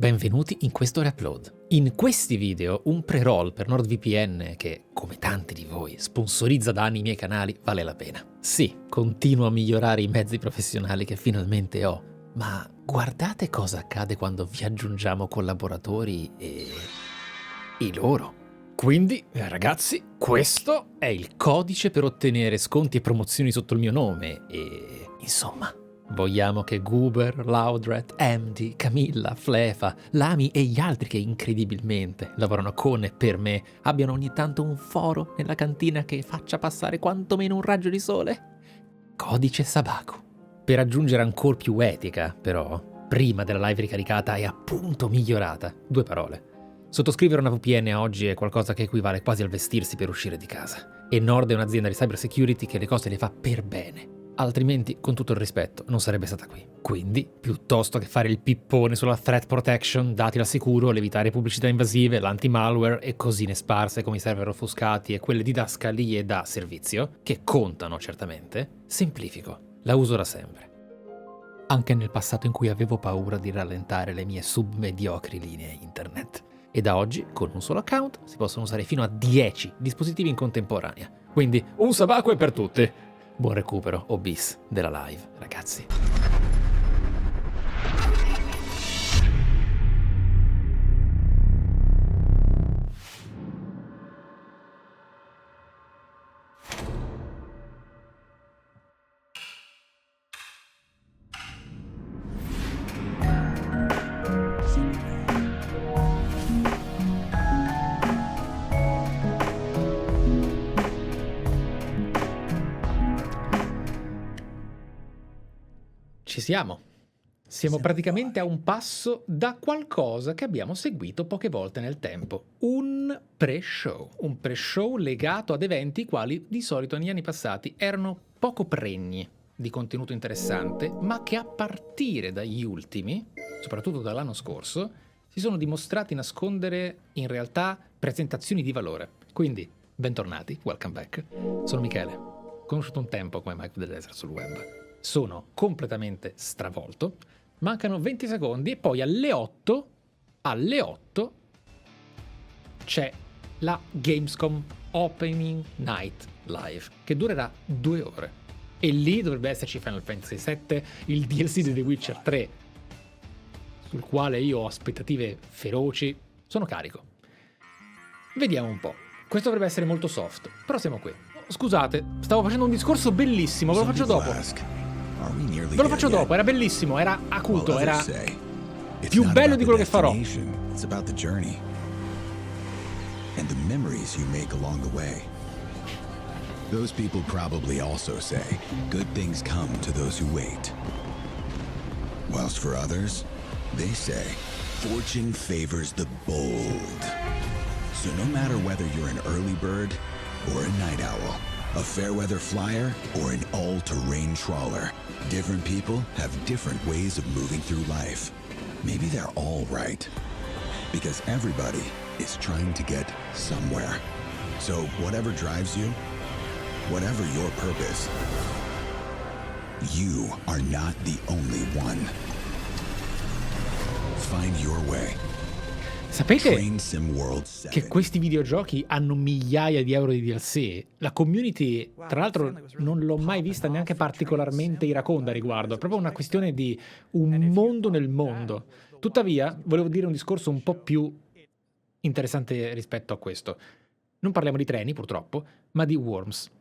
Benvenuti in questo reupload. In questi video un pre-roll per NordVPN che, come tanti di voi, sponsorizza da anni i miei canali, vale la pena. Sì, continuo a migliorare i mezzi professionali che finalmente ho, ma guardate cosa accade quando vi aggiungiamo collaboratori e loro. Quindi, ragazzi, questo è il codice per ottenere sconti e promozioni sotto il mio nome e, insomma, vogliamo che Guber, Laudret, MD, Camilla, Flefa, Lami e gli altri che incredibilmente lavorano con e per me abbiano ogni tanto un foro nella cantina che faccia passare quantomeno un raggio di sole? Codice Sabaku. Per aggiungere ancora più etica, però, prima della live ricaricata e appunto migliorata, 2 parole. Sottoscrivere una VPN a oggi è qualcosa che equivale quasi al vestirsi per uscire di casa. E Nord è un'azienda di cybersecurity che le cose le fa per bene. Altrimenti, con tutto il rispetto, non sarebbe stata qui. Quindi, piuttosto che fare il pippone sulla threat protection, dati al sicuro, l'evitare pubblicità invasive, l'anti-malware e cosine sparse come i server offuscati e quelle didascalie da servizio, che contano certamente, semplifico. La uso da sempre. Anche nel passato in cui avevo paura di rallentare le mie submediocri linee internet. E da oggi, con un solo account, si possono usare fino a 10 dispositivi in contemporanea. Quindi, un Sabaku è per tutti! Buon recupero o bis della live, ragazzi. Ci siamo. Siamo praticamente a un passo da qualcosa che abbiamo seguito poche volte nel tempo. Un pre-show. Un pre-show legato ad eventi quali di solito negli anni passati erano poco pregni di contenuto interessante, ma che a partire dagli ultimi, soprattutto dall'anno scorso, si sono dimostrati nascondere in realtà presentazioni di valore. Quindi, bentornati, welcome back. Sono Michele. Ho conosciuto un tempo come Maiku dell'Esra sul web. Sono completamente stravolto, mancano 20 secondi e poi alle 8 c'è la Gamescom Opening Night Live, che durerà 2 ore. E lì dovrebbe esserci Final Fantasy VII, il DLC di The Witcher 3, sul quale io ho aspettative feroci, sono carico. Vediamo un po'. Questo dovrebbe essere molto soft, però siamo qui. Scusate, stavo facendo un discorso bellissimo, ve lo faccio dopo. Ve lo faccio dopo, era bellissimo, era acuto, era più bello di quello che farò. It's about the journey and the memories you make along the way. Those people probably also say good things come to those who wait. Whilst for others, they say fortune favors the bold. So no matter whether you're an early bird or a night owl, a fair-weather flyer or an all-terrain trawler, different people have different ways of moving through life. Maybe they're all right, because everybody is trying to get somewhere. So whatever drives you, whatever your purpose, you are not the only one. Find your way. Sapete che questi videogiochi hanno migliaia di euro di DLC? La community, tra l'altro, non l'ho mai vista neanche particolarmente iraconda a riguardo. È proprio una questione di un mondo nel mondo. Tuttavia, volevo dire un discorso un po' più interessante rispetto a questo. Non parliamo di treni, purtroppo, ma di Worms.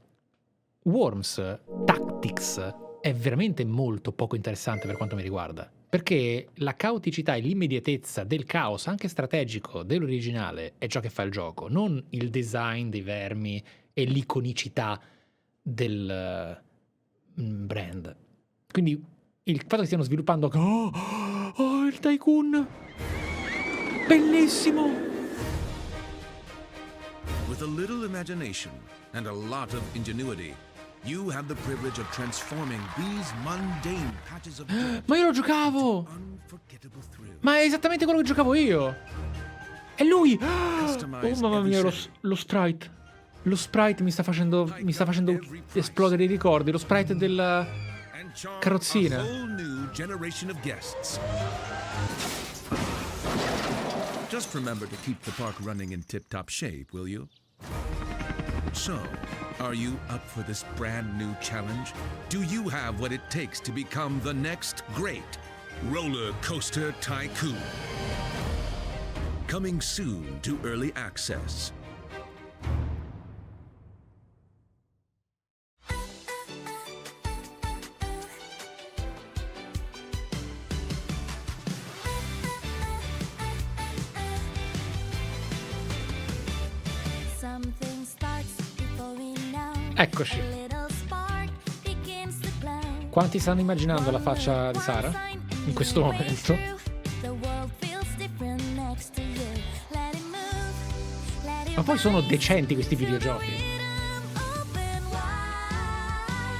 Worms Tactics è veramente molto poco interessante per quanto mi riguarda. Perché la caoticità e l'immediatezza del caos, anche strategico, dell'originale è ciò che fa il gioco, non il design dei vermi e l'iconicità del brand. Quindi il fatto che stiano sviluppando oh, il Tycoon! Bellissimo! With a little imagination and a lot of ingenuity, you have the privilege of transforming these mundane patches of dirt. Ma io lo giocavo! Unforgettable thrill. Ma è esattamente quello che giocavo io! È lui! Oh mamma mia, lo sprite! Lo sprite mi sta facendo esplodere i ricordi, lo sprite della carrozzina. Just remember to keep the park running in tip-top shape, will you? So, are you up for this brand new challenge? Do you have what it takes to become the next great roller coaster tycoon? Coming soon to early access. Eccoci. Quanti stanno immaginando la faccia di Sara in questo momento? Ma poi sono decenti questi videogiochi.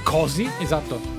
Cosi? Esatto.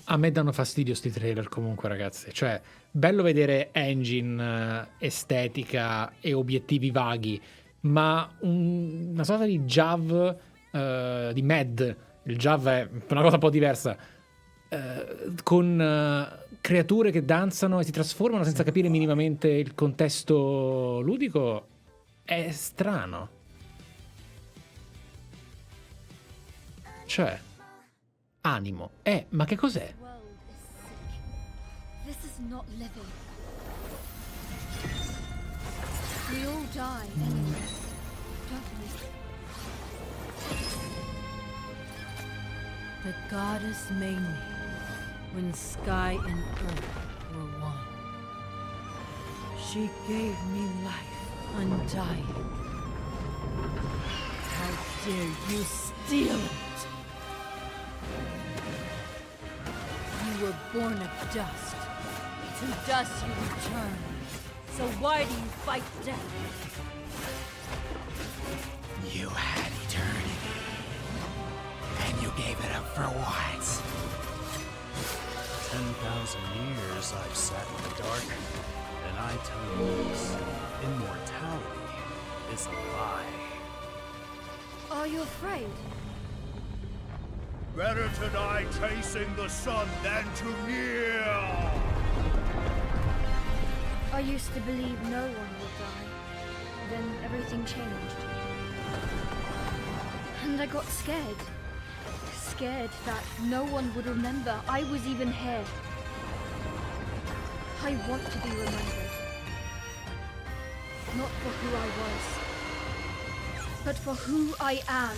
A me danno fastidio sti trailer comunque, ragazzi. Cioè, bello vedere engine, estetica e obiettivi vaghi, ma una sorta di JAV, di MED, il JAV è una cosa un po' diversa, con creature che danzano e si trasformano senza capire minimamente il contesto ludico, è strano. Cioè, animo. Ma che cos'è? This is not living. We all die anyway, don't we? The goddess made me when sky and earth were one. She gave me life undying. How dare you steal it? You were born of dust. To dust you return. So why do you fight death? You had eternity, and you gave it up for what? 10,000 years I've sat in the dark, and I tell you this, immortality is a lie. Are you afraid? Better to die chasing the sun than to kneel! I used to believe no one would die. Then everything changed. And I got scared. Scared that no one would remember I was even here. I want to be remembered. Not for who I was, but for who I am.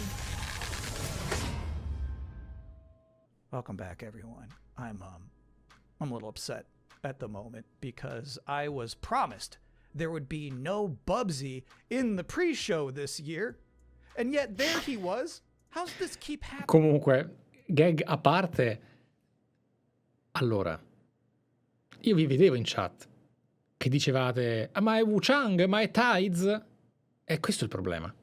Welcome back, everyone. I'm a little upset at the moment because I was promised there would be no Bubsy in the pre-show this year, and yet there he was. How's this keep happening? Comunque, gag a parte, allora, io vi vedevo in chat che dicevate ma è Wuchang, ma è Tides, e questo è il problema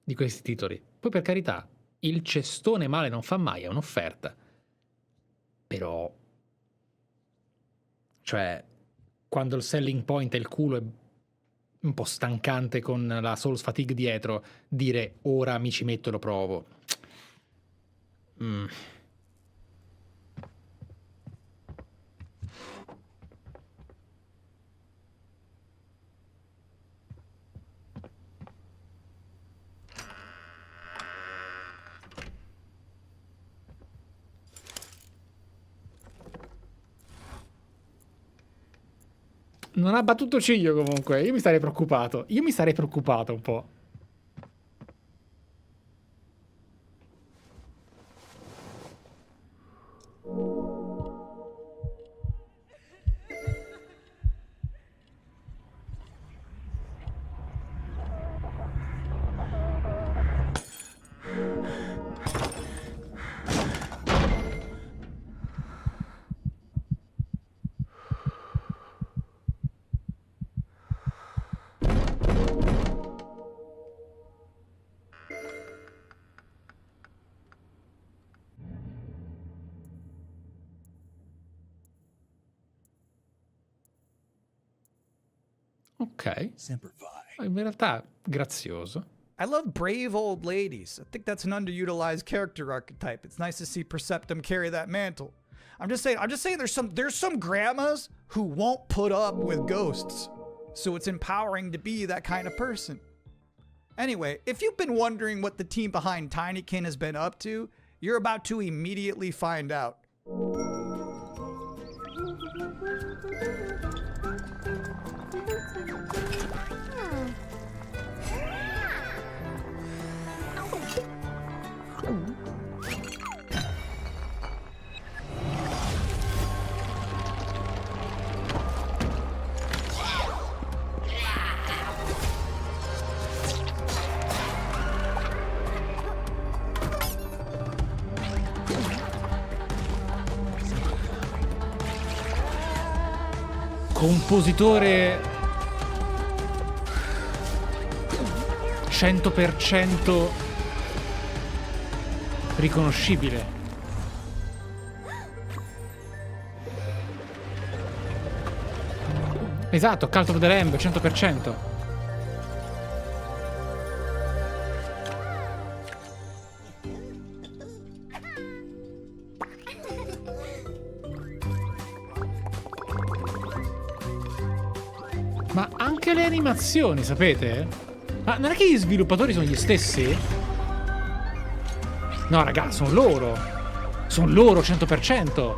di questi titoli. Poi, per carità, il cestone male non fa mai, è un'offerta, però, cioè, quando il selling point è il culo è un po' stancante con la Souls Fatigue dietro, dire ora mi ci metto e lo provo. Non ha battuto ciglio comunque, io mi sarei preoccupato un po'. Ok. Simplify. In realtà, grazioso. I love brave old ladies. I think that's an underutilized character archetype. It's nice to see Perceptum carry that mantle. I'm just saying there's some grandmas who won't put up with ghosts. So it's empowering to be that kind of person. Anyway, if you've been wondering what the team behind Tinykin has been up to, you're about to immediately find out. Compositore 100% riconoscibile. Esatto, Cult of the Lamb 100%. Ma anche le animazioni, sapete? Ma non è che gli sviluppatori sono gli stessi? No, raga, sono loro. Sono loro 100%.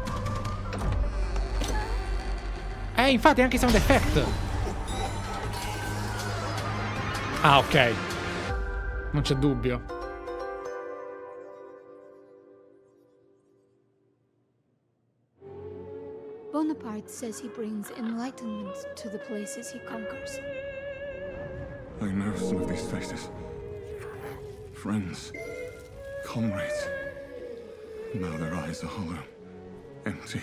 Infatti anche i sound effect. Ah, ok. Non c'è dubbio. Bonaparte says he brings enlightenment to the places he conquers. I know some of these faces. Friends, comrades. Now their eyes are hollow, empty.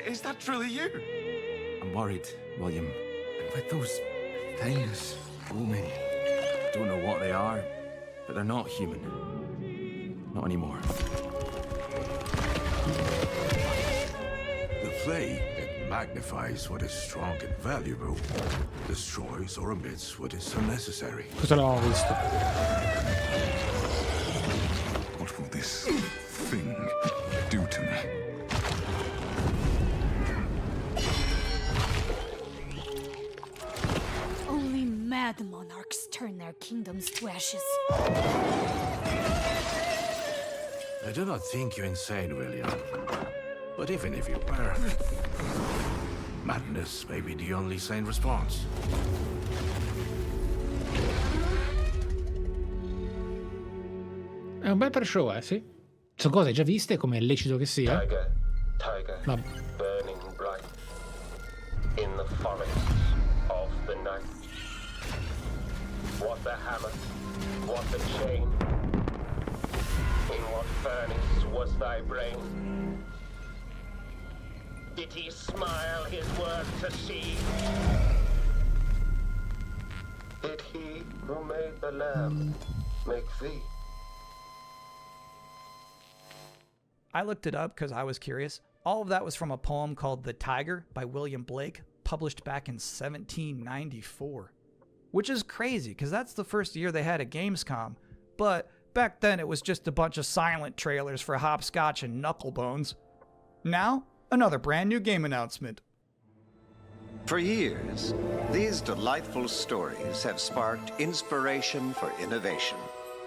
Is that truly you? I'm worried, William. With those things looming. I don't know what they are, but they're not human. Not anymore. The flame, it magnifies what is strong and valuable, destroys or omits what is unnecessary. Cosa l'ho visto? What will this thing do to me? The monarchs turn their kingdoms to ashes. I do not think you insane, William. But even if you were, madness may be the only sane response. È un bel pre-show, sì. Sono cose già viste, come è lecito che sia. Tiger, Ma... burning bright in the forests of the night. What the hammer, what the chain, in what furnace was thy brain? Did he smile his work to see? Did he who made the lamb make thee? I looked it up because I was curious. All of that was from a poem called The Tiger by William Blake, published back in 1794. Which is crazy, because that's the first year they had a Gamescom. But back then it was just a bunch of silent trailers for Hopscotch and Knucklebones. Now, another brand new game announcement. For years, these delightful stories have sparked inspiration for innovation.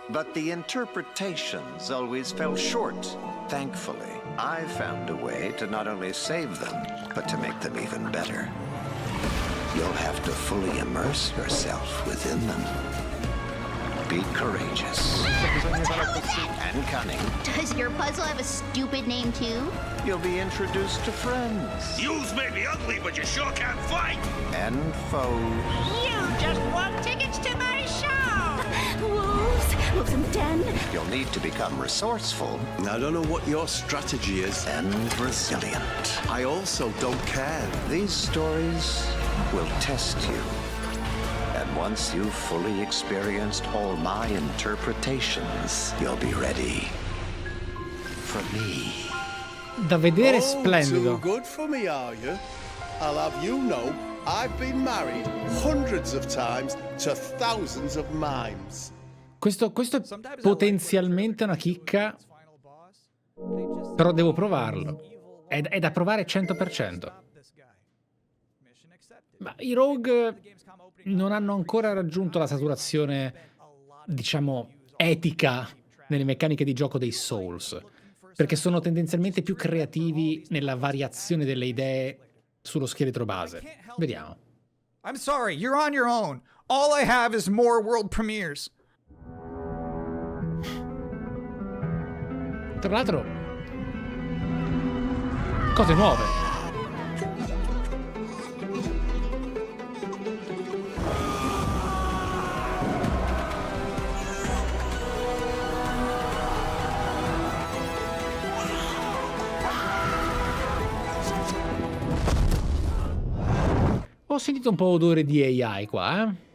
But the interpretations always fell short. Thankfully, I found a way to not only save them, but to make them even better. You'll have to fully immerse yourself within them. Be courageous. And cunning. Does your puzzle have a stupid name too? You'll be introduced to friends. Yous may be ugly, but you sure can't fight! And foes. You just want tickets to my show! Wolves and den. You'll need to become resourceful. I don't know what your strategy is. And resilient. I also don't care. These stories will test you. And once you've fully experienced all my interpretations, you'll be ready for me. Da vedere splendido. Too good for me, are you? I'll have you know, I've been married hundreds of times to thousands of mimes. Questo è potenzialmente una chicca, però devo provarlo. È da provare 100%. Ma i rogue non hanno ancora raggiunto la saturazione, diciamo, etica nelle meccaniche di gioco dei Souls, perché sono tendenzialmente più creativi nella variazione delle idee sullo scheletro base. Vediamo. I'm sorry, you're on your own. All I have is more world premieres. Tra l'altro, cose nuove. Ho sentito un po' odore di AI qua, eh?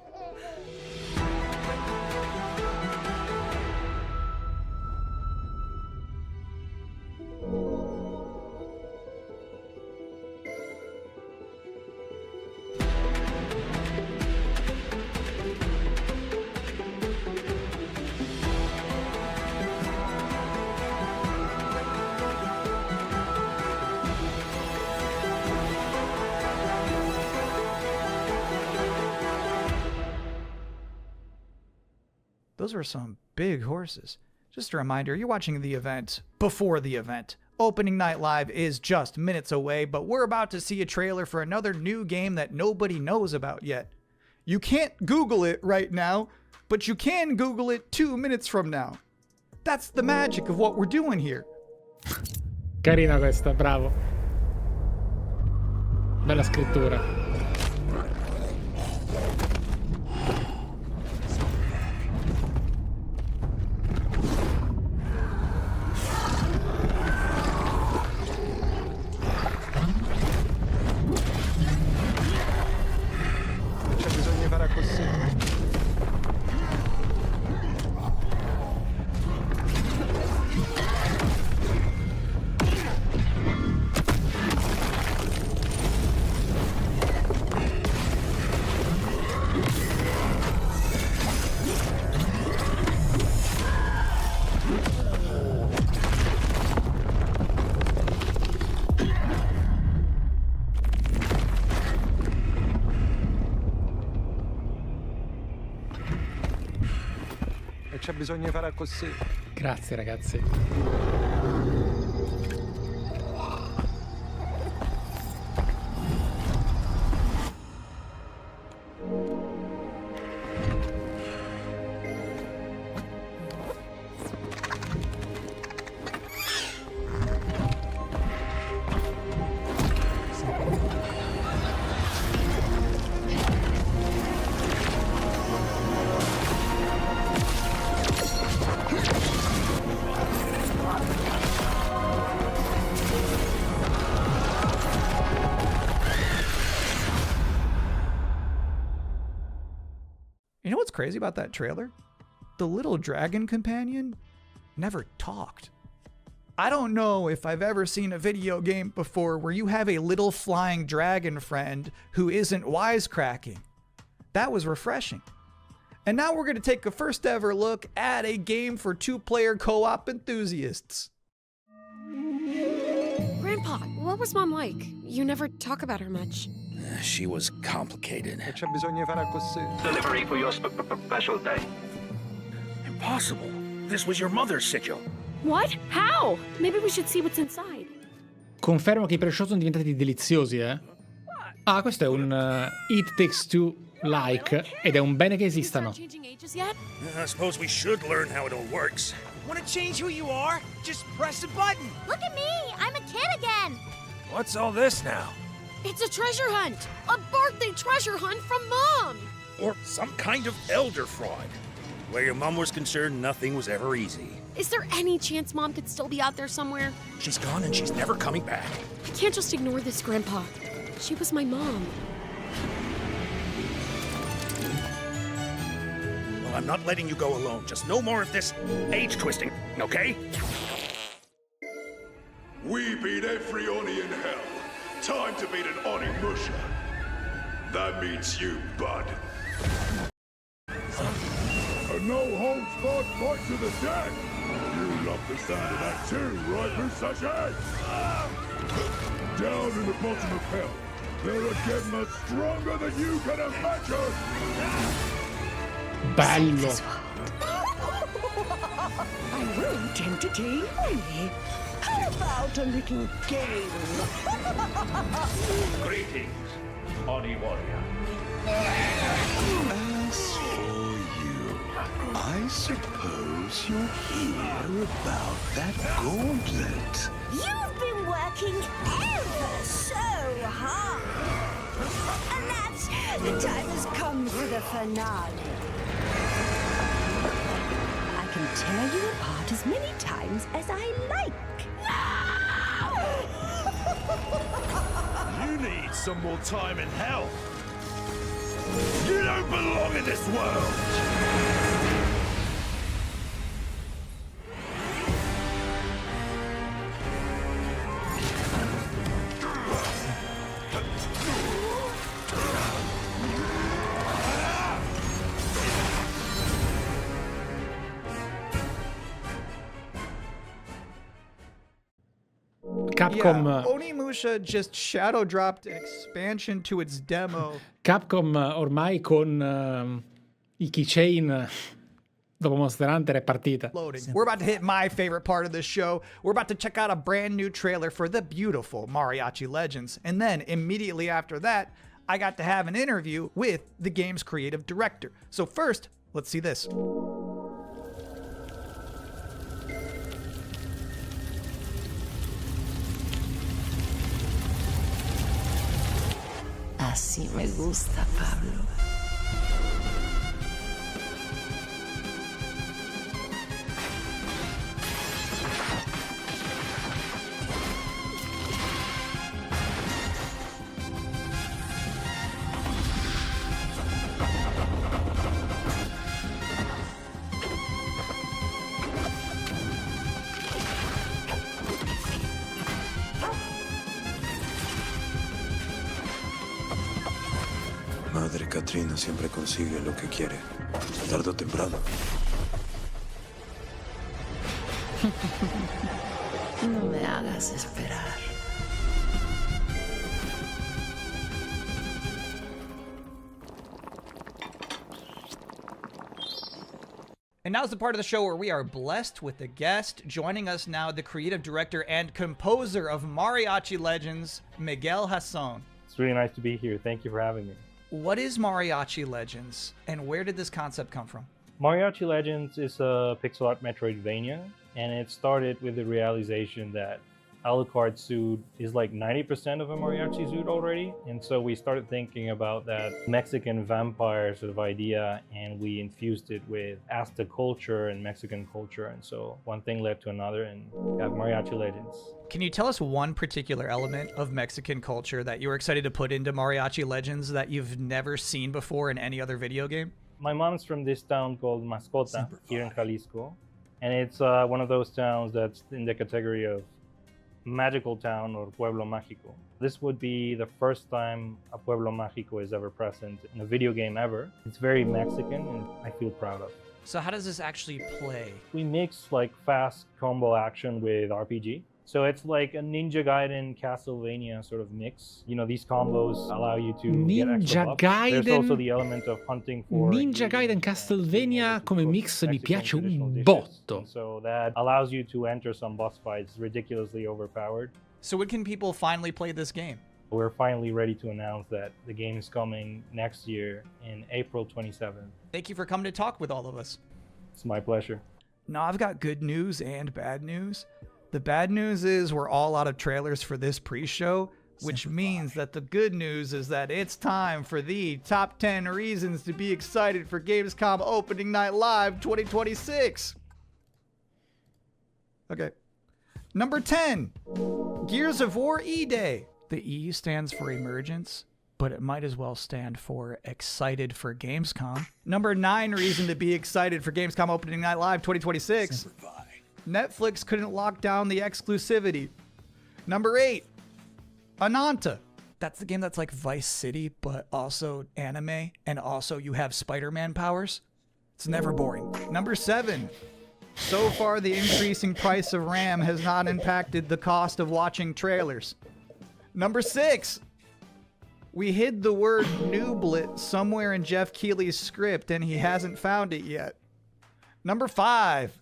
Those were some big horses. Just a reminder, you're watching the event before the event. Opening Night Live is just minutes away, but we're about to see a trailer for another new game that nobody knows about yet. You can't Google it right now, but you can Google it 2 minutes from now. That's the magic of what we're doing here. Carina questa, bravo. Bella scrittura. C'è bisogno di fare così. Grazie ragazzi. You know what's crazy about that trailer? The little dragon companion never talked. I don't know if I've ever seen a video game before where you have a little flying dragon friend who isn't wisecracking. That was refreshing. And now we're going to take a first ever look at a game for 2-player co-op enthusiasts. Grandpa, what was Mom like? You never talk about her much. She was complicated. C'è bisogno di fare così. Delivery for your special day. Impossible. This was your mother's sigil. What? How? Maybe we should see what's inside. Confermo che i pre-show sono diventati deliziosi, eh? Ah, questo è un It Takes Two like, ed è un bene che esistano. I suppose we should learn how it all works. Want to change who you are? Just press a button. Look at me! I'm a kid again! What's all this now? It's a treasure hunt! A birthday treasure hunt from Mom! Or some kind of elder fraud. Where your mom was concerned, nothing was ever easy. Is there any chance Mom could still be out there somewhere? She's gone and she's never coming back. I can't just ignore this, Grandpa. She was my mom. Well, I'm not letting you go alone. Just no more of this age twisting, okay? We beat every Oni in hell. Time to beat an Oni Musha. That means you, bud. A no-holds-barred fight to the death! You love the sound of that too, right, Musashi? Down in the bottom of hell, there are Gemmas stronger than you can imagine! Bello! I won't entertain me. How about a little game? Greetings, Oni Warrior. As for you, I suppose you'll hear about that gauntlet. You've been working ever so hard. And that's the time has come for the finale. I can tear you apart as many times as I like. You need some more time in hell. You don't belong in this world! Capcom, Yeah, Onimusha just shadow dropped an expansion to its demo. Capcom ormai con i keychain dopo Monster Hunter è partita. Loading. We're about to hit my favorite part of this show. We're about to check out a brand new trailer for the beautiful Mariachi Legends. And then immediately after that, I got to have an interview with the game's creative director. So first, let's see this. Así me gusta, Pablo. Madre Katrina siempre consigue lo que quiere, tarde o temprano. No me hagas esperar. And now's the part of the show where we are blessed with a guest. Joining us now, the creative director and composer of Mariachi Legends, Miguel Hasson. It's really nice to be here. Thank you for having me. What is Mariachi Legends, and where did this concept come from? Mariachi Legends is a pixel art Metroidvania, and it started with the realization that Alucard's suit is like 90% of a mariachi suit already, and so we started thinking about that Mexican vampire sort of idea, and we infused it with Aztec culture and Mexican culture, and so one thing led to another, and we have Mariachi Legends. Can you tell us one particular element of Mexican culture that you were excited to put into Mariachi Legends that you've never seen before in any other video game? My mom's from this town called Mascota here in Jalisco, and it's one of those towns that's in the category of magical town or pueblo mágico. This would be the first time a pueblo mágico is ever present in a video game ever. It's very Mexican and I feel proud of it. So how does this actually play? We mix like fast combo action with RPG. So it's like a Ninja Gaiden Castlevania sort of mix. You know, these combos allow you to get extra buffs. There's also the element of hunting for Ninja Gaiden Castlevania come mix mi piace un botto. So that allows you to enter some boss fights ridiculously overpowered. So when can people finally play this game? We're finally ready to announce that the game is coming next year in April 27th. Thank you for coming to talk with all of us. It's my pleasure. Now I've got good news and bad news. The bad news is we're all out of trailers for this pre-show, which means that the good news is that it's time for the top 10 reasons to be excited for Gamescom Opening Night Live 2026. Okay. Number 10, Gears of War E-Day. The E stands for emergence. but it might as well stand for excited for Gamescom. Number 9 reason to be excited for Gamescom Opening Night Live 2026. Netflix couldn't lock down the exclusivity. Number 8, Ananta. That's the game that's like Vice City, but also anime, and also you have Spider-Man powers. It's never boring. Number 7, so far the increasing price of RAM has not impacted the cost of watching trailers. Number 6, we hid the word nooblet somewhere in Jeff Keighley's script and he hasn't found it yet. Number 5,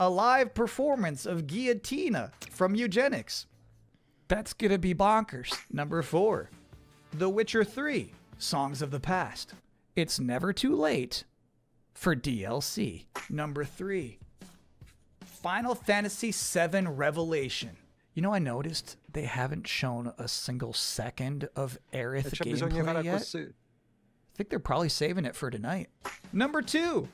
a live performance of Guillotina from Eugenics. That's gonna be bonkers. Number 4, The Witcher 3, Songs of the Past. It's never too late for DLC. Number 3, Final Fantasy VII Revelation. You know, I noticed they haven't shown a single second of Aerith gameplay yet. I think they're probably saving it for tonight. Number 2,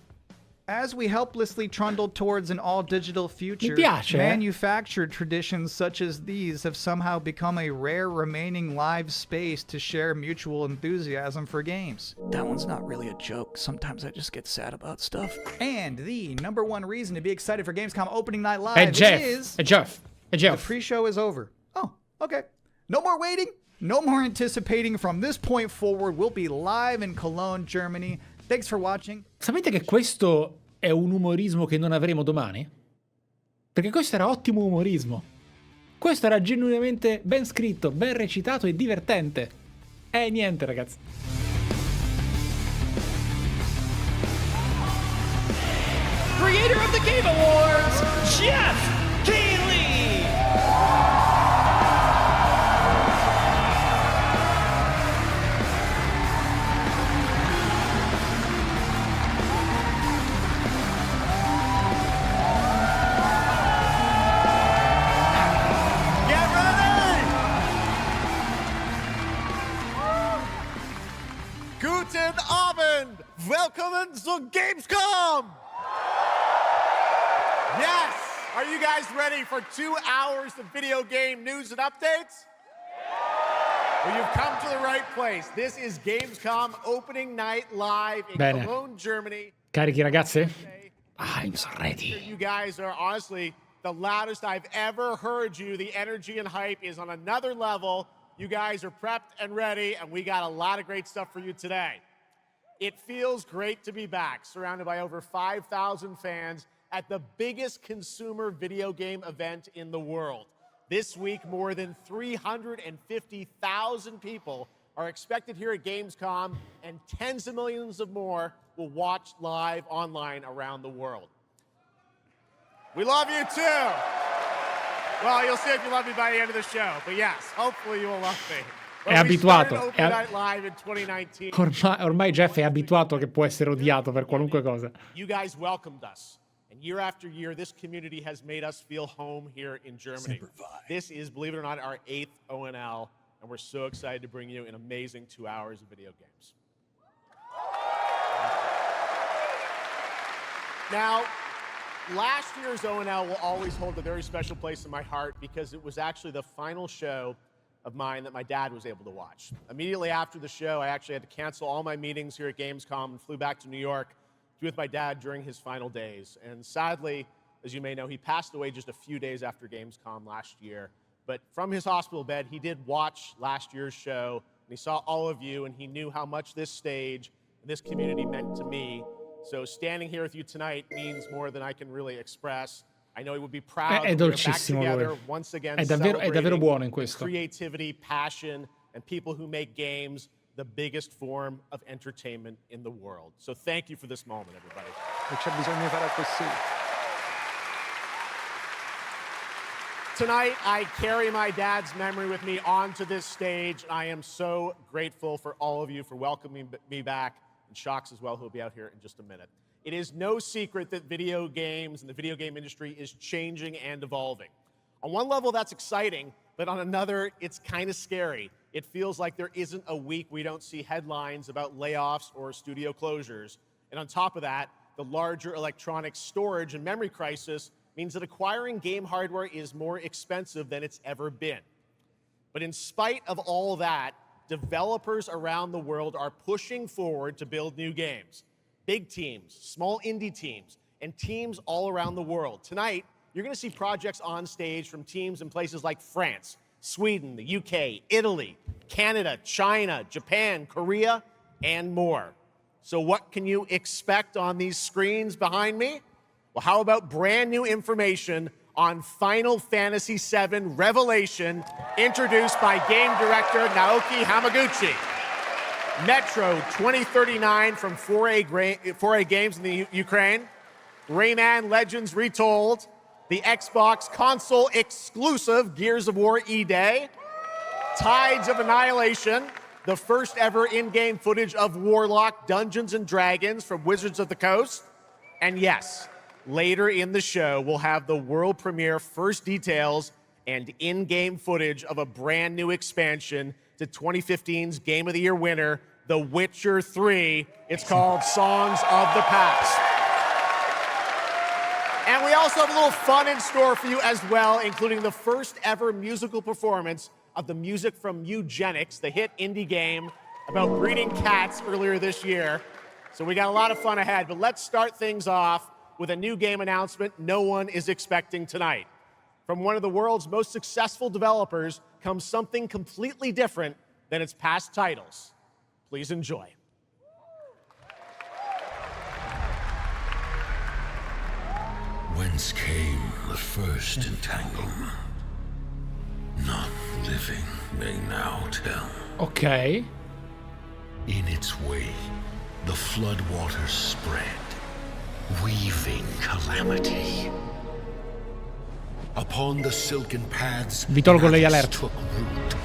as we helplessly trundle towards an all-digital future, manufactured traditions such as these have somehow become a rare remaining live space to share mutual enthusiasm for games. That one's not really a joke. Sometimes I just get sad about stuff. And the number 1 reason to be excited for Gamescom Opening Night Live is... The pre-show is over. Oh, okay. No more waiting. No more anticipating. From this point forward, we'll be live in Cologne, Germany. Thanks for watching. Sapete che questo è un umorismo che non avremo domani? Perché questo era ottimo umorismo. Questo era genuinamente ben scritto, ben recitato e divertente. Niente, ragazzi. Creator of the Game Awards, Jeff Keighley! Guten Abend! Willkommen zu Gamescom! Yes! Are you guys ready for 2 hours of video game news and updates? Well, you've come to the right place. This is Gamescom Opening Night Live in Cologne, Germany. Carichi ragazze? I'm so ready. You guys are honestly the loudest I've ever heard you. The energy and hype is on another level. You guys are prepped and ready, and we got a lot of great stuff for you today. It feels great to be back, surrounded by over 5,000 fans at the biggest consumer video game event in the world. This week, more than 350,000 people are expected here at Gamescom, and tens of millions of more will watch live online around the world. We love you too. Well, you'll see if you love me by the end of the show, but yes, hopefully you will love me. È abituato. Ormai Jeff è abituato che può essere odiato per qualunque cosa. You guys welcomed us, and year after year, this community has made us feel home here in Germany. This is, believe it or not, our 8th ONL, and we're so excited to bring you an amazing 2 hours of video games. Now, last year's ONL will always hold a very special place in my heart because it was actually the final show of mine that my dad was able to watch. Immediately after the show, I actually had to cancel all my meetings here at Gamescom and flew back to New York to be with my dad during his final days. And sadly, as you may know, he passed away just a few days after Gamescom last year. But from his hospital bed, he did watch last year's show, and he saw all of you, and he knew how much this stage and this community meant to me. So standing here with you tonight means more than I can really express. I know he would be proud È to be back dolcissimo together lui. once again, È davvero buono in questo. creativity, passion, and people who make games the biggest form of entertainment in the world. So thank you for this moment, everybody. E c'è bisogno di fare così. Tonight, I carry my dad's memory with me onto this stage. I am so grateful for all of you for welcoming me back, and Shocks as well, who will be out here in just a minute. It is no secret that video games and the video game industry is changing and evolving. On one level, that's exciting, but on another, it's kind of scary. It feels like there isn't a week we don't see headlines about layoffs or studio closures. And on top of that, the larger electronic storage and memory crisis means that acquiring game hardware is more expensive than it's ever been. But in spite of all that, developers around the world are pushing forward to build new games. Big teams, small indie teams, and teams all around the world. Tonight, you're going to see projects on stage from teams in places like France, Sweden, the UK, Italy, Canada, China, Japan, Korea, and more. So what can you expect on these screens behind me? Well, how about brand new information on Final Fantasy VII Revelation, introduced by game director Naoki Hamaguchi. Metro 2039 from 4A Games in the Ukraine. Rayman Legends Retold. The Xbox console exclusive Gears of War E-Day. Tides of Annihilation. The first ever in-game footage of Warlock Dungeons & Dragons from Wizards of the Coast. And yes, later in the show, we'll have the world premiere first details and in-game footage of a brand new expansion to 2015's Game of the Year winner, The Witcher 3. It's called Songs of the Past. And we also have a little fun in store for you as well, including the first ever musical performance of the music from Eugenics, the hit indie game about breeding cats earlier this year. So we got a lot of fun ahead, but let's start things off with a new game announcement no one is expecting tonight. From one of the world's most successful developers comes something completely different than its past titles. Please enjoy. Whence came the first entanglement? None living may now tell. Ok. In its way, the floodwaters spread, weaving calamity. Upon the silken paths, Vi tolgo lei alert. took root.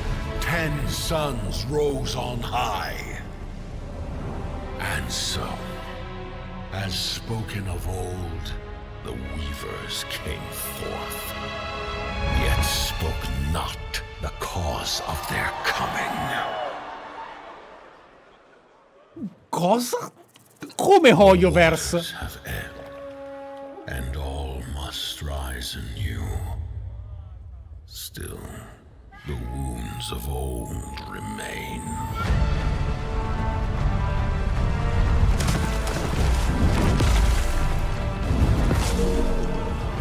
10 suns rose on high. And so, as spoken of old, the weavers came forth, yet spoke not the cause of their coming. Cosa? Come Hoyoverse? Waters have ebbed, and all must rise anew. Still, the wounds of old remain.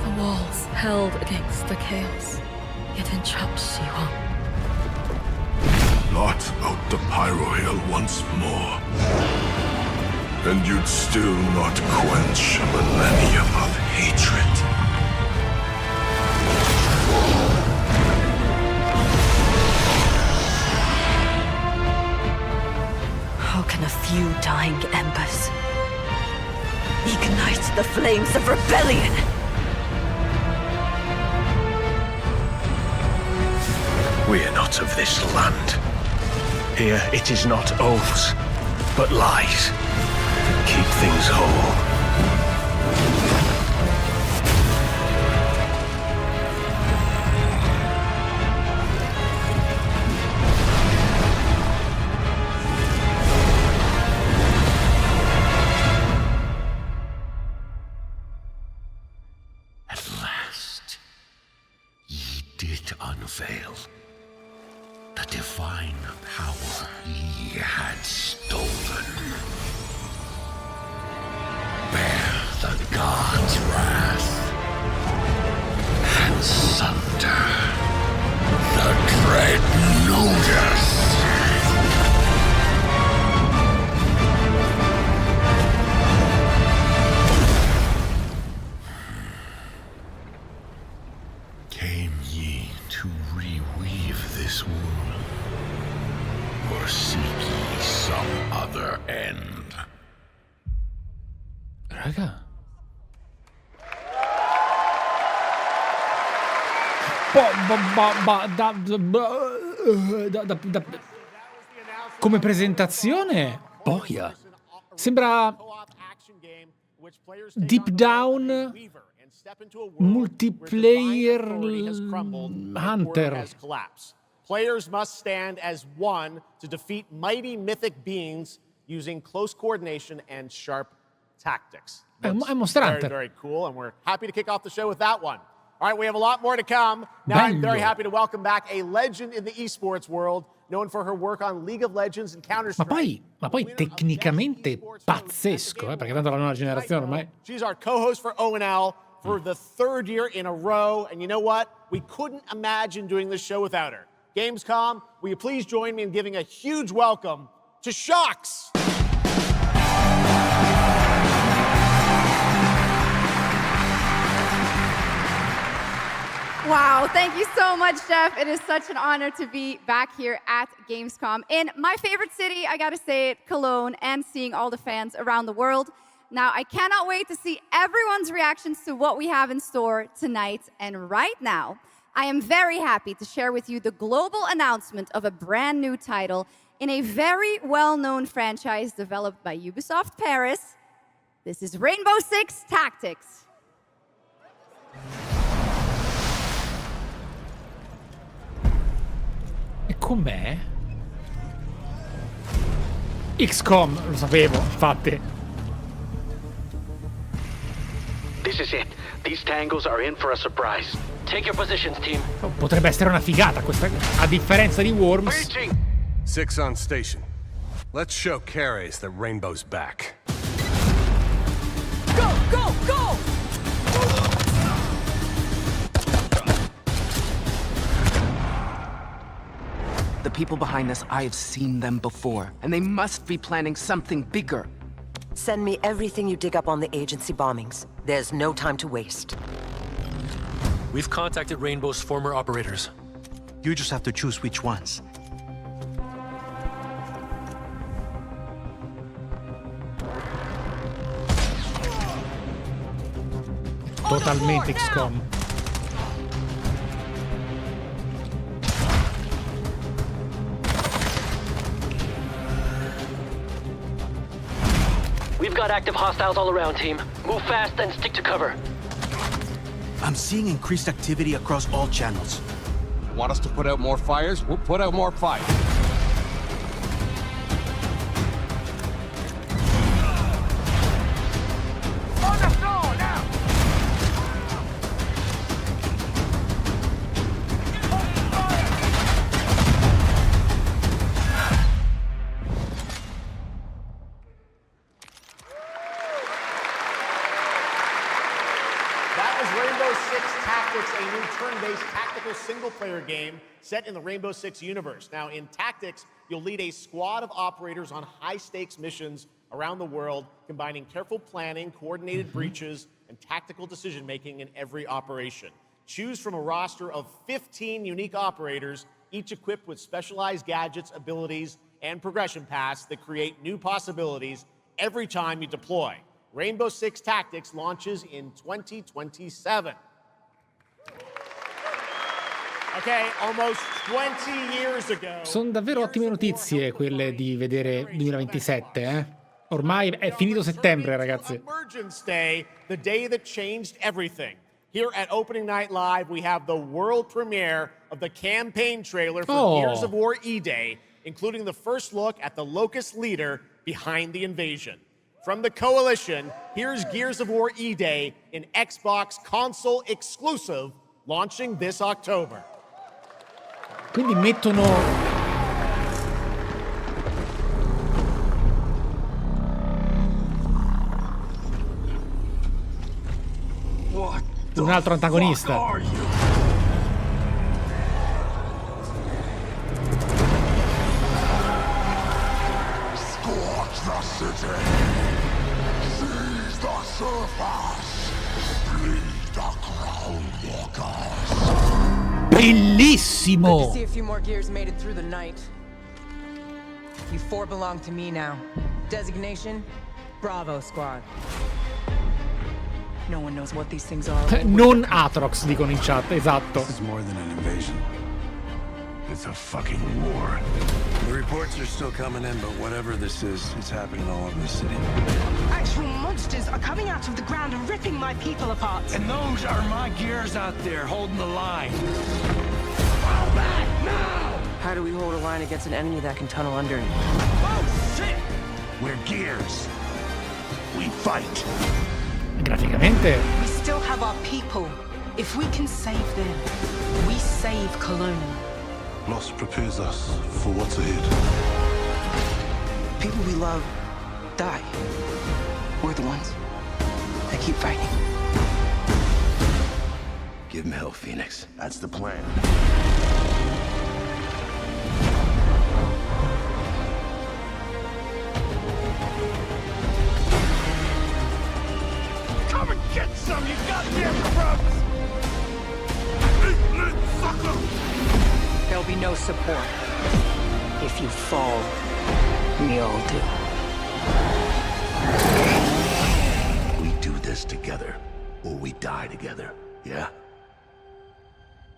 The walls held against the chaos, yet entrapped Shiwan. Blot out the Pyro Hill once more, and you'd still not quench a millennium of hatred. How can a few dying embers ignite the flames of rebellion? We are not of this land. Here it is not oaths, but lies that keep things whole. At last, ye did unveil the divine power ye had stolen. Bear the god's wrath and sunder the dread Nodus. Came ye to reweave this world, or seek ye some other end? Raga. Come presentazione, boia. Sembra deep down multiplayer hunter. Players must stand as one to defeat mighty mythic beings using close coordination and sharp tactics. È Monster Very, Hunter. very cool, and we're happy to kick off the show with that one. All right, we have a lot more to come. Now I'm very happy to welcome back a legend in the esports world, known for her work on League of Legends and Counter-Strike. Ma poi tecnicamente pazzesco, perché tanto la nuova generazione ormai... She's our co-host for ONL for the third year in a row, and you know what? We couldn't imagine doing this show without her. Gamescom, will you please join me in giving a huge welcome to Shocks? Wow, thank you so much, Jeff. It is such an honor to be back here at Gamescom in my favorite city, I gotta say it, Cologne, and seeing all the fans around the world. Now, I cannot wait to see everyone's reactions to what we have in store tonight. And right now, I am very happy to share with you the global announcement of a brand new title in a very well-known franchise developed by Ubisoft Paris. This is Rainbow Six Tactics. E com'è? XCOM, lo sapevo, infatti. This is it. These tangos are in for a surprise. Take your positions, team. Potrebbe essere una figata questa, a differenza di Worms. Six on station. Let's show Cares that Rainbow's back. Go, go, go! The people behind this, I have seen them before, and they must be planning something bigger. Send me everything you dig up on the agency bombings. There's no time to waste. We've contacted Rainbow's former operators. You just have to choose which ones. Totalmente XCOM. We've got active hostiles all around, team. Move fast and stick to cover. I'm seeing increased activity across all channels. Want us to put out more fires? We'll put out more fires. On the floor now! A new turn-based tactical single-player game set in the Rainbow Six universe. Now, in Tactics, you'll lead a squad of operators on high-stakes missions around the world, combining careful planning, coordinated breaches, and tactical decision-making in every operation. Choose from a roster of 15 unique operators, each equipped with specialized gadgets, abilities, and progression paths that create new possibilities every time you deploy. Rainbow Six Tactics launches in 2027. Okay, almost 20 years ago. Sono davvero ottime notizie quelle di vedere 2027, eh? Ormai è finito settembre, ragazzi. Emergence Day, the day that changed everything. Here at Opening Night Live, we have the world premiere of the campaign trailer for Gears of War E-Day, including the first look at the Locust leader behind the invasion. From the Coalition, here's Gears of War E-Day, an Xbox console exclusive, launching this October. Quindi mettono un altro antagonista. Scorch the city. Seize the surface. Bleed the Groundwalkers. Bellissimo! Good to see a few more gears made it through the night. You four belong to me now. Designation, Bravo Squad. No one knows what these things are. Non Atrox, dicono in chat, esatto. It's more than an invasion. It's a fucking war. The reports are still coming in, but whatever this is, it's happening all over the city. Actual monsters are coming out of the ground and ripping my people apart. And those are my gears out there holding the line. Fall back now! How do we hold a line against an enemy that can tunnel under? Oh, shit! We're gears. We fight. Graficamente. We still have our people. If we can save them, we save Cologne. Loss prepares us for what's ahead. People we love die. We're the ones that keep fighting. Give him hell, Phoenix. That's the plan. Come and get some, you goddamn grubs! There'll be no support. If you fall, we all do. We do this together, or we die together, yeah?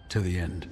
To the end.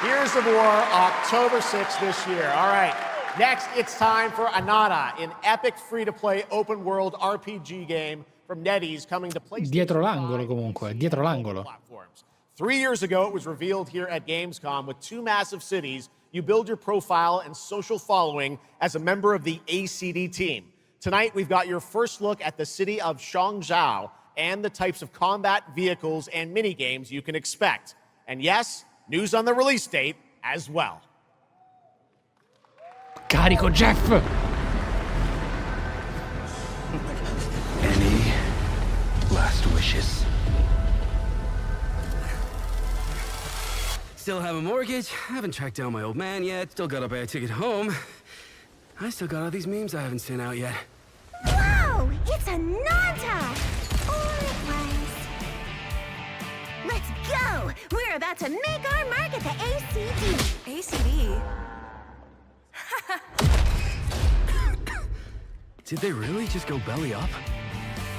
Gears of War, October 6th this year. All right, next it's time for Anata, an epic free-to-play open-world RPG game from NetEase coming to PlayStation. Dietro l'angolo comunque, dietro l'angolo. Platforms. 3 years ago, it was revealed here at Gamescom with 2 massive cities. You build your profile and social following as a member of the ACD team. Tonight, we've got your first look at the city of Shangzhou and the types of combat vehicles and mini-games you can expect. And yes, news on the release date as well. Carico Jeff! Any last wishes? Still have a mortgage, haven't tracked down my old man yet, still gotta buy a ticket home. I still got all these memes I haven't sent out yet. Whoa! It's a Nanta! Or it was. Let's go! We're about to make our mark at the ACD. ACD? Did they really just go belly up?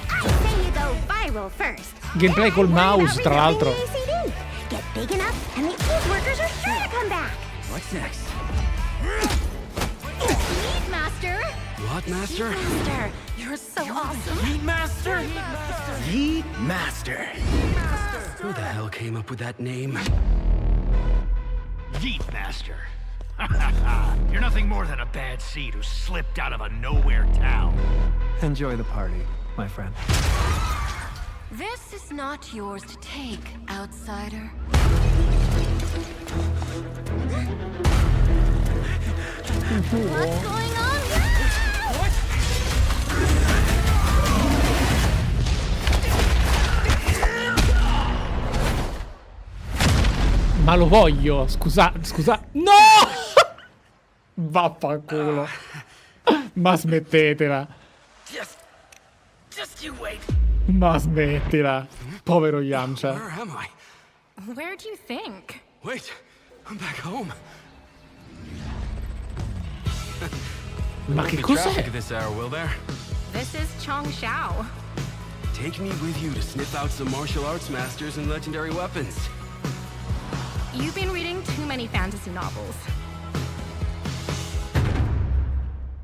I say you go viral first. Gameplay col mouse, tra l'altro. ACD. Get big enough, and the old workers are sure to come back. What's next? Meat Master! What, Master? Master, you're so awesome. Heat Master? Yeet Master. Who the hell came up with that name? Yeet Master. You're nothing more than a bad seed who slipped out of a nowhere town. Enjoy the party, my friend. This is not yours to take, outsider. What's going on? What? Ma lo voglio, scusa. No! Vaffanculo. Ma smettetela. Just you wait. Ma smettila. Povero Yamcha. Where am I? Where do you think? Wait, I'm back home. Ma che Traffic cos'è? at this hour, will there? This is Changshao. Take me with you to sniff out some martial arts masters and legendary weapons. You've been reading too many fantasy novels.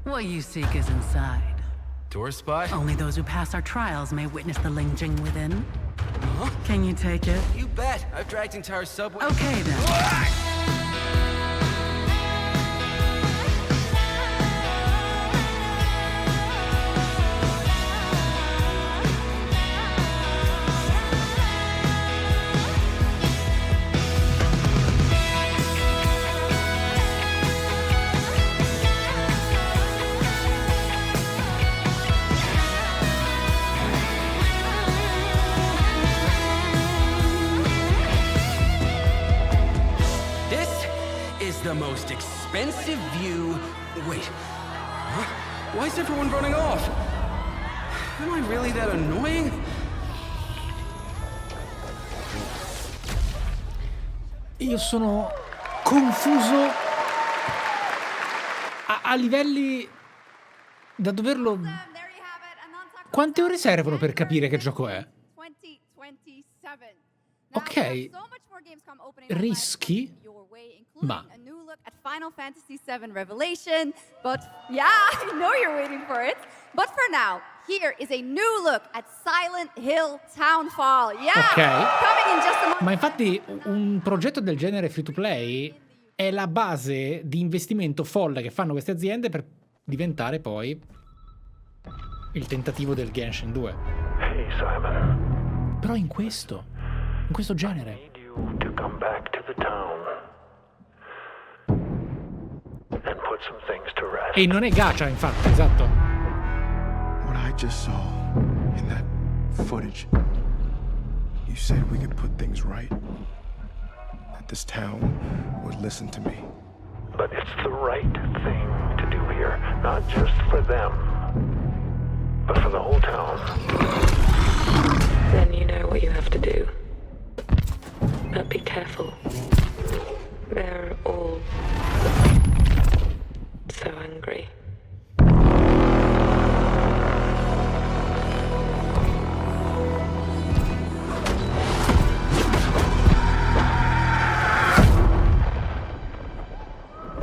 What you seek is inside. Tourist spot? Only those who pass our trials may witness the Lingjing within. Huh? Can you take it? You bet. I've dragged entire subway. Okay then. The most expensive view. Wait. Huh? Why is everyone running off? Am I really that annoying? Io sono confuso a livelli da doverlo. Quante ore servono per capire che gioco è? Ok. Rischi? Ma a new look at Final Fantasy VII Revelation, but yeah, I know you're waiting for it. But for now, here is a new look at Silent Hill Townfall. Yeah, coming in just a moment. Ma infatti un progetto del genere free to play è la base di investimento folle che fanno queste aziende per diventare poi il tentativo del Genshin 2. Hey Simon. Però in questo genere. I need you to come back to the town and put some things to rest. E non è gacha, infatti, esatto. What I just saw in that footage, you said we could put things right. That this town would listen to me. But it's the right thing to do here, not just for them, but for the whole town. Then you know what you have to do. But be careful. They're all so angry.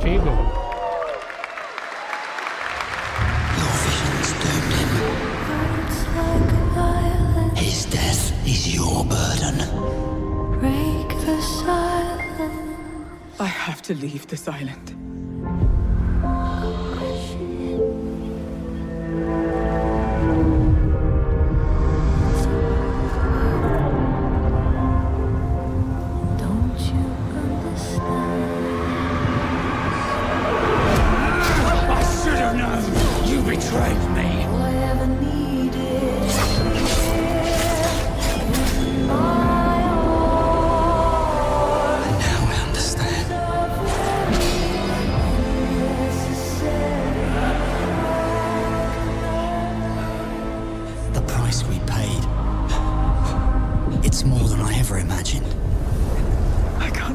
Figo. Your visions doomed him. His death is your burden. Break the silence. I have to leave this island.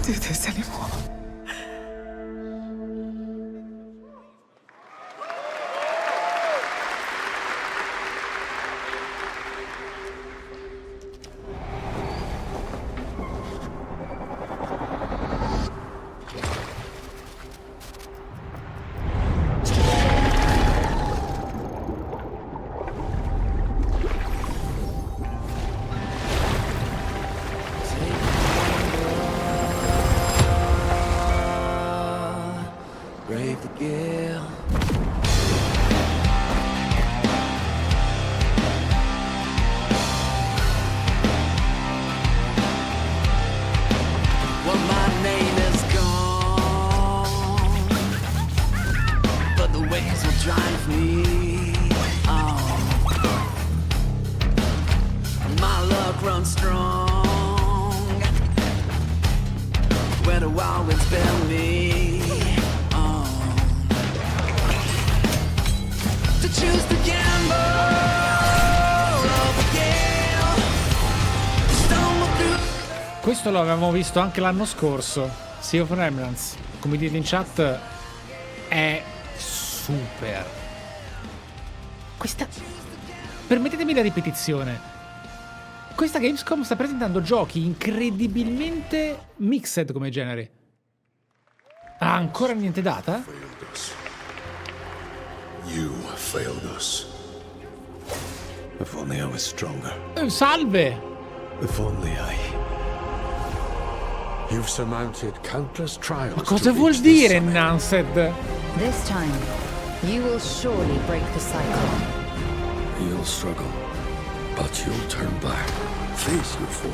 Do this anymore. Questo l'avevamo visto anche l'anno scorso. Sea of Remnants, come dite in chat, è super. Questa, permettetemi la ripetizione, questa Gamescom sta presentando giochi incredibilmente mixed come genere. Ha ancora niente data? You failed us. If only I was stronger. Salve! If only You've surmounted countless trials. Ma cosa vuol dire Enhanced? This time, you will surely break the cycle. You'll struggle, but you'll turn back. Face your fall,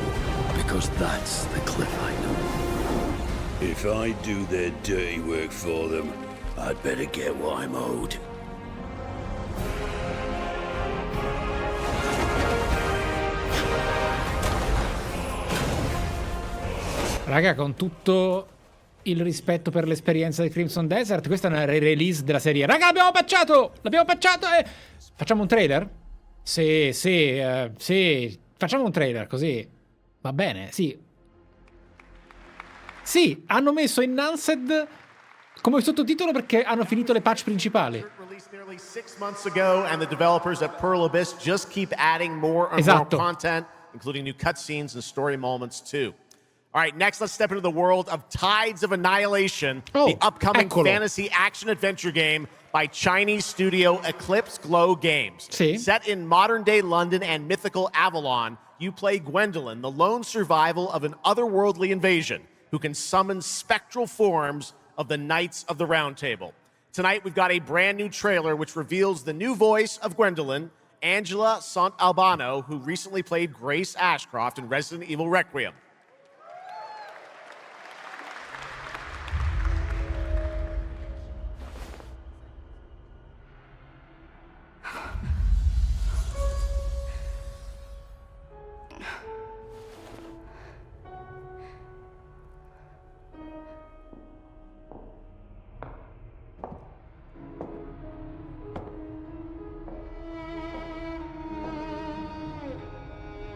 because that's the cliff I know. If I do their dirty work for them, I'd better get what I'm owed. Raga, con tutto il rispetto per l'esperienza di Crimson Desert, questa è una re-release della serie. Raga, l'abbiamo patchato e... Facciamo un trailer? Sì, facciamo un trailer, così. Va bene, sì. Sì, hanno messo Enhanced come sottotitolo perché hanno finito le patch principali. Nearly 6 months ago, and the developers at Pearl Abyss just keep adding more and more content, including new cutscenes and story moments too. All right, next let's step into the world of Tides of Annihilation, the upcoming fantasy action-adventure game by Chinese studio Eclipse Glow Games. Set in modern-day London and mythical Avalon, you play Gwendolyn, the lone survival of an otherworldly invasion, who can summon spectral forms of the Knights of the Round Table. Tonight, we've got a brand new trailer which reveals the new voice of Gwendolyn, Angela Sant'Albano, who recently played Grace Ashcroft in Resident Evil Requiem.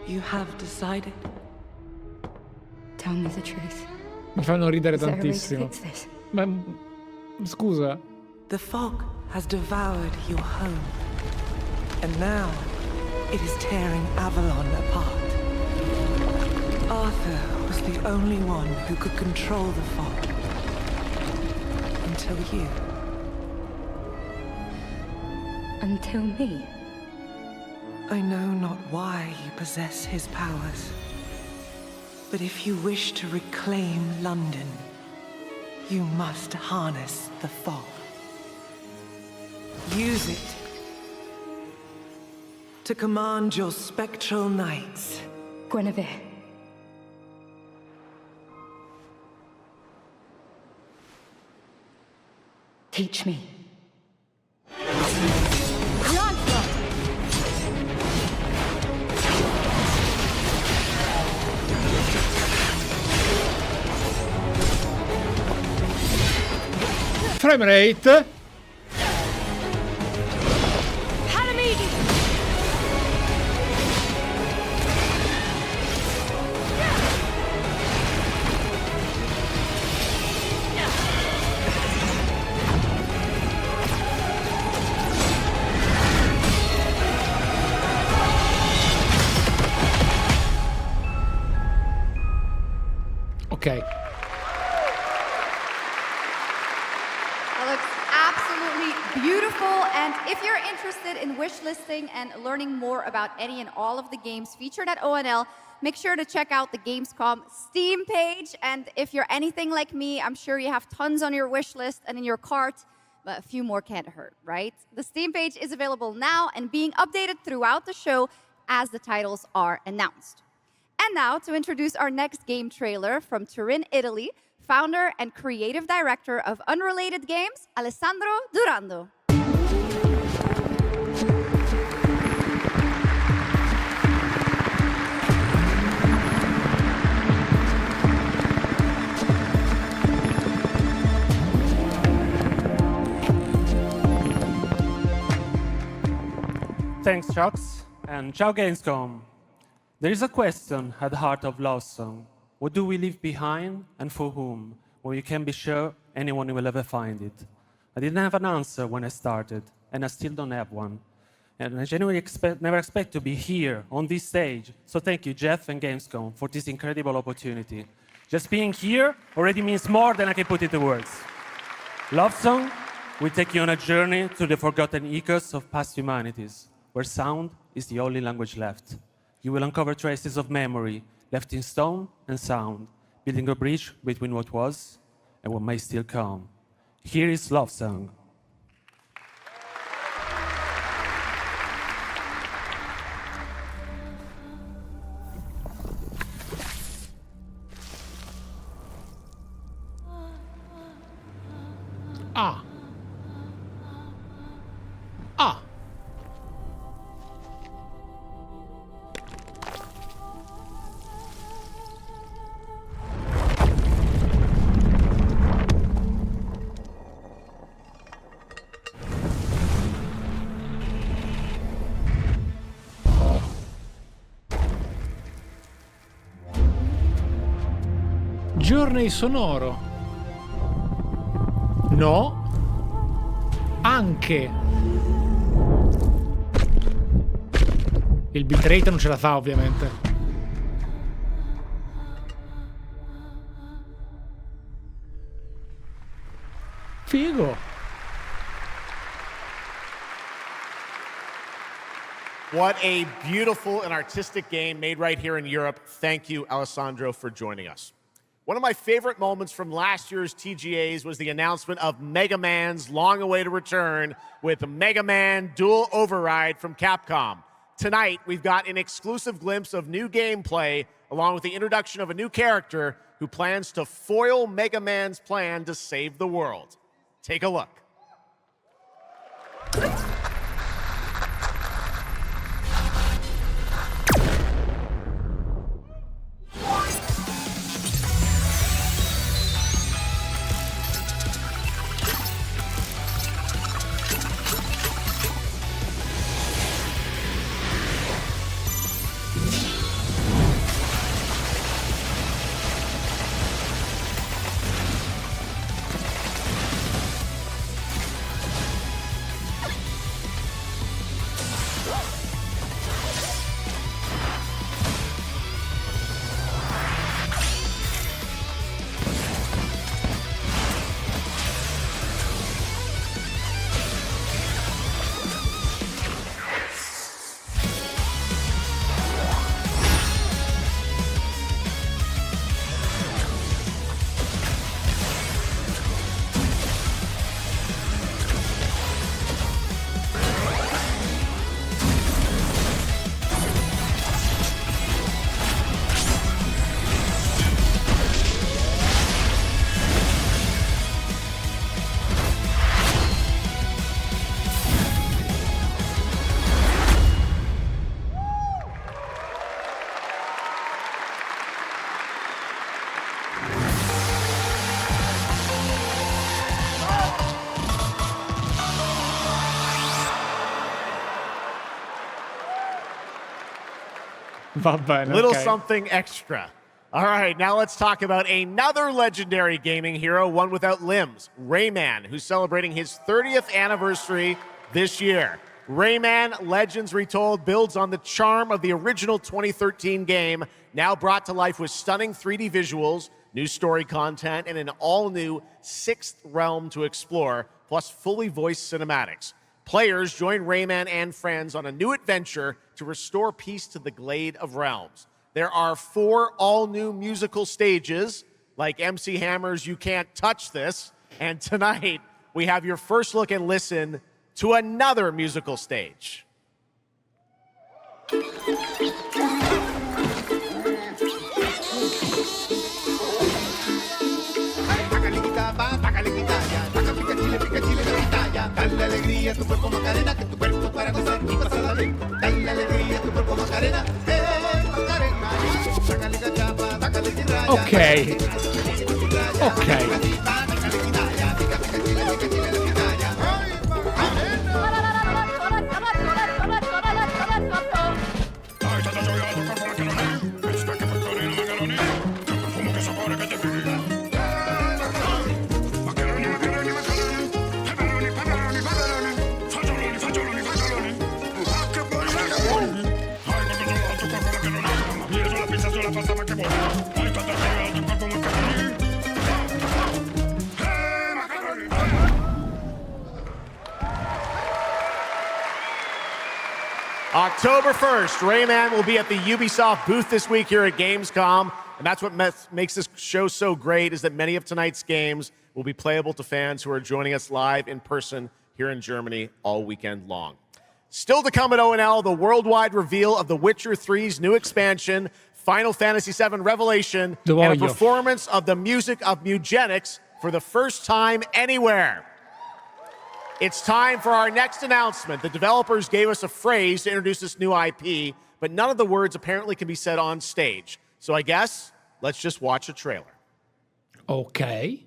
You have decided. Tell me the truth. Mi fanno ridere Is there a way to tantissimo. fix this? Ma scusa. The fog has devoured your home. And now it is tearing Avalon apart. Arthur was the only one who could control the fog. Until you. Until me? I know not why you possess his powers. But if you wish to reclaim London, you must harness the fog. Use it to command your spectral knights. Guinevere. Teach me. Frame rate. Ok. Beautiful, and if you're interested in wish listing and learning more about any and all of the games featured at ONL, make sure to check out the Gamescom Steam page. And if you're anything like me, I'm sure you have tons on your wish list and in your cart, but a few more can't hurt, right? The Steam page is available now and being updated throughout the show as the titles are announced. And now to introduce our next game trailer from Turin, Italy, founder and creative director of Unrelated Games, Alessandro Durando. Thanks, Chucks, and ciao Gamescom. There is a question at the heart of Love Song. What do we leave behind and for whom? Well, you can be sure anyone will ever find it. I didn't have an answer when I started, and I still don't have one. And I genuinely never expect to be here on this stage. So thank you, Jeff and Gamescom, for this incredible opportunity. Just being here already means more than I can put into words. Love Song will take you on a journey through the forgotten echoes of past humanities, where sound is the only language left. You will uncover traces of memory, left in stone and sound, building a bridge between what was and what may still come. Here is Love Song. Ah. Ah. Journey sonoro. No. Anche. Il bitrate non ce la fa, ovviamente. Figo. What a beautiful and artistic game made right here in Europe. Thank you, Alessandro, for joining us. One of my favorite moments from last year's TGAs was the announcement of Mega Man's long-awaited return with Mega Man Dual Override from Capcom. Tonight, we've got an exclusive glimpse of new gameplay, along with the introduction of a new character who plans to foil Mega Man's plan to save the world. Take a look. Little something extra. All right, now let's talk about another legendary gaming hero, one without limbs, Rayman, who's celebrating his 30th anniversary this year. Rayman Legends Retold builds on the charm of the original 2013 game, now brought to life with stunning 3D visuals, new story content, and an all-new sixth realm to explore, plus fully voiced cinematics. Players join Rayman and friends on a new adventure to restore peace to the Glade of Realms. There are 4 all-new musical stages, like MC Hammer's You Can't Touch This, and tonight we have your first look and listen to another musical stage. Dale alegría a tu cuerpo Macarena, que tu cuerpo para gozar y pasarla bien. Dale alegría a tu cuerpo Macarena, Macarena. Sácale cachapa, sácale tiraya. Ok. October 1st, Rayman will be at the Ubisoft booth this week here at Gamescom, and that's what makes this show so great, is that many of tonight's games will be playable to fans who are joining us live in person here in Germany all weekend long. Still to come at ONL, the worldwide reveal of The Witcher 3's new expansion, Final Fantasy VII Revelation, and a performance of the music of Mugenics for the first time anywhere. It's time for our next announcement. The developers gave us a phrase to introduce this new IP, but none of the words apparently can be said on stage. So I guess let's just watch a trailer. Okay.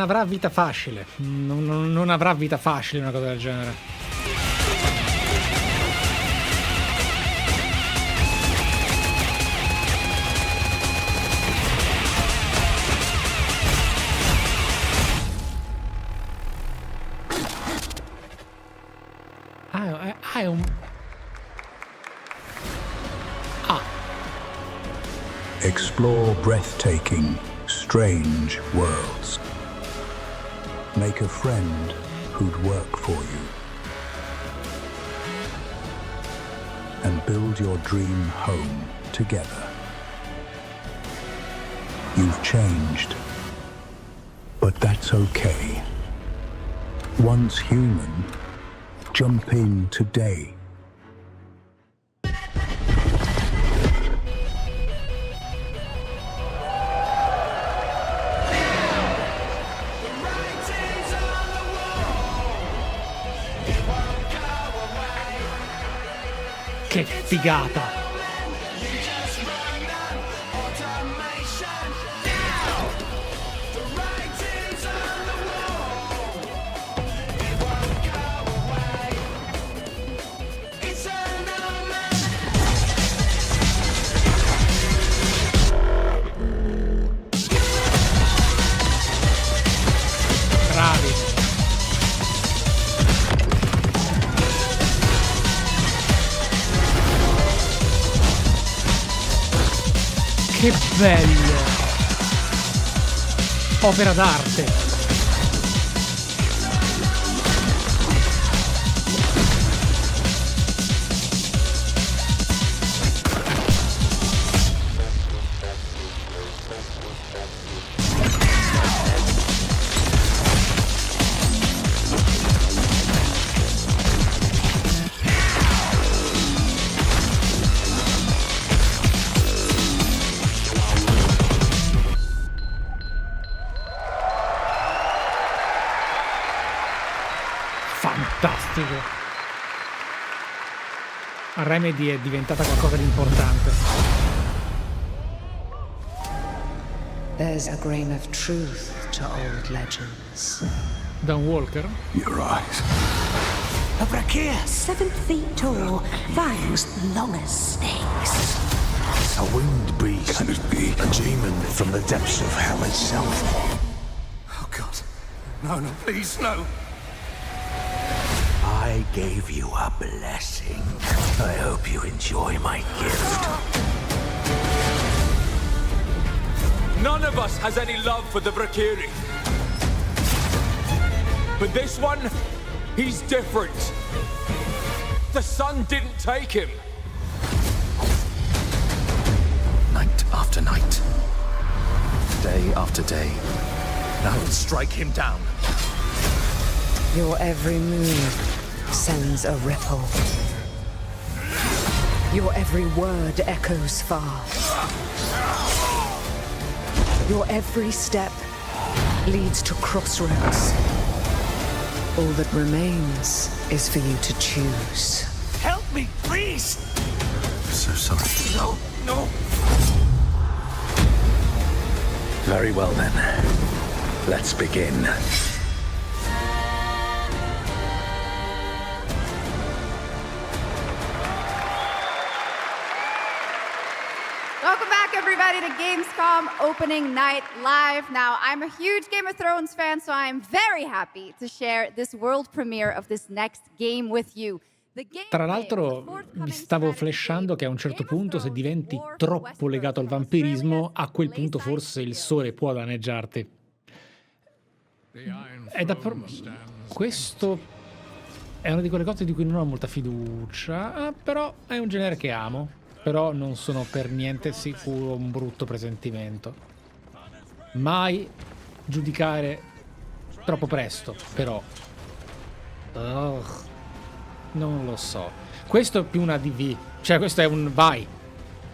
avrà vita facile. Non avrà vita facile una cosa del genere. È un... Explore breathtaking, strange worlds. Make a friend who'd work for you. And build your dream home together. You've changed, but that's okay. Once human, jump in today. Che figata! Che bello! Opera d'arte! Fantastico! Remedy è diventata qualcosa di importante. There's a grain of truth to old legends. Dan Walker? Your eyes. A Brachias, 7 feet tall, fangs long as snakes. A winged beast. Can it be? A demon from the depths of hell itself. Oh God. No, please, no. I gave you a blessing. I hope you enjoy my gift. None of us has any love for the Brakiri. But this one, he's different. The sun didn't take him. Night after night. Day after day. I will strike him down. Your every move sends a ripple. Your every word echoes far. Your every step leads to crossroads. All that remains is for you to choose. Help me, please! I'm so sorry. No. Very well then. Let's begin. Welcome back, everybody, to Gamescom opening night live. Now, I'm a huge Game of Thrones fan, so I'm very happy to share this world premiere of this next game with you. Tra l'altro vi stavo flashando che a un certo punto, se diventi troppo legato al vampirismo, a quel punto forse il sole può danneggiarti. Questo è una di quelle cose di cui non ho molta fiducia, però è un genere che amo. Però non sono per niente sicuro un brutto presentimento. Mai giudicare troppo presto, però. Non lo so. Questo è più una DV. Cioè, questo è un vai.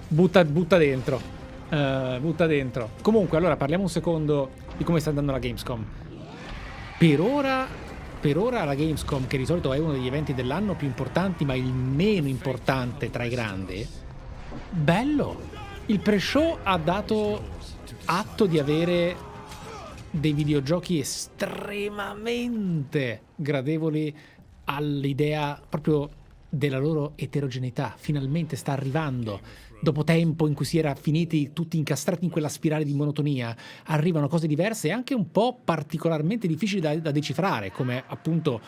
Butta dentro. Butta dentro. Comunque, allora parliamo un secondo di come sta andando la Gamescom. Per ora la Gamescom, che di solito è uno degli eventi dell'anno più importanti, ma il meno importante tra i grandi. Bello. Il pre-show ha dato atto di avere dei videogiochi estremamente gradevoli all'idea proprio della loro eterogeneità. Finalmente sta arrivando, dopo tempo in cui si era finiti tutti incastrati in quella spirale di monotonia, arrivano cose diverse e anche un po' particolarmente difficili da decifrare, come appunto...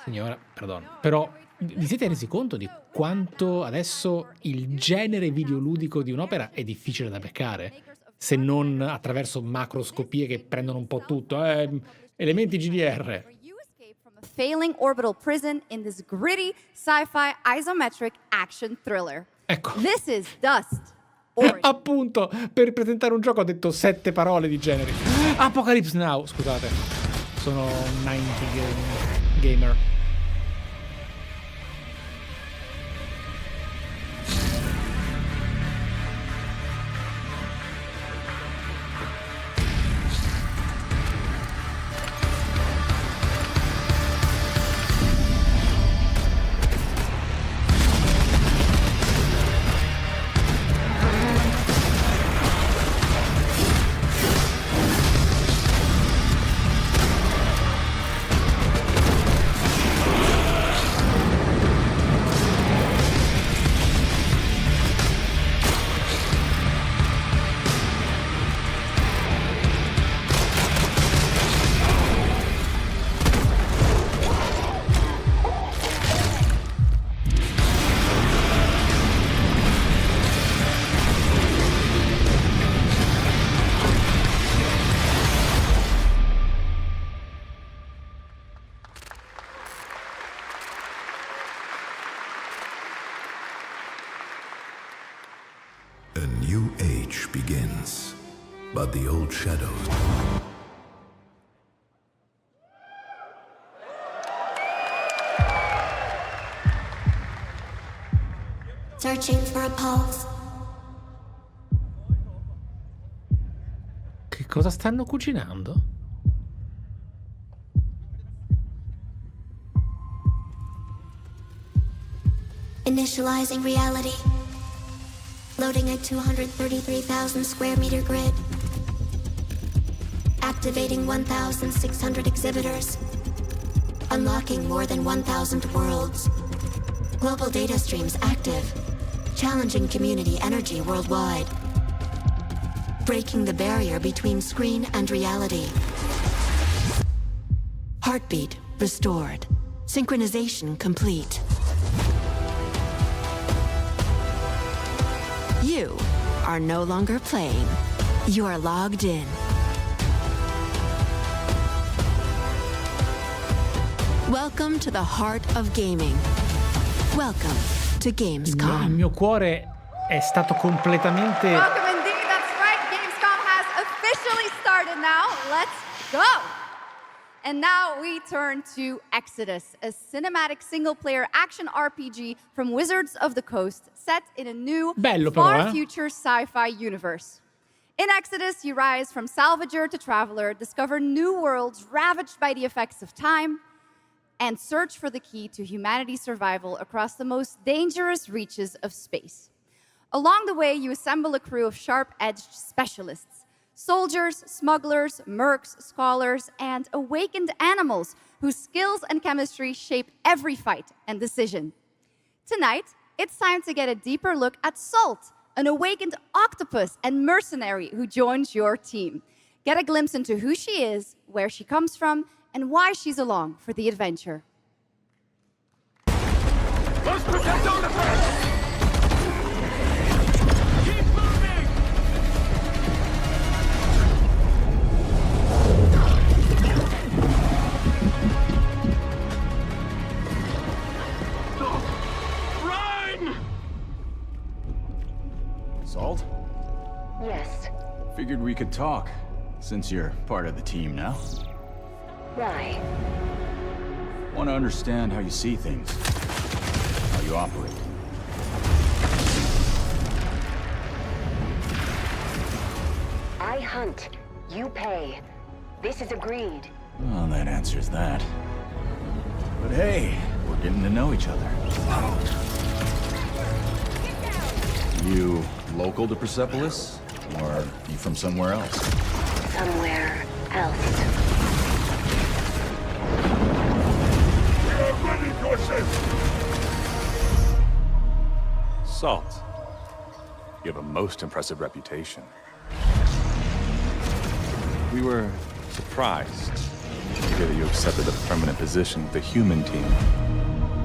Signora, perdono, però vi siete resi conto di quanto adesso il genere videoludico di un'opera è difficile da beccare? Se non attraverso macroscopie che prendono un po' tutto, elementi GDR. Failing orbital prison in this gritty sci-fi isometric action thriller. Ecco. This is Dust. Appunto, per presentare un gioco ho detto 7 parole di generi. Apocalypse Now, scusate. Sono un 90 gamer. A new age begins, but the old shadows... Searching for a pulse. Che cosa stanno cucinando? Initializing reality. Loading a 233,000 square meter grid. Activating 1,600 exhibitors. Unlocking more than 1,000 worlds. Global data streams active. Challenging community energy worldwide. Breaking the barrier between screen and reality. Heartbeat restored. Synchronization complete. You are no longer playing. You are logged in. Welcome to the heart of gaming. Welcome to Gamescom. Il mio cuore è stato completamente... Welcome indeed, that's right. Gamescom has officially started now. Let's go! And now we turn to Exodus, a cinematic single-player action RPG from Wizards of the Coast, set in a new, far-future sci-fi universe. In Exodus, you rise from salvager to traveler, discover new worlds ravaged by the effects of time, and search for the key to humanity's survival across the most dangerous reaches of space. Along the way, you assemble a crew of sharp-edged specialists, soldiers, smugglers, mercs, scholars, and awakened animals whose skills and chemistry shape every fight and decision. Tonight, it's time to get a deeper look at Salt, an awakened octopus and mercenary who joins your team. Get a glimpse into who she is, where she comes from, and why she's along for the adventure. Let's protect artifacts! Salt? Yes. Figured we could talk, since you're part of the team now. Why? Want to understand how you see things, how you operate. I hunt. You pay. This is agreed. Well, that answers that. But hey, we're getting to know each other. You local to Persepolis, or you from somewhere else? somewhere else. Salt. You have a most impressive reputation. We were surprised to hear that you accepted a permanent position with the human team.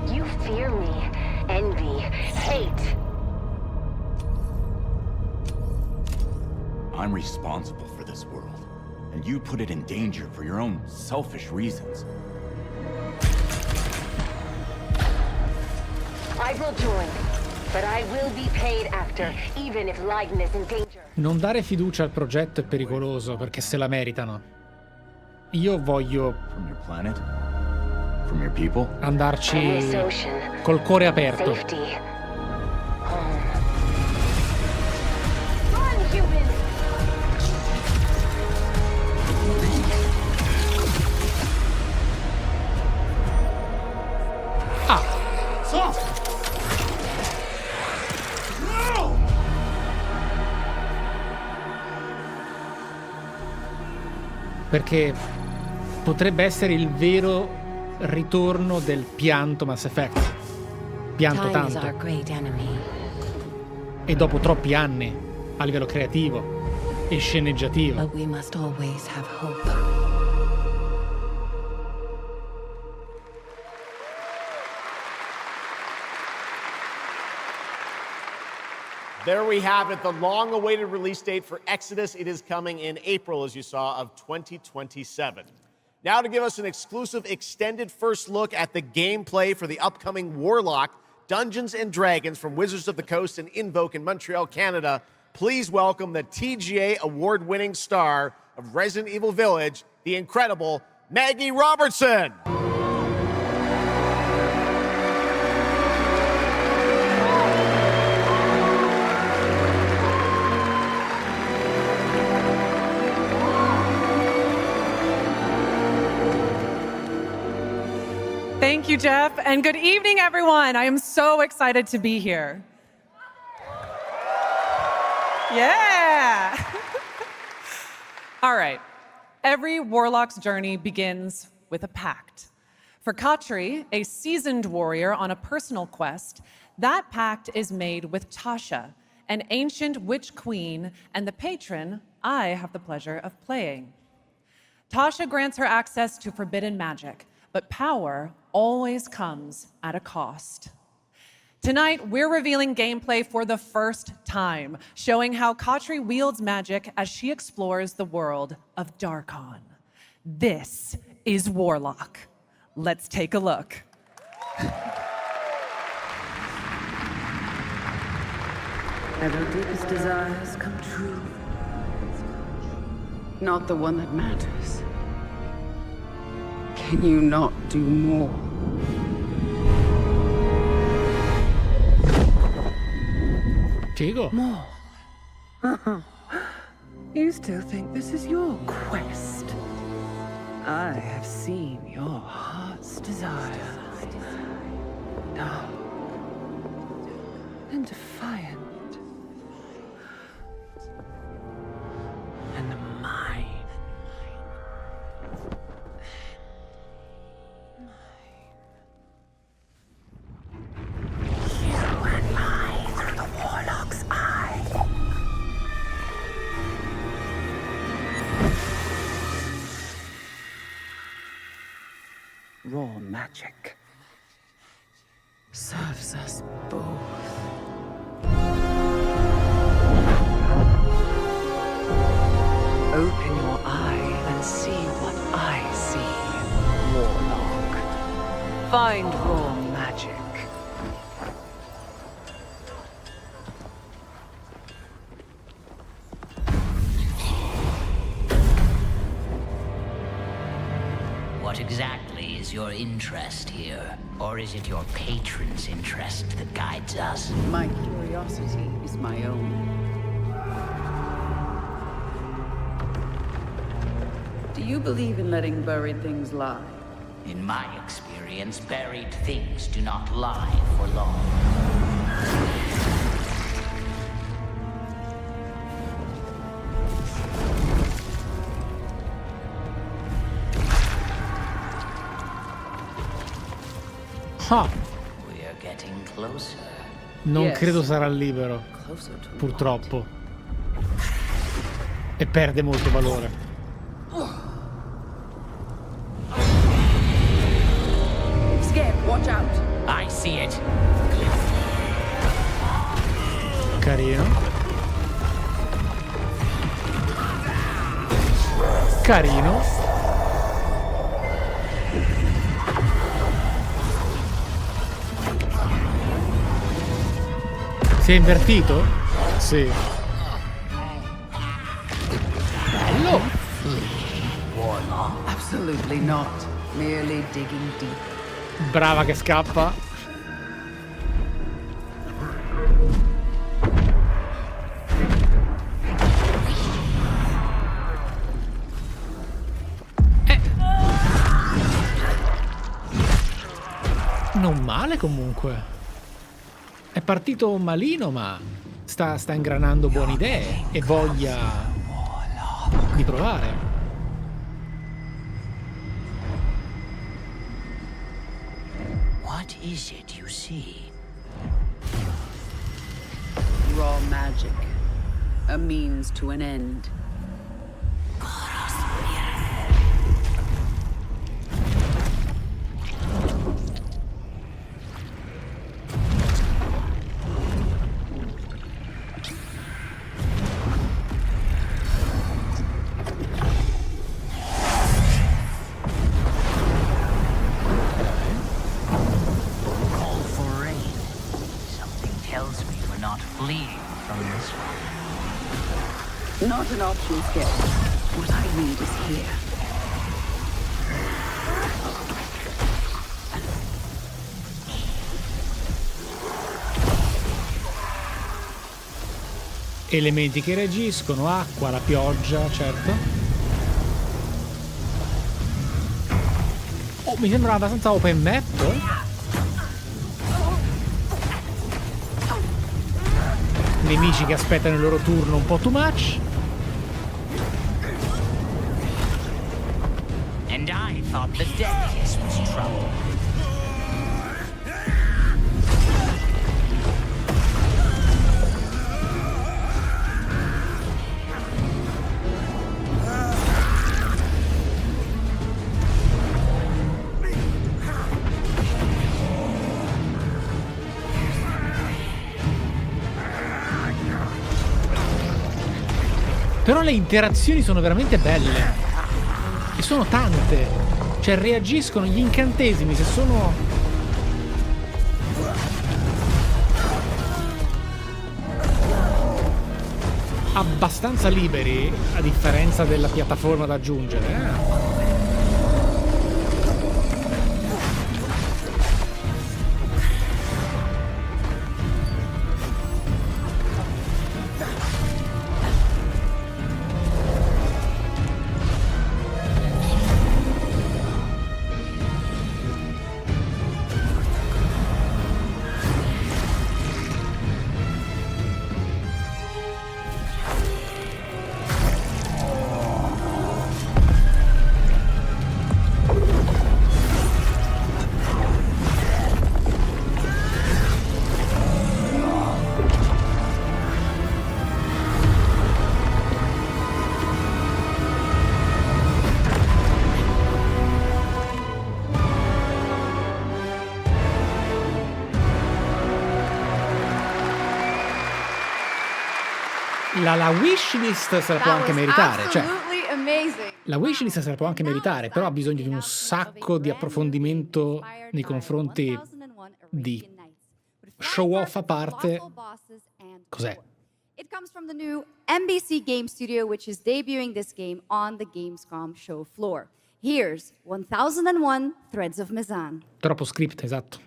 You fear me, envy, hate. I'm responsible for this world, and you put it in danger for your own selfish reasons. I will join, but I will be paid after, even if Leiden is in danger. Non dare fiducia al progetto è pericoloso, perché se la meritano. Io voglio From your planet? From your people? andarci col cuore aperto. Safety. Home. Run, human! Perché potrebbe essere il vero ritorno del pianto Mass Effect. Pianto Time is our tanto. great enemy. E dopo troppi anni, a livello creativo e sceneggiativo. But we must always have hope. There we have it, the long-awaited release date for Exodus. It is coming in April, as you saw, of 2027. Now to give us an exclusive extended first look at the gameplay for the upcoming Warlock Dungeons & Dragons from Wizards of the Coast and Invoke in Montreal, Canada, please welcome the TGA award-winning star of Resident Evil Village, the incredible Maggie Robertson. Thank you, Jeff, and good evening, everyone. I am so excited to be here. Yeah. All right. Every warlock's journey begins with a pact. For Katri, a seasoned warrior on a personal quest, that pact is made with Tasha, an ancient witch queen and the patron I have the pleasure of playing. Tasha grants her access to forbidden magic, but power always comes at a cost. Tonight, we're revealing gameplay for the first time, showing how Katri wields magic as she explores the world of Darkon. This is Warlock. Let's take a look. Ever deepest desires come true. Not the one that matters. Can you not do more? Figo. More? You still think this is your quest? I have seen your heart's desire. Dark and defiant. And mine. You and I through the Warlock's eye. Raw magic serves us both. Open your eye and see what I see, Warlock. Find raw magic. What exactly is your interest here? Or is it your patron's interest that guides us? My curiosity is my own. Do you believe in letting buried things lie? In my experience, buried things do not lie for long. Ah, We are getting closer. non credo sarà libero, purtroppo. E perde molto valore. Skip, watch out. I see it. Carino. Carino. Si è invertito? Sì. Bello. Absolutely not. Merely digging deep. Brava che scappa. Non male comunque. È partito malino, ma sta ingranando buone idee e voglia di provare. What is it you see? Raw magic. A means to an end. Not an option, Skip. What I need is here. Elementi che reagiscono, acqua, la pioggia, certo. Oh, mi sembra abbastanza open map. Nemici che aspettano il loro turno un po' too much. And I thought the death kiss was trouble. Però le interazioni sono veramente belle. E sono tante. Cioè reagiscono gli incantesimi se sono... abbastanza liberi, a differenza della piattaforma da aggiungere. La wishlist se la può anche meritare, cioè la wishlist se la può anche meritare, però ha bisogno di un sacco di approfondimento nei confronti di show off a parte. Cos'è? It comes from the new NBC Game Studio, which is debuting this game on the Gamescom show floor. Here's 1001 Threads of Mezan. Troppo script, esatto.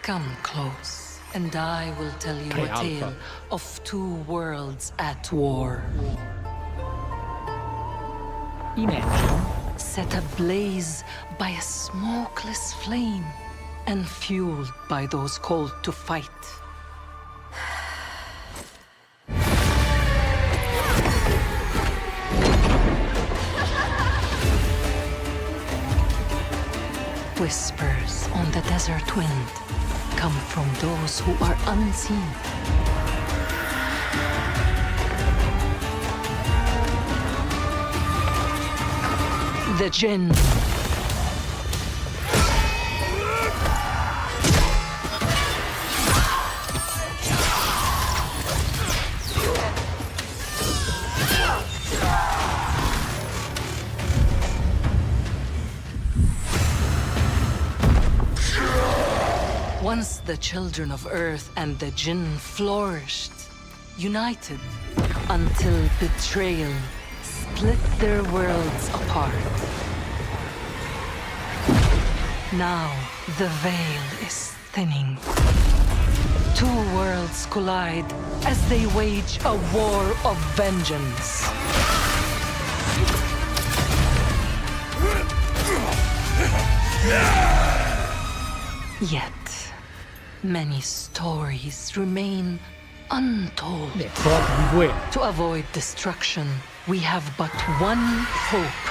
Come close. And I will tell you a tale of two worlds at war. Set ablaze by a smokeless flame and fueled by those called to fight. Whispers on the desert wind come from those who are unseen. The Jinn. Once the children of Earth and the Jinn flourished, united, until betrayal split their worlds apart. Now the veil is thinning. Two worlds collide as they wage a war of vengeance. Yet, many stories remain untold. To avoid destruction, we have but one hope.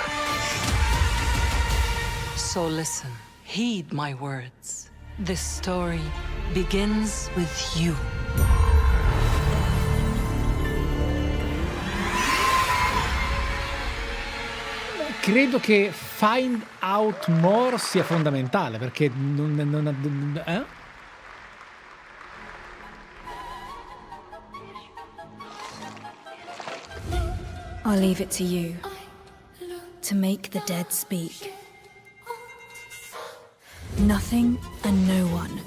So listen, heed my words. This story begins with you. Credo che find out more sia fondamentale, perché I'll leave it to you to make the dead speak. Nothing and no one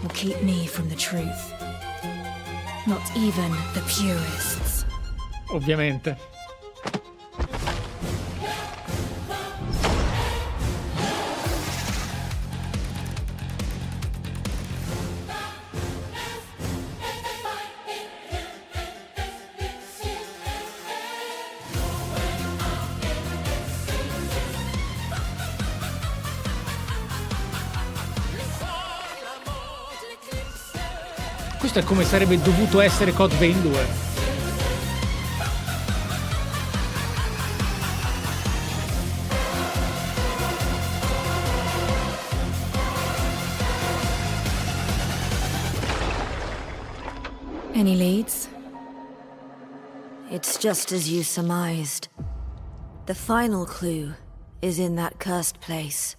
will keep me from the truth. Not even the purists. Ovviamente. Questo è come sarebbe dovuto essere Code Vein 2. Any leads? It's just as you surmised. The final clue is in that cursed place.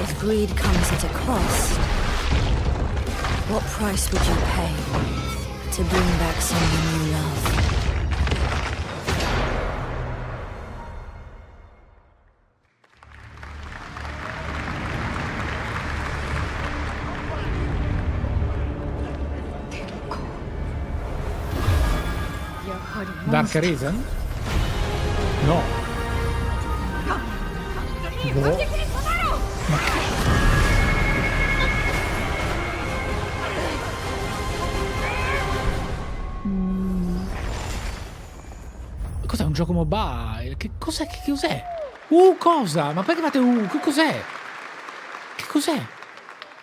If greed comes at a cost, what price would you pay to bring back someone you love? Dark Arisen? No. Boh. Cos'è, un gioco mobile? Che cos'è? Che cos'è? Cosa? Ma perché fate Che cos'è? Che cos'è?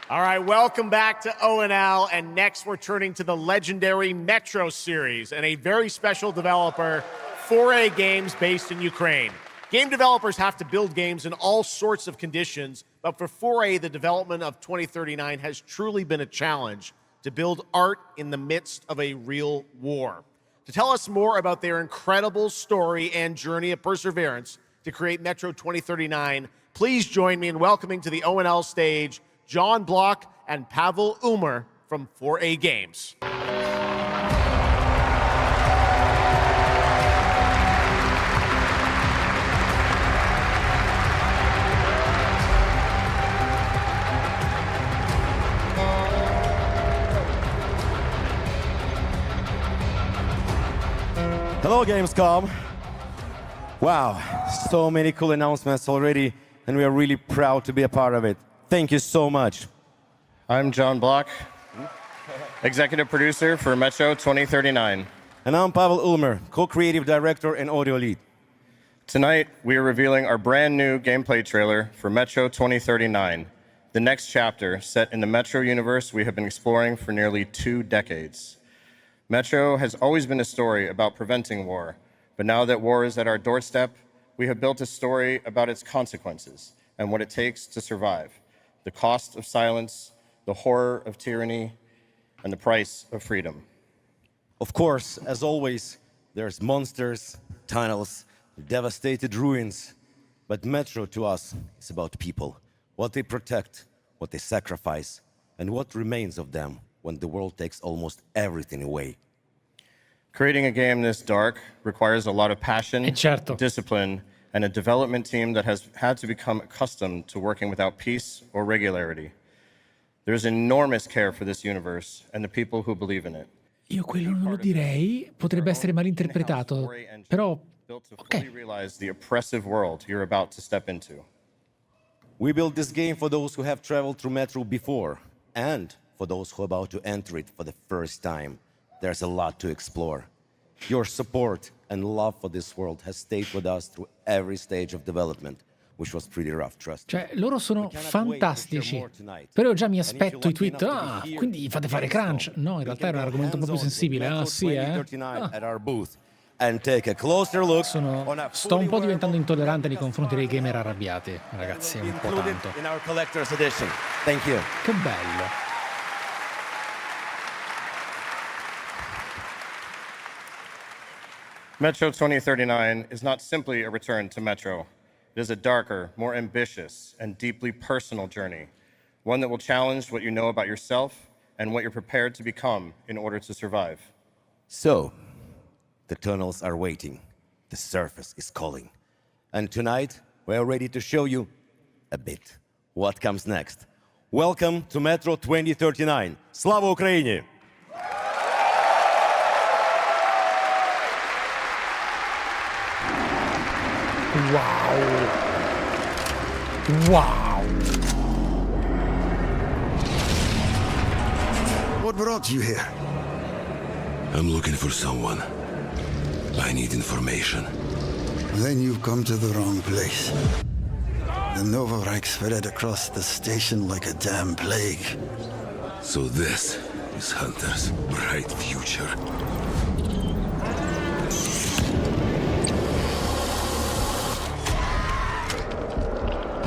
All right, welcome back to ONL, and next we're turning to the legendary Metro series and a very special developer, Pureeyaa Games, based in Ukraine. Game developers have to build games in all sorts of conditions, but for Pureeyaa, the development of 2039 has truly been a challenge to build art in the midst of a real war. To tell us more about their incredible story and journey of perseverance to create Metro 2039, please join me in welcoming to the ONL stage John Block and Pavel Umer from Pureeyaa Games. Hello, Gamescom. Wow, so many cool announcements already, and we are really proud to be a part of it. Thank you so much. I'm John Block, executive producer for Metro 2039. And I'm Pavel Ulmer, co-creative director and audio lead. Tonight, we are revealing our brand new gameplay trailer for Metro 2039, the next chapter set in the Metro universe we have been exploring for nearly 2 decades. Metro has always been a story about preventing war, but now that war is at our doorstep, we we have built a story about its consequences and what it takes to survive, the cost of silence, the horror of tyranny, and the price of freedom. Of course, as always, there's monsters, tunnels, devastated ruins. But Metro to us is about people, what they protect, what they sacrifice, and what remains of them when the world takes almost everything away. Creating a game this dark requires a lot of passion, discipline, and a development team that has had to become accustomed to working without peace or regularity. There's enormous care for this universe and the people who believe in it. Io quello non lo direi, potrebbe essere malinterpretato, però built to fully realize the oppressive world you're about to step into. We built this game for those who have traveled through Metro before, and for those who are about to enter it for the first time. There's a lot to explore. Your support and love for this world has stayed with us through every stage of development, which was pretty rough, trust me. Cioè, loro sono fantastici. Però io già mi aspetto i tweet, quindi fate fare crunch. No, in realtà era un argomento un po' più sensibile. Ah, sì, Sto un po' diventando intollerante nei confronti dei gamer arrabbiati, ragazzi, un po' tanto. Che bello. Metro 2039 is not simply a return to Metro. It is a darker, more ambitious, and deeply personal journey, one that will challenge what you know about yourself and what you're prepared to become in order to survive. So, the tunnels are waiting. The surface is calling. And tonight, we're ready to show you a bit what comes next. Welcome to Metro 2039. Slava Ukraini! Wow! Wow! What brought you here? I'm looking for someone. I need information. Then you've come to the wrong place. The Nova Reich spread across the station like a damn plague. So this is Hunter's bright future.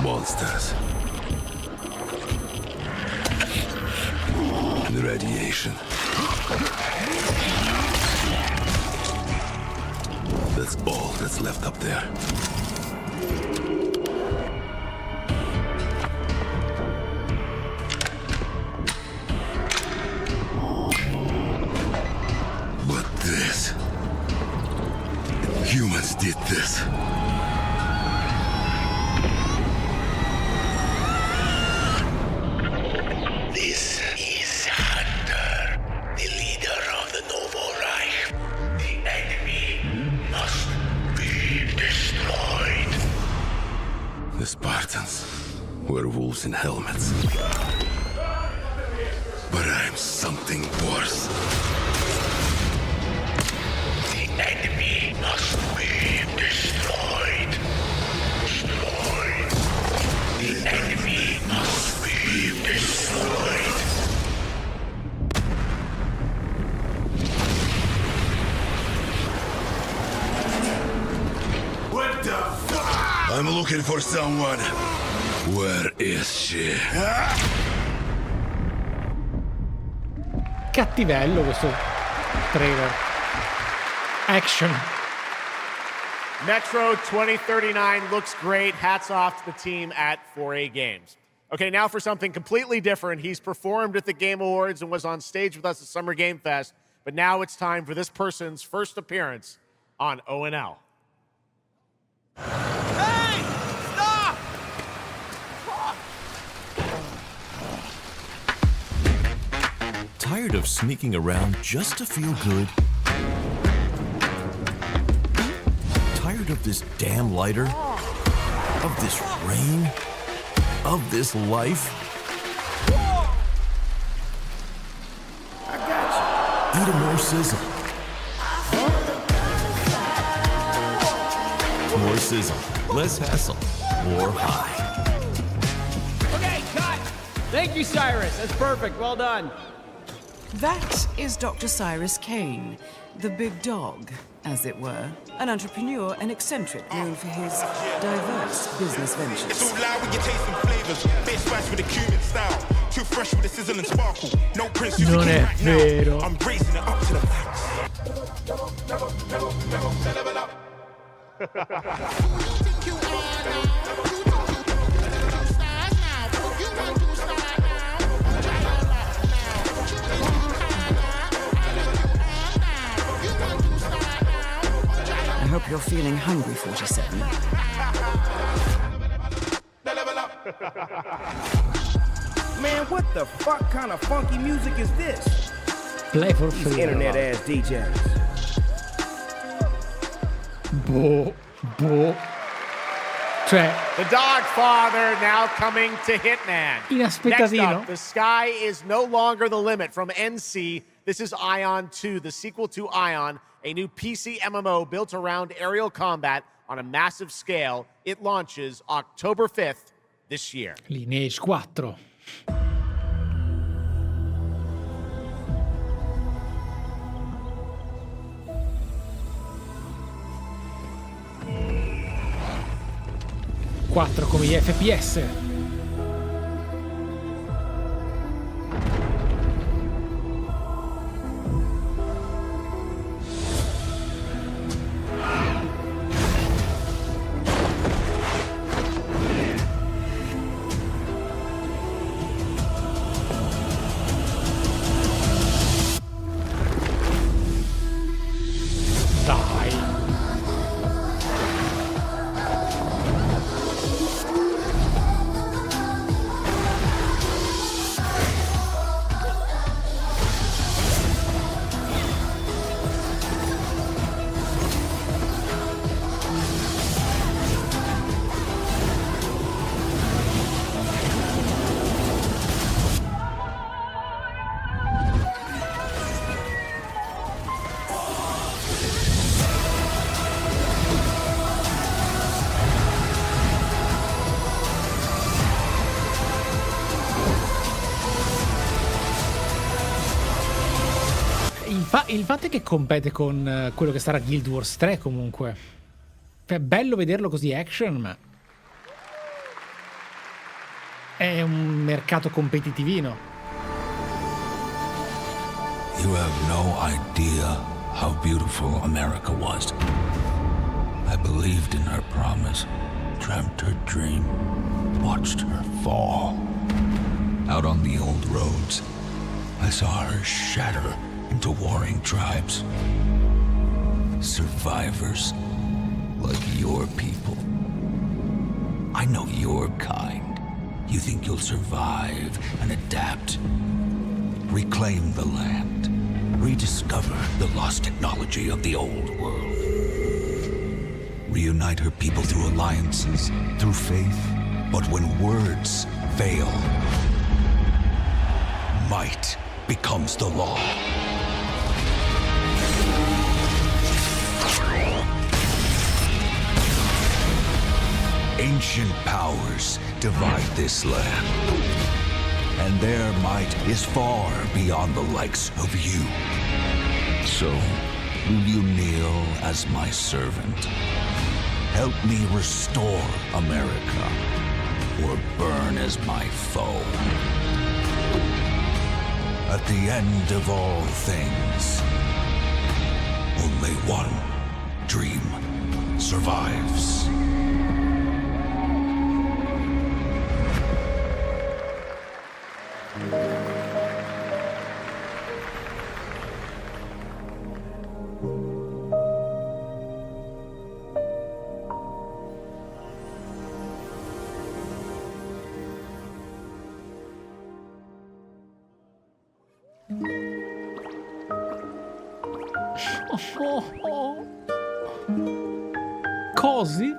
Monsters. And radiation. That's all that's left up there. But this... humans did this. This is Hunter, the leader of the Novo Reich. The enemy must be destroyed. The Spartans were wolves in helmets. But I'm something worse. The enemy must be destroyed. Destroyed. The enemy must be destroyed. What the fuck? I'm looking for someone. Where is she? Cattivello questo trailer. Action. Metro 2039 looks great. Hats off to the team at 4A Games. Okay, now for something completely different. He's performed at the Game Awards and was on stage with us at Summer Game Fest, but now it's time for this person's first appearance on ONL. Hey! Stop! Tired of sneaking around just to feel good? Tired of this damn lighter? Of this rain? Of this life? I got you. Eat a more sizzle. More sizzle, less hassle, more high. Okay, cut! Thank you, Cyrus. That's perfect. Well done. That is Dr. Cyrus Kane, the big dog, as it were. An entrepreneur and eccentric known for his diverse business ventures. It's all loud when you taste some flavors. Base spice with a Cuban style. Too fresh with a sizzle and sparkle. No prince you Non è right vero. now. I'm raising it up to the max. I hope you're feeling hungry, 47. Man, what the fuck kind of funky music is this? Play for These free. internet ass DJs. Boh. Cioè, The Dog Father now coming to Hitman. Inaspettatino. Next up, The Sky is No Longer the Limit from NC. This is Ion 2, the sequel to Ion, a new PC MMO built around aerial combat on a massive scale. It launches October 5th this year. Lineage 4. Quattro come gli FPS. Il fatto è che compete con quello che sarà Guild Wars 3 comunque. È bello vederlo così action, ma è un mercato competitivino. You have no idea how beautiful America was. I believed in her promise, dreamt her dream, watched her fall. Out on the old roads, I saw her shatter into warring tribes. Survivors like your people. I know your kind. You think you'll survive and adapt. Reclaim the land. Rediscover the lost technology of the old world. Reunite her people through alliances, through faith. But when words fail, might becomes the law. Ancient powers divide this land, and their might is far beyond the likes of you. So, will you kneel as my servant? Help me restore America, or burn as my foe? At the end of all things, only one dream survives. Cosi?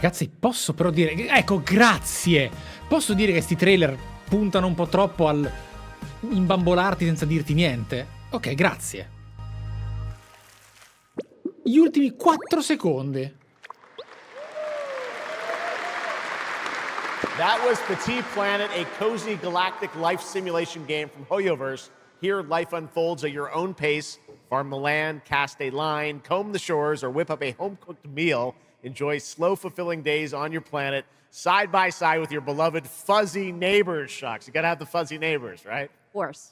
Ragazzi, posso però dire... Ecco, grazie! Posso dire che sti trailer puntano un po' troppo al imbambolarti senza dirti niente? Ok, grazie. Gli ultimi 4 secondi. That was Petit Planet, a cozy galactic life simulation game from Hoyoverse. Here, life unfolds at your own pace. Farm the land, cast a line, comb the shores, or whip up a home-cooked meal. Enjoy slow, fulfilling days on your planet, side by side with your beloved fuzzy neighbors, Shucks. You gotta have the fuzzy neighbors, right? Of course.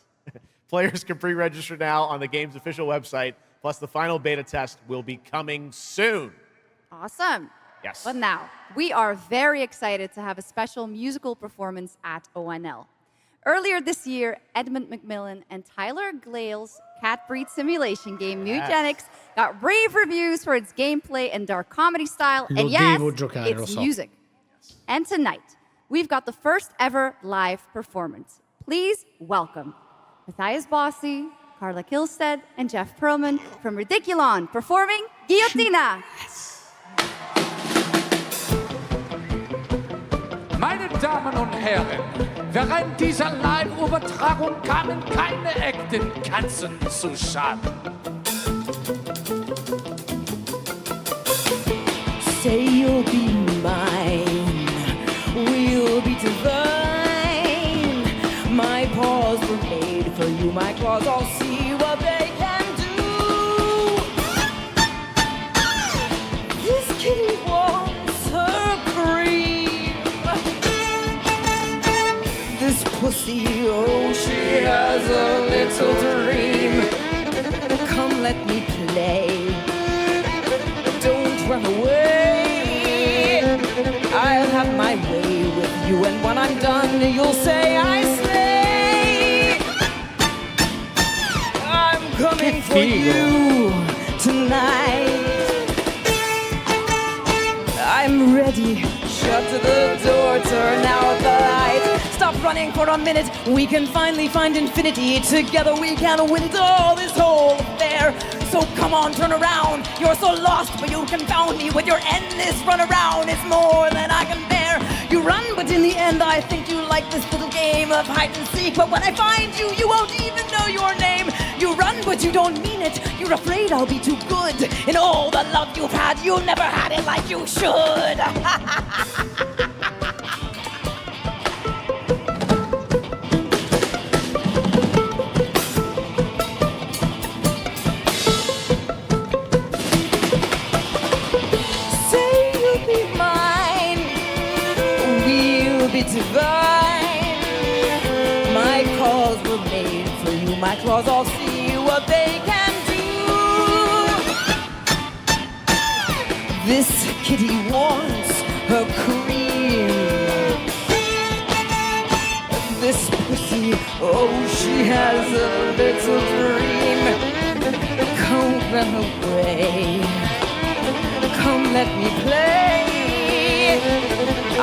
Players can pre-register now on the game's official website, plus the final beta test will be coming soon. Awesome. Yes. But now, we are very excited to have a special musical performance at ONL. Earlier this year, Edmund McMillan and Tyler Glale's cat breed simulation game, Mutagenics, got rave reviews for its gameplay and dark comedy style. And yes, it's music. And tonight, we've got the first ever live performance. Please welcome Matthias Bossi, Carla Kilstead, and Jeff Perlman from Ridiculon performing Guillotina. Meine Damen und Herren, während dieser Live-Übertragung kamen keine echten Katzen zu Schaden. Say you'll be mine, we'll be divine. My paws were made for you, my claws, I'll see what they can do. This kitty wants her cream. This pussy, oh, she has a little dream. Come, let me play. Don't run away. I'll have my way with you, and when I'm done, you'll say I slay. I'm coming for you tonight. I'm ready. Shut the door, turn out the light. Stop running for a minute. We can finally find infinity. Together we can win it all, this whole affair. So come on, turn around. You're so lost, but you confound me with your endless run around. It's more than I can bear. You run, but in the end I think you like this little game of hide and seek. But when I find you, you won't even know your name. You run, but you don't mean it. You're afraid I'll be too good. In all the love you've had, you never had it like you should. Divine. My calls were made for you. My claws, I'll see what they can do. This kitty wants her cream. This pussy, oh, she has a little dream. Come run away. Come let me play.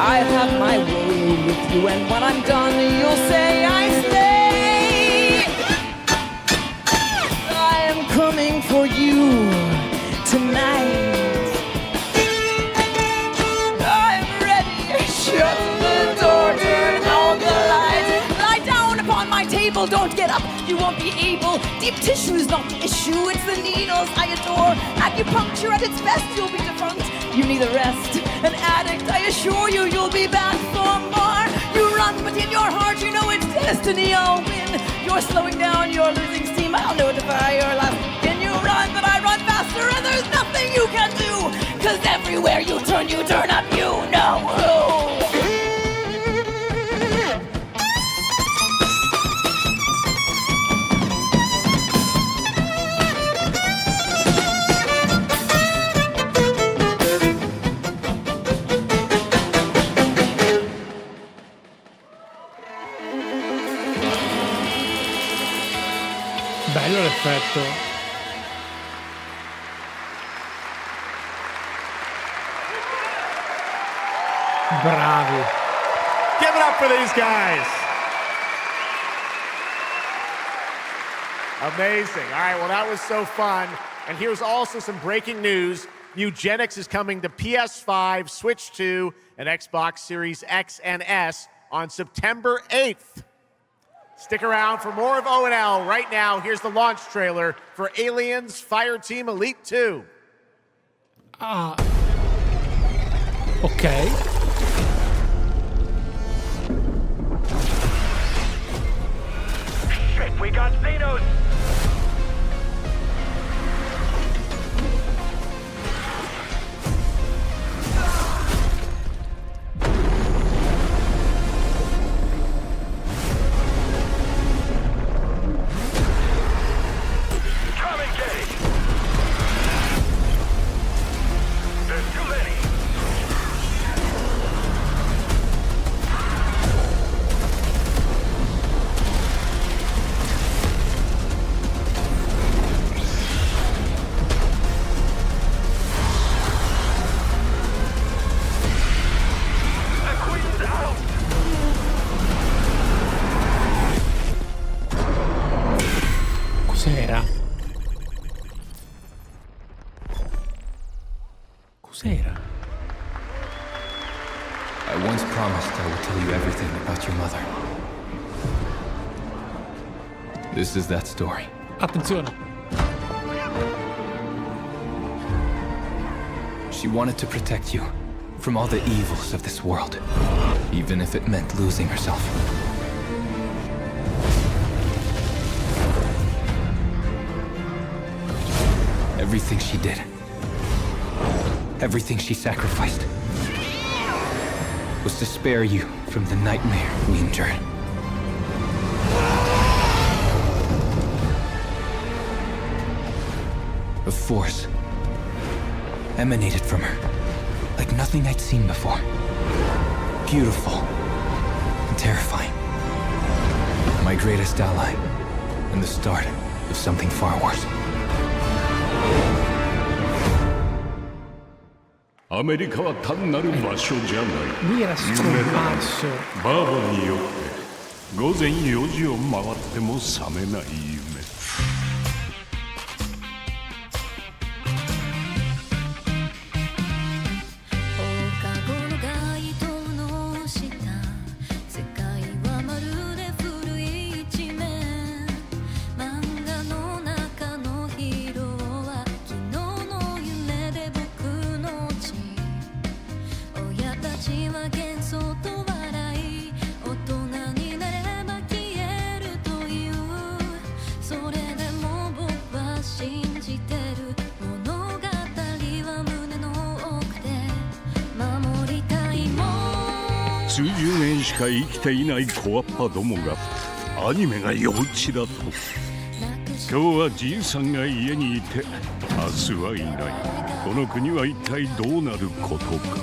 I'll have my way with you, and when I'm done, you'll say I slay. I am coming for you tonight. I'm ready. Shut the door, turn out the lights. Lie down upon my table, don't get up. You won't be able. Deep tissue is not the issue, it's the needles I adore. Acupuncture at its best, you'll be defunct. You need a rest, an addict, I assure you, you'll be back for more. You run, but in your heart, you know it's destiny, I'll win. You're slowing down, you're losing steam, I'll notify your last. Can you run, but I run faster, and there's nothing you can do. Cause everywhere you turn up, you know who. Bello l'effetto. Bravi. Give it up for these guys. Amazing. All right, well, that was so fun. And here's also some breaking news. Mugenics is coming to PS5, Switch 2, and Xbox Series X and S on September 8th. Stick around for more of ONL. Right now, here's the launch trailer for Aliens Fireteam Elite 2. Ok. Shit, we got Xenos! Cos'era? I once promised I would tell you everything about your mother. This is that story. Attenzione. She wanted to protect you from all the evils of this world, even if it meant losing herself. Everything she did, everything she sacrificed, was to spare you from the nightmare we endured. A force emanated from her, like nothing I'd seen before. Beautiful and terrifying. My greatest ally, and the start of something far worse. アメリカは単なる場所じゃない。 Lui era scomparso. バーボによって午前4時を回っても覚めない夢。 数十年しか生きていない小アッパどもがアニメが幼稚だと。今日はじいさんが家にいて明日はいない。この国は一体どうなることか。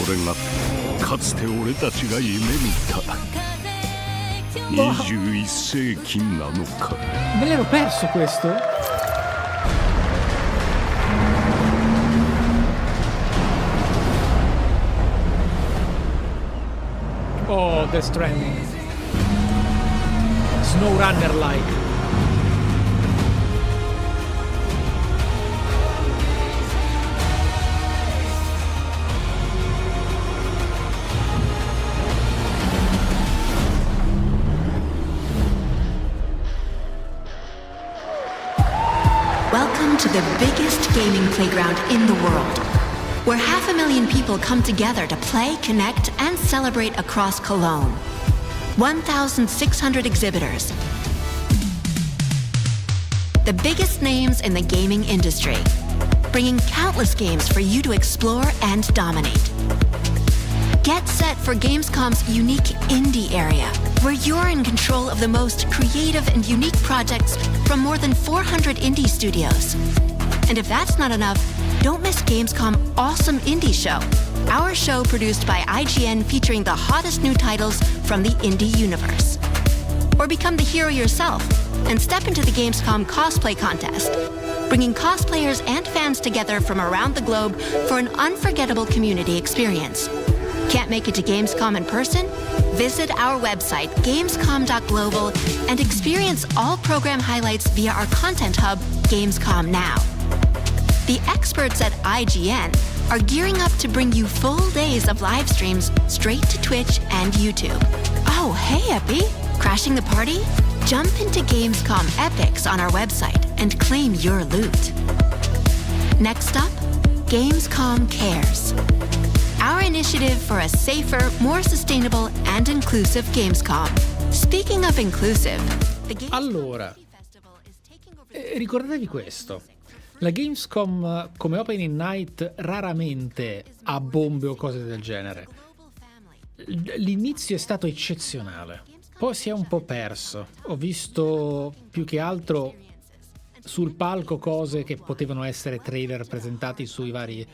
これがかつて俺たちが夢見た21世紀なのか。 Me l'ero perso questo? Oh, Death Stranding. SnowRunner-like. Welcome to the biggest gaming playground in the world, where 500,000 people come together to play, connect, and celebrate across Cologne. 1,600 exhibitors. The biggest names in the gaming industry, bringing countless games for you to explore and dominate. Get set for Gamescom's unique indie area, where you're in control of the most creative and unique projects from more than 400 indie studios. And if that's not enough, don't miss Gamescom Awesome Indie Show, our show produced by IGN featuring the hottest new titles from the indie universe. Or become the hero yourself and step into the Gamescom cosplay contest, bringing cosplayers and fans together from around the globe for an unforgettable community experience. Can't make it to Gamescom in person? Visit our website, gamescom.global, and experience all program highlights via our content hub, Gamescom Now. The experts at IGN are gearing up to bring you full days of live streams straight to Twitch and YouTube. Oh, hey, Epi! Crashing the party? Jump into Gamescom Epics on our website and claim your loot. Next up, Gamescom Cares. Our initiative for a safer, more sustainable and inclusive Gamescom. Speaking of inclusive, allora, ricordatevi questo. La Gamescom come opening night raramente ha bombe o cose del genere. L'inizio è stato eccezionale, poi si è un po' perso. Ho visto più che altro sul palco cose che potevano essere trailer presentati sui vari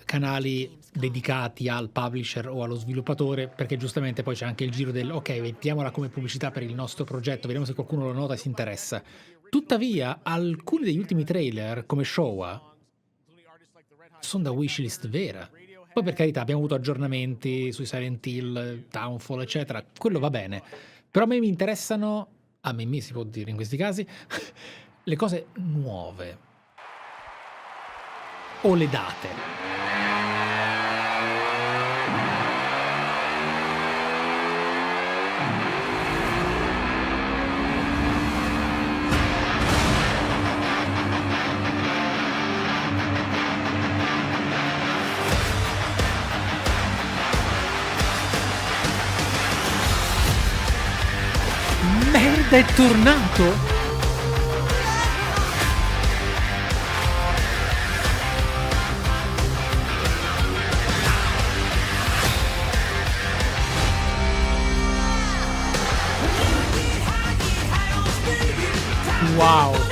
canali dedicati al publisher o allo sviluppatore, perché giustamente poi c'è anche il giro del ok, mettiamola come pubblicità per il nostro progetto, vediamo se qualcuno lo nota e si interessa. Tuttavia alcuni degli ultimi trailer come Showa sono da wishlist vera. Poi per carità abbiamo avuto aggiornamenti sui Silent Hill, Downfall eccetera, quello va bene, però a me mi interessano, a me si può dire in questi casi, le cose nuove o le date. Merda, è tornato? Wow.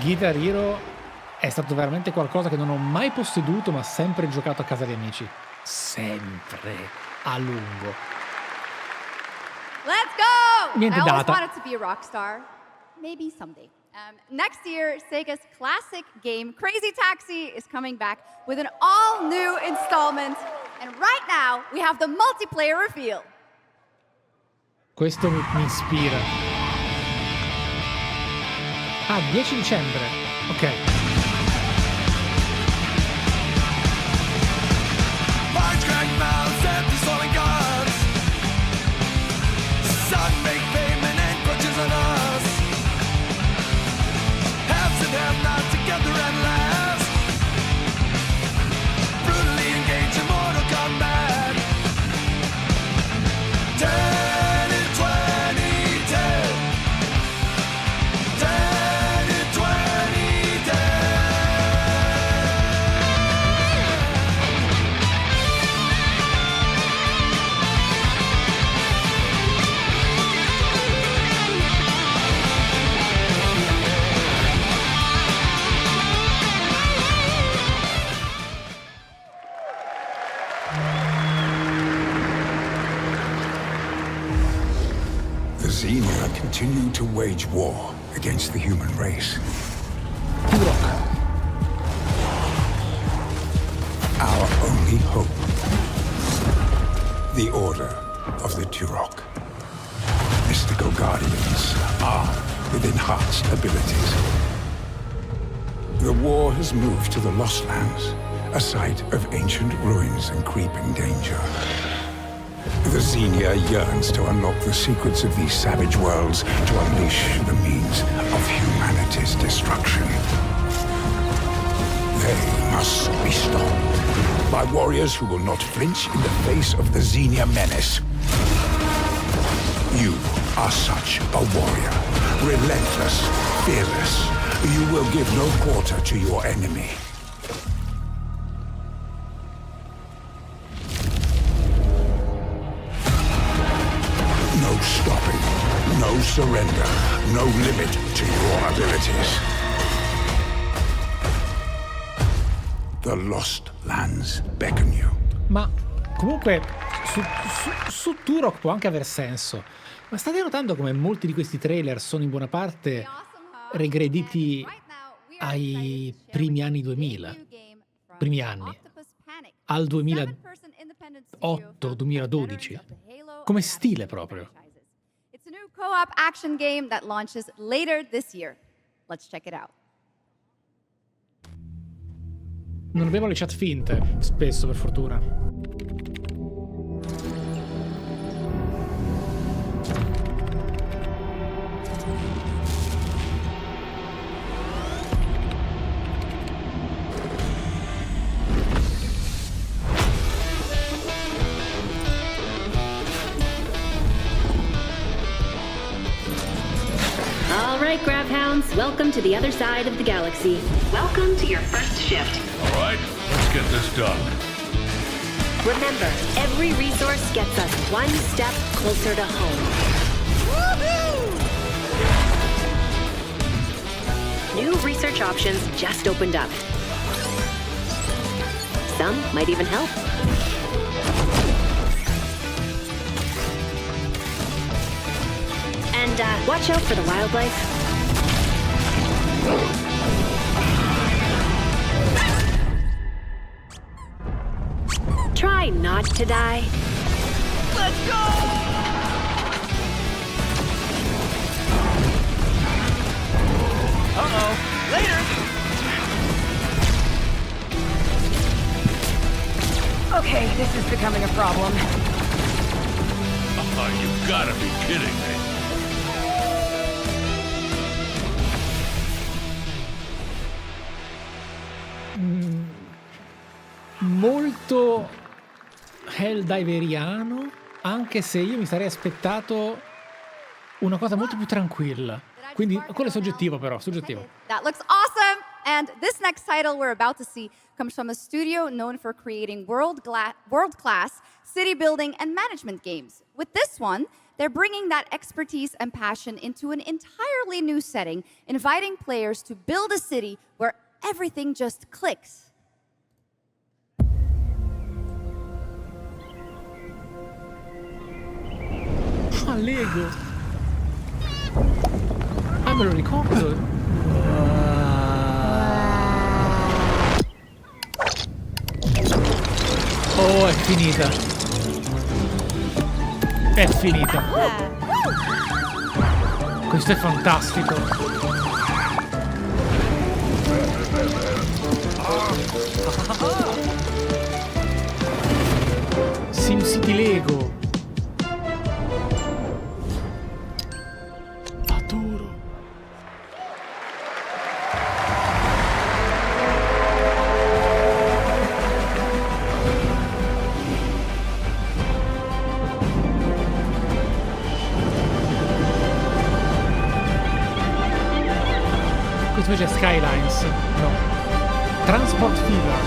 Guitar Hero è stato veramente qualcosa che non ho mai posseduto, ma sempre giocato a casa di amici. Sempre. A lungo. Let's go! Niente I always data. wanted to be a rock star. Maybe someday. Next year, Sega's classic game, Crazy Taxi, is coming back with an all-new installment. And right now, we have the multiplayer reveal. Questo mi ispira. Ah, 10 dicembre. Ok. Large cracked mouths, empty swollen guns. Sun make payment and grudges on us. Haves and have not together at last. Brutally engaged in Mortal Kombat. 10 and 20, 10. 10 and 20, 10. The Xenia continue to wage war against the human race. Our only hope, the Order of the Turok. Mystical guardians armed with enhanced abilities. The war has moved to the Lost Lands, a site of ancient ruins and creeping danger. The Xenia yearns to unlock the secrets of these savage worlds to unleash the means of humanity's destruction. They must be stopped by warriors who will not flinch in the face of the Xenia menace. You are such a warrior. Relentless, fearless. You will give no quarter to your enemy. No stopping, no surrender, no limit to your abilities. The Lost Lands beckon you. Ma comunque su Turok può anche aver senso. Ma state notando come molti di questi trailer sono in buona parte regrediti ai primi anni 2000? Primi anni. Al 2008-2012. Come stile proprio. It's a new co-op action game that launches later this year. Let's check it out. Non abbiamo le chat finte, spesso per fortuna. All right, Grab Hounds, welcome to the other side of the galaxy. Welcome to your first shift. All right, let's get this done. Remember, every resource gets us one step closer to home. Woohoo! New research options just opened up. Some might even help. And watch out for the wildlife. Try not to die. Let's go! Uh-oh. Later! Okay, this is becoming a problem. Oh, you gotta be kidding me. Molto Helldiveriano, anche se io mi sarei aspettato una cosa molto più tranquilla. Quindi quello è soggettivo, però, soggettivo. That looks awesome! And this next title we're about to see comes from a studio known for creating world-class city building and management games. With this one, they're bringing that expertise and passion into an entirely new setting, inviting players to build a city where everything just clicks. Ah, Lego! Ah, me lo ricordo! Oh, è finita! È finita! Questo è fantastico! SimCity Lego! Invece Skylines, no. Transport Fever.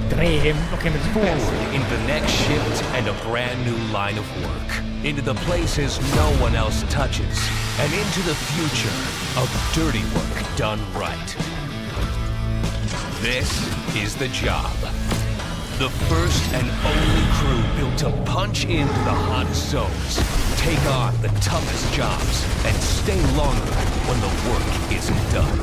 3, ok, forward into the next shift and a brand new line of work. Into the places no one else touches. And into the future of dirty work done right. This is the job. The first and only crew built to punch into the hot zones, take on the toughest jobs, and stay longer when the work isn't done.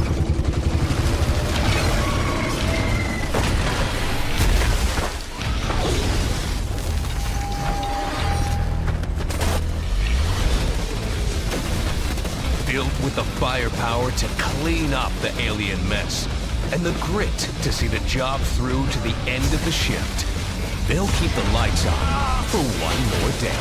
Filled with the firepower to clean up the alien mess, and the grit to see the job through to the end of the shift. they'll keep the lights on for one more day.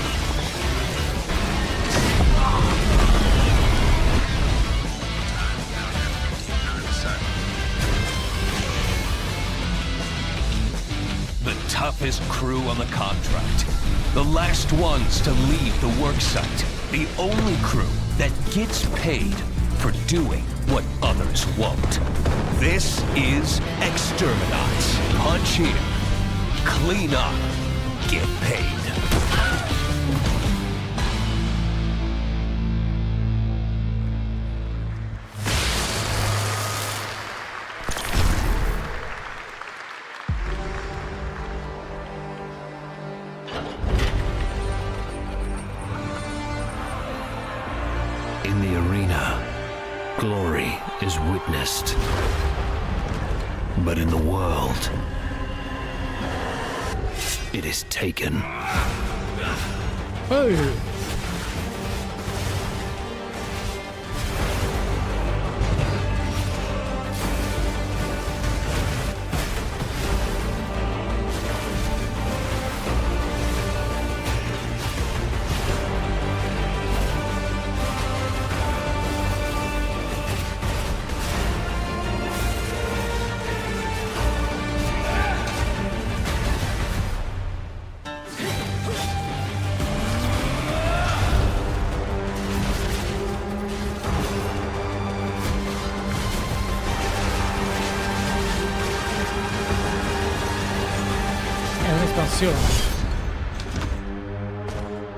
The toughest crew on the contract. The last ones to leave the worksite. The only crew that gets paid for doing what others won't. This is Exterminate. Punch in, clean up, get paid. In the arena, glory is witnessed. But in the world, it is taken. Hey.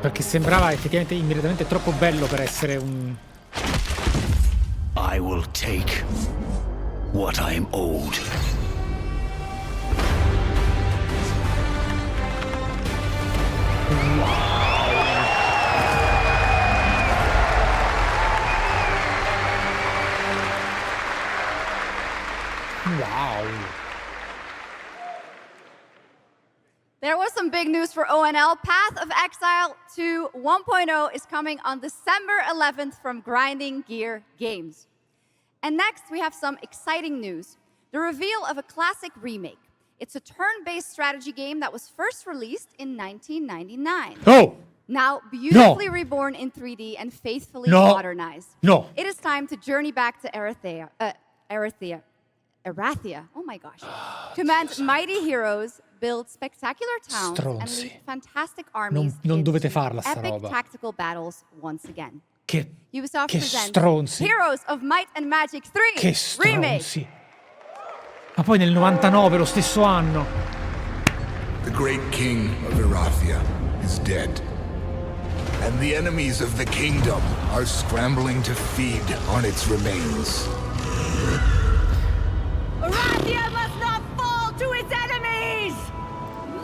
Perché sembrava effettivamente immediatamente troppo bello per essere un... I will take what I am owed. Wow. There was some big news for ONL. Path of Exile 2 1.0 is coming on December 11th from Grinding Gear Games. And next, we have some exciting news. The reveal of a classic remake. It's a turn-based strategy game that was first released in 1999. Oh! Now beautifully reborn in 3D and faithfully modernized. No. It is time to journey back to Erathia. Oh my gosh. Command mighty heroes, build spectacular towns, and lead fantastic armies non dovete farla sta epic roba. tactical battles once again. Ubisoft che presents stronzi. Heroes of Might and Magic 3 Che Remake. stronzi. Ma poi nel 99, lo stesso anno. The great king of Erathia is dead. And the enemies of the kingdom are scrambling to feed on its remains. Erathia must not fall to its enemies!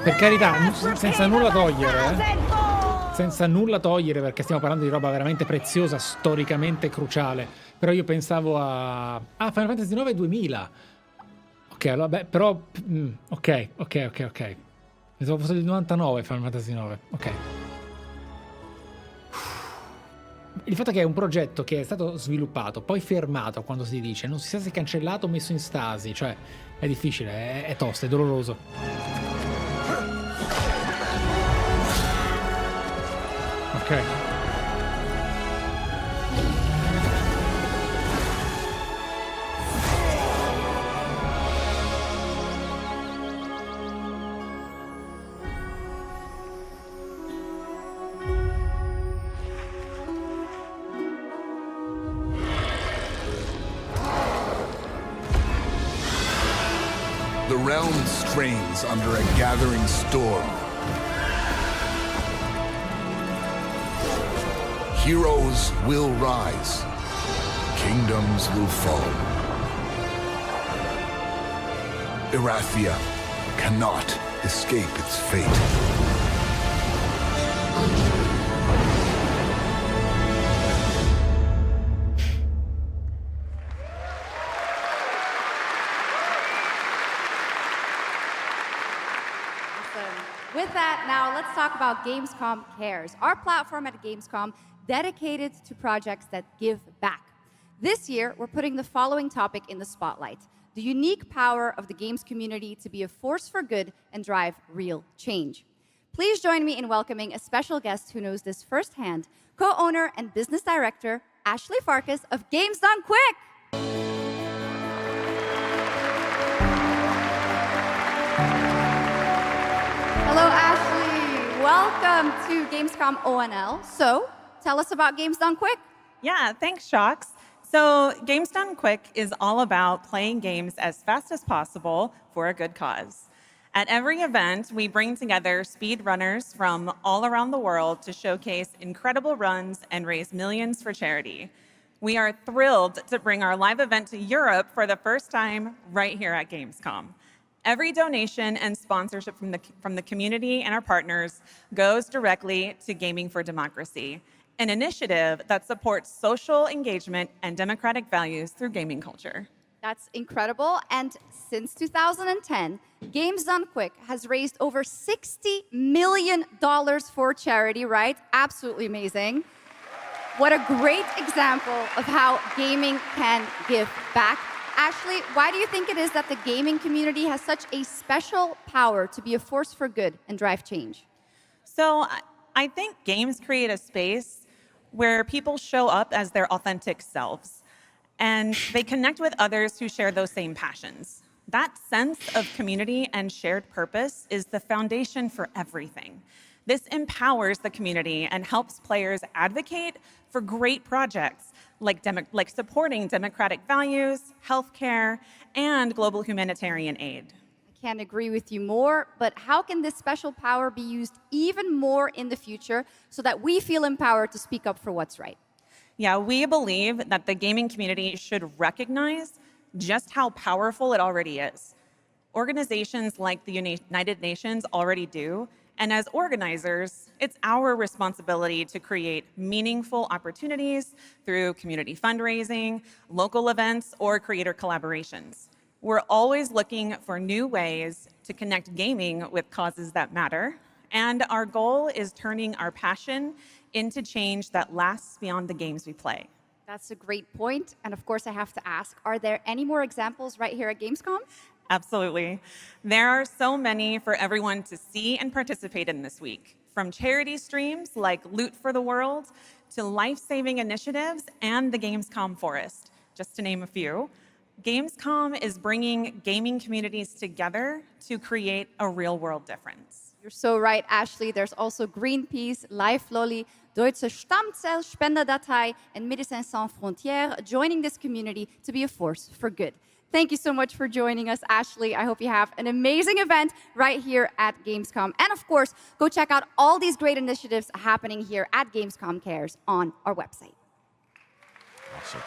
Per carità, senza nulla togliere, senza nulla togliere, perché stiamo parlando di roba veramente preziosa, storicamente cruciale. Però io pensavo a... Ah, Final Fantasy IX 2000. Ok, allora, beh, però... Ok. Pensavo fosse del 99 Final Fantasy IX. Ok. Il fatto che è un progetto che è stato sviluppato, poi fermato, quando si dice, non si sa se è cancellato o messo in stasi, cioè è difficile, è tosto, è doloroso. Ok. The realm strains under a gathering storm. Heroes will rise. Kingdoms will fall. Erathia cannot escape its fate. With that, now let's talk about Gamescom Cares, our platform at Gamescom dedicated to projects that give back. This year, we're putting the following topic in the spotlight: the unique power of the games community to be a force for good and drive real change. Please join me in welcoming a special guest who knows this firsthand, co-owner and business director, Ashley Farkas of Games Done Quick. Hello, Ashley. Welcome to Gamescom ONL. So, tell us about Games Done Quick. Yeah, thanks, Shocks. So, Games Done Quick is all about playing games as fast as possible for a good cause. At every event, we bring together speedrunners from all around the world to showcase incredible runs and raise millions for charity. We are thrilled to bring our live event to Europe for the first time right here at Gamescom. Every donation and sponsorship from the community and our partners goes directly to Gaming for Democracy, an initiative that supports social engagement and democratic values through gaming culture. That's incredible. And since 2010, Games Done Quick has raised over $60 million for charity, right? Absolutely amazing. What a great example of how gaming can give back. Ashley, why do you think it is that the gaming community has such a special power to be a force for good and drive change? So I think games create a space where people show up as their authentic selves, and they connect with others who share those same passions. That sense of community and shared purpose is the foundation for everything. This empowers the community and helps players advocate for great projects like supporting democratic values, healthcare, and global humanitarian aid. I can't agree with you more, but how can this special power be used even more in the future so that we feel empowered to speak up for what's right? Yeah, we believe that the gaming community should recognize just how powerful it already is. Organizations like the United Nations already do, and as organizers, it's our responsibility to create meaningful opportunities through community fundraising, local events, or creator collaborations. We're always looking for new ways to connect gaming with causes that matter, and our goal is turning our passion into change that lasts beyond the games we play. That's a great point. And of course, I have to ask, are there any more examples right here at Gamescom? Absolutely. There are so many for everyone to see and participate in this week, from charity streams like Loot for the World to life-saving initiatives and the Gamescom Forest, just to name a few. Gamescom is bringing gaming communities together to create a real-world difference. You're so right, Ashley. There's also Greenpeace, Life Lolly, Deutsche Stammzellspenderdatei, and Médecins Sans Frontières joining this community to be a force for good. Thank you so much for joining us, Ashley. I hope you have an amazing event right here at Gamescom. And of course, go check out all these great initiatives happening here at Gamescom Cares on our website. Awesome.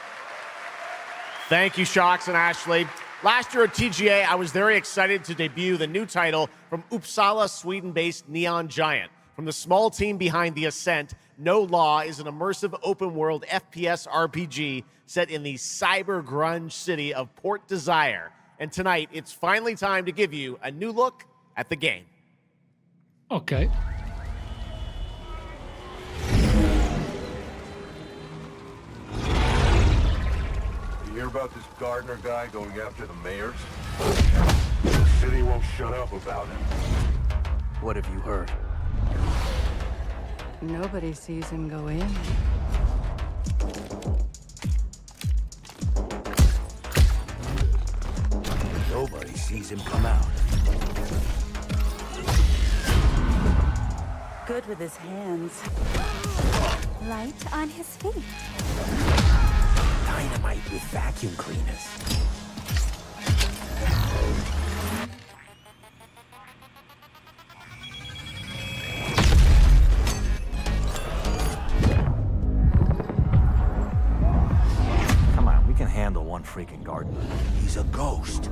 Thank you, Shocks and Ashley. Last year at TGA, I was very excited to debut the new title from Uppsala, Sweden-based Neon Giant. From the small team behind The Ascent, No Law is an immersive open-world FPS RPG set in the cyber grunge city of Port Desire. And tonight, it's finally time to give you a new look at the game. Ok. You hear about this Gardner guy going after the mayors? The city won't shut up about him. What have you heard? Nobody sees him go in. Nobody sees him come out. Good with his hands. Light on his feet. Dynamite with vacuum cleaners. Come on, we can handle one freaking gardener. He's a ghost.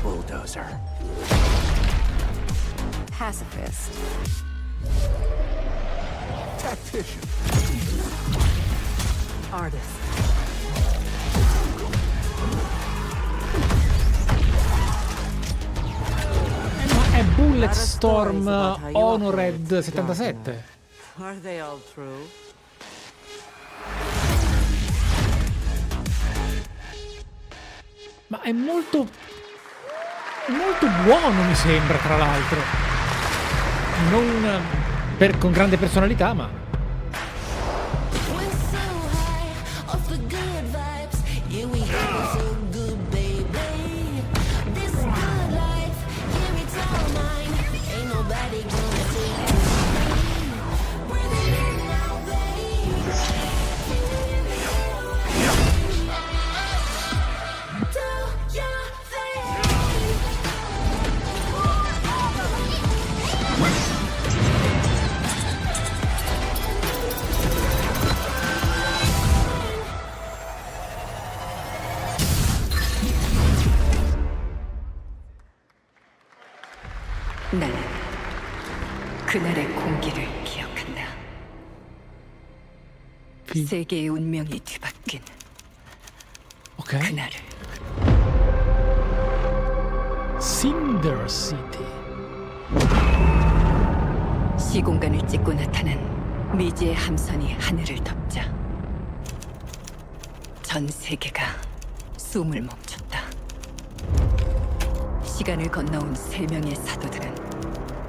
Bulldozer. Pacifist. Tactician. Artist. È Bulletstorm Honored 77. Are they all true? Ma è molto buono, mi sembra, tra l'altro. Non con grande personalità, ma 나는 그날의 공기를 기억한다. 세계의 운명이 뒤바뀐 그날을. Cinder City. 시공간을 찍고 나타난 미지의 함선이 하늘을 덮자 전 세계가 숨을 멈췄다. 시간을 건너온 3명의 사도들은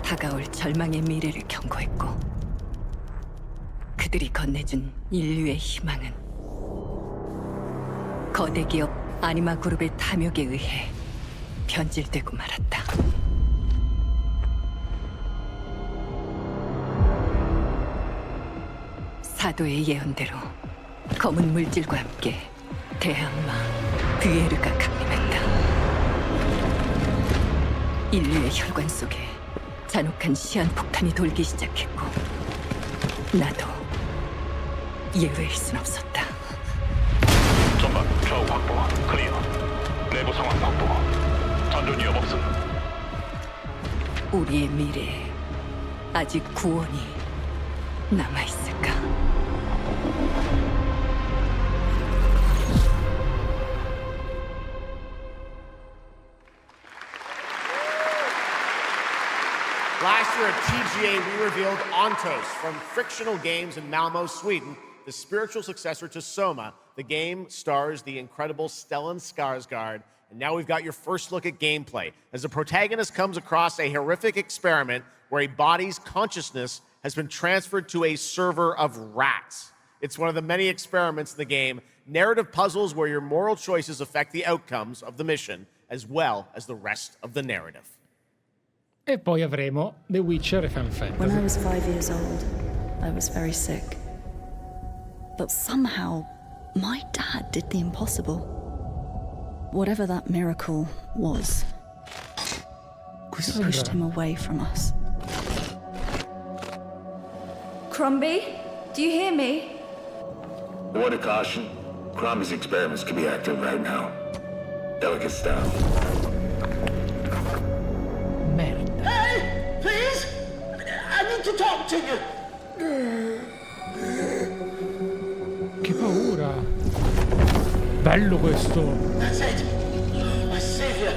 다가올 절망의 미래를 경고했고, 그들이 건네준 인류의 희망은 거대 기업 아니마 그룹의 탐욕에 의해 변질되고 말았다. 사도의 예언대로 검은 물질과 함께 대항마 뷔에르가 강림했다. 인류의 혈관 속에 잔혹한 시한폭탄이 돌기 시작했고, 나도 예외일 순 없었다. 전방 좌우 확보 클리어. 내부 상황 확보. 전전 위협 없음. 우리의 미래에 아직 구원이 남아있을까? Last year at TGA, we revealed Ontos from Frictional Games in Malmö, Sweden, the spiritual successor to Soma. The game stars the incredible Stellan Skarsgård, and now we've got your first look at gameplay as the protagonist comes across a horrific experiment where a body's consciousness has been transferred to a server of rats. It's one of the many experiments in the game, narrative puzzles where your moral choices affect the outcomes of the mission, as well as the rest of the narrative. E poi avremo The Witcher e Final Fantasy. When I was 5 years old, I was very sick. But somehow, my dad did the impossible. Whatever that miracle was, it pushed him away from us. Crumby, do you hear me? Word of caution. Crombie's experiments can be active right now. Delicate style. Hey! Please! I need to talk to you! Che paura! Bello questo! That's it! My savior!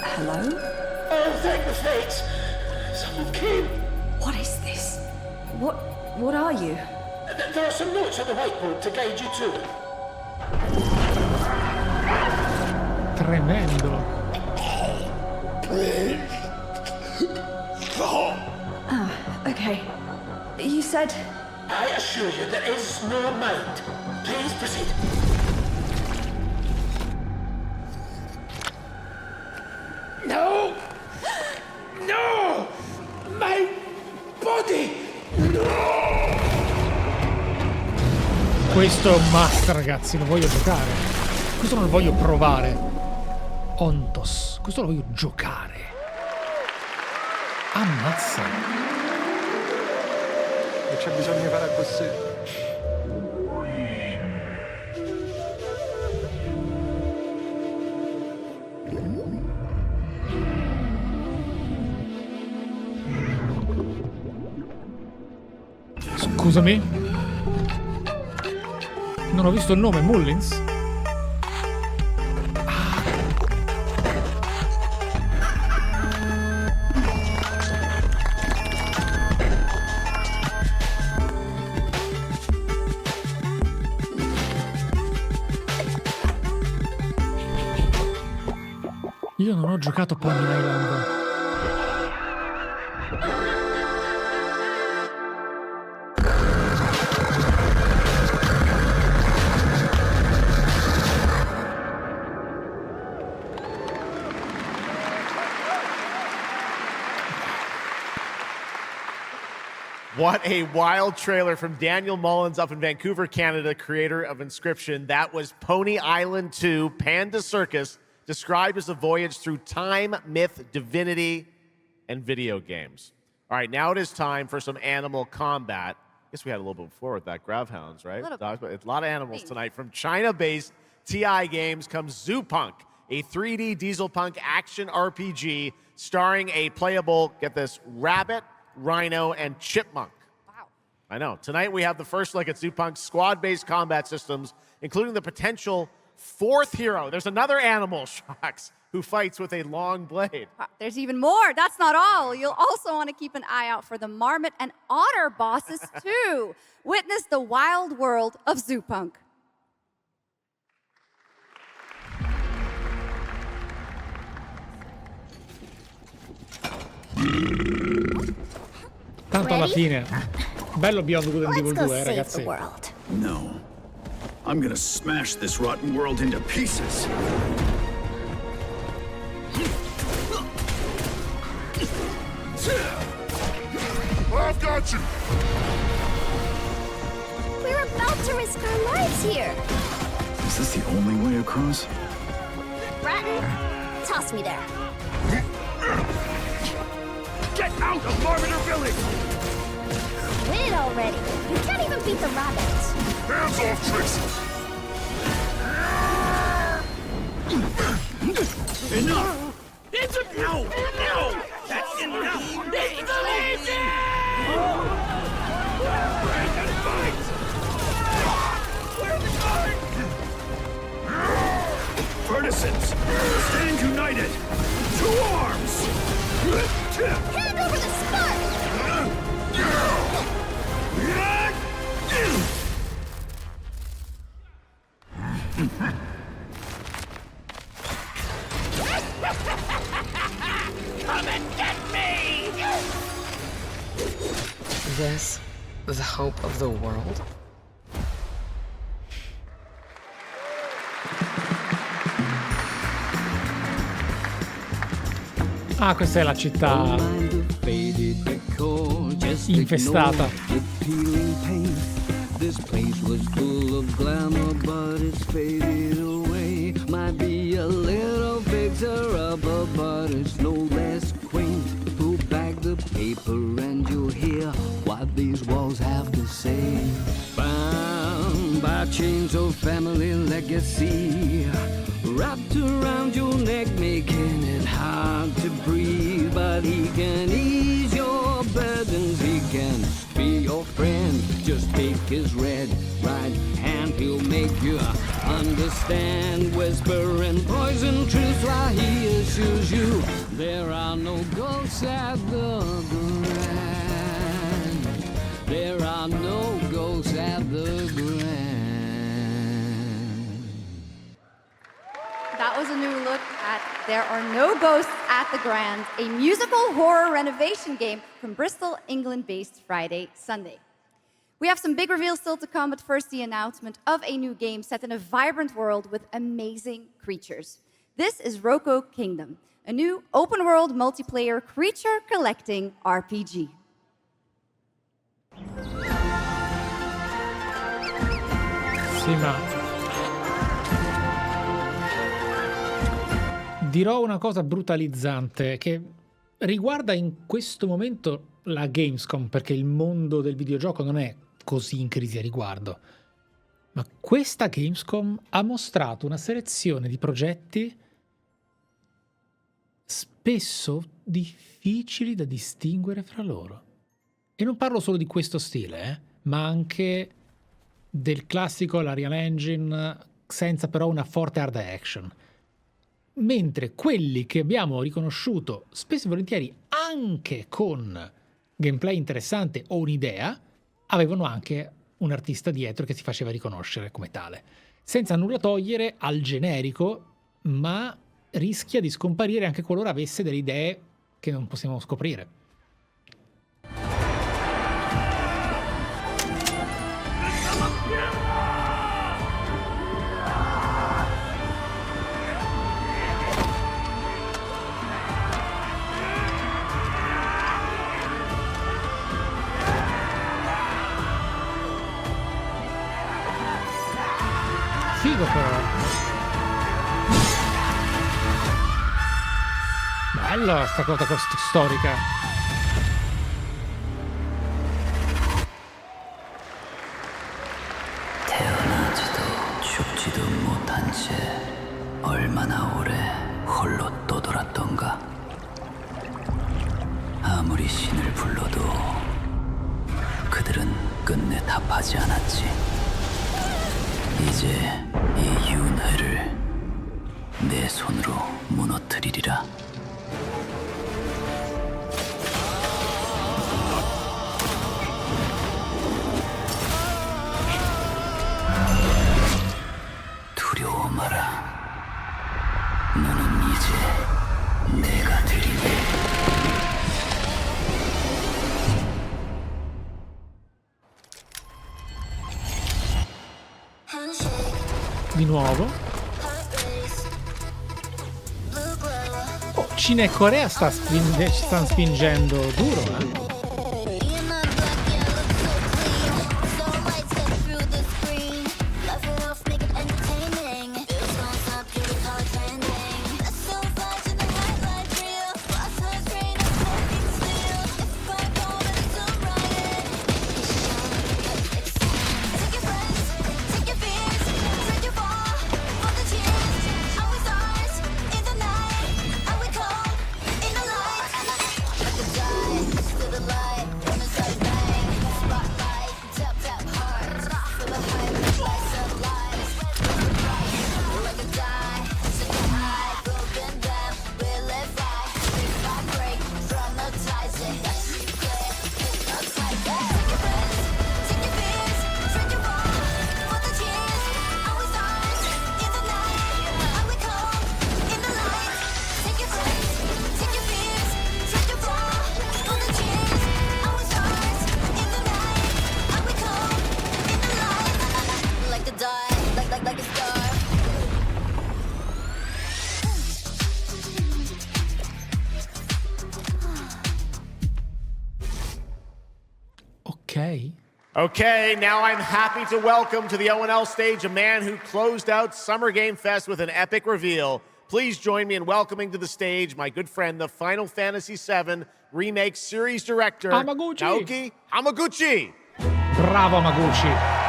Hello? Oh, thank the fates! Someone came! What is this? What are you? There are some notes on the whiteboard to guide you to it. Tremendo! Okay. You said... I assure you there is no mind. Please proceed. No! No! My body! No! Questo è un must, ragazzi, lo voglio giocare. Questo non lo voglio provare. Ontos, questo lo voglio giocare. Ammazza. E c'è bisogno di fare così. Scusami? Non ho visto il nome, Mullins? Io non ho giocato Pony Island. What a wild trailer from Daniel Mullins up in Vancouver, Canada, creator of Inscription. That was Pony Island 2, Panda Circus, described as a voyage through time, myth, divinity, and video games. All right, now it is time for some animal combat. I guess we had a little bit before with that Gravhounds, right? A lot of animals tonight. From China-based TI Games comes Zoopunk, a 3D diesel punk action RPG starring a playable, get this, rabbit, rhino, and chipmunk. Wow. I know. Tonight we have the first look at Zoopunk's squad-based combat systems, including the potential fourth hero. There's another animal, Shocks, who fights with a long blade. There's even more. That's not all. You'll also want to keep an eye out for the marmot and otter bosses too. Witness the wild world of Zoopunk. Tanto alla fine, bello Beyond Good and Evil 2, ragazzi. No. I'm gonna smash this rotten world into pieces. I've got you! We're about to risk our lives here. Is this the only way across? Bratton, toss me there. Get out of Marmiter Village! Quit it already. You can't even beat the rabbits. Hands off, Trixie! Enough! It's a no! No! That's enough! It's lazy! Where are the guards? Partisans, stand united! To arms! Hand over the spark! Come and get me! This, the hope of the world? Ah, questa è la città infestata. This place was full of glamour, but it's faded away. Might be a little fixer-upper, but it's no less quaint. Pull back the paper and you'll hear what these walls have to say. Bound by chains of family legacy, wrapped around your neck, making it hard to breathe. But he can ease your burdens, he can be your friend. Just take his red right hand, he'll make you understand. Whisper and poison truth while he assures you there are no ghosts at the Grand. There are no ghosts at the Grand. That was a new look at There Are No Ghosts at the Grand, a musical horror renovation game from Bristol, England-based Friday Sunday. We have some big reveals still to come, but first the announcement of a new game set in a vibrant world with amazing creatures. This is Roko Kingdom, a new open-world multiplayer creature collecting RPG. Sì, ma dirò una cosa brutalizzante che riguarda in questo momento la Gamescom, perché il mondo del videogioco non è così in crisi a riguardo. Ma questa Gamescom ha mostrato una selezione di progetti spesso difficili da distinguere fra loro. E non parlo solo di questo stile, ma anche del classico l'Arial Engine, senza però una forte hard action. Mentre quelli che abbiamo riconosciuto spesso e volentieri anche con gameplay interessante o un'idea, avevano anche un artista dietro che si faceva riconoscere come tale, senza nulla togliere al generico, ma rischia di scomparire anche qualora avesse delle idee che non possiamo scoprire. Figo però. Bella sta cosa storica. 태어나지도 죽지도 못한 채 얼마나 오래 홀로 떠돌았던가. 아무리 신을 불러도 그들은 끝내 답하지 않았지. 이제 이 윤회를 내 손으로 무너뜨리리라. 두려워 마라. 너는 이제 내가 되리니. Di nuovo. Oh, Cina e Corea ci stanno spingendo duro, eh? Okay, now I'm happy to welcome to the ONL stage a man who closed out Summer Game Fest with an epic reveal. Please join me in welcoming to the stage my good friend, the Final Fantasy VII Remake Series Director, Naoki Hamaguchi. Bravo Hamaguchi.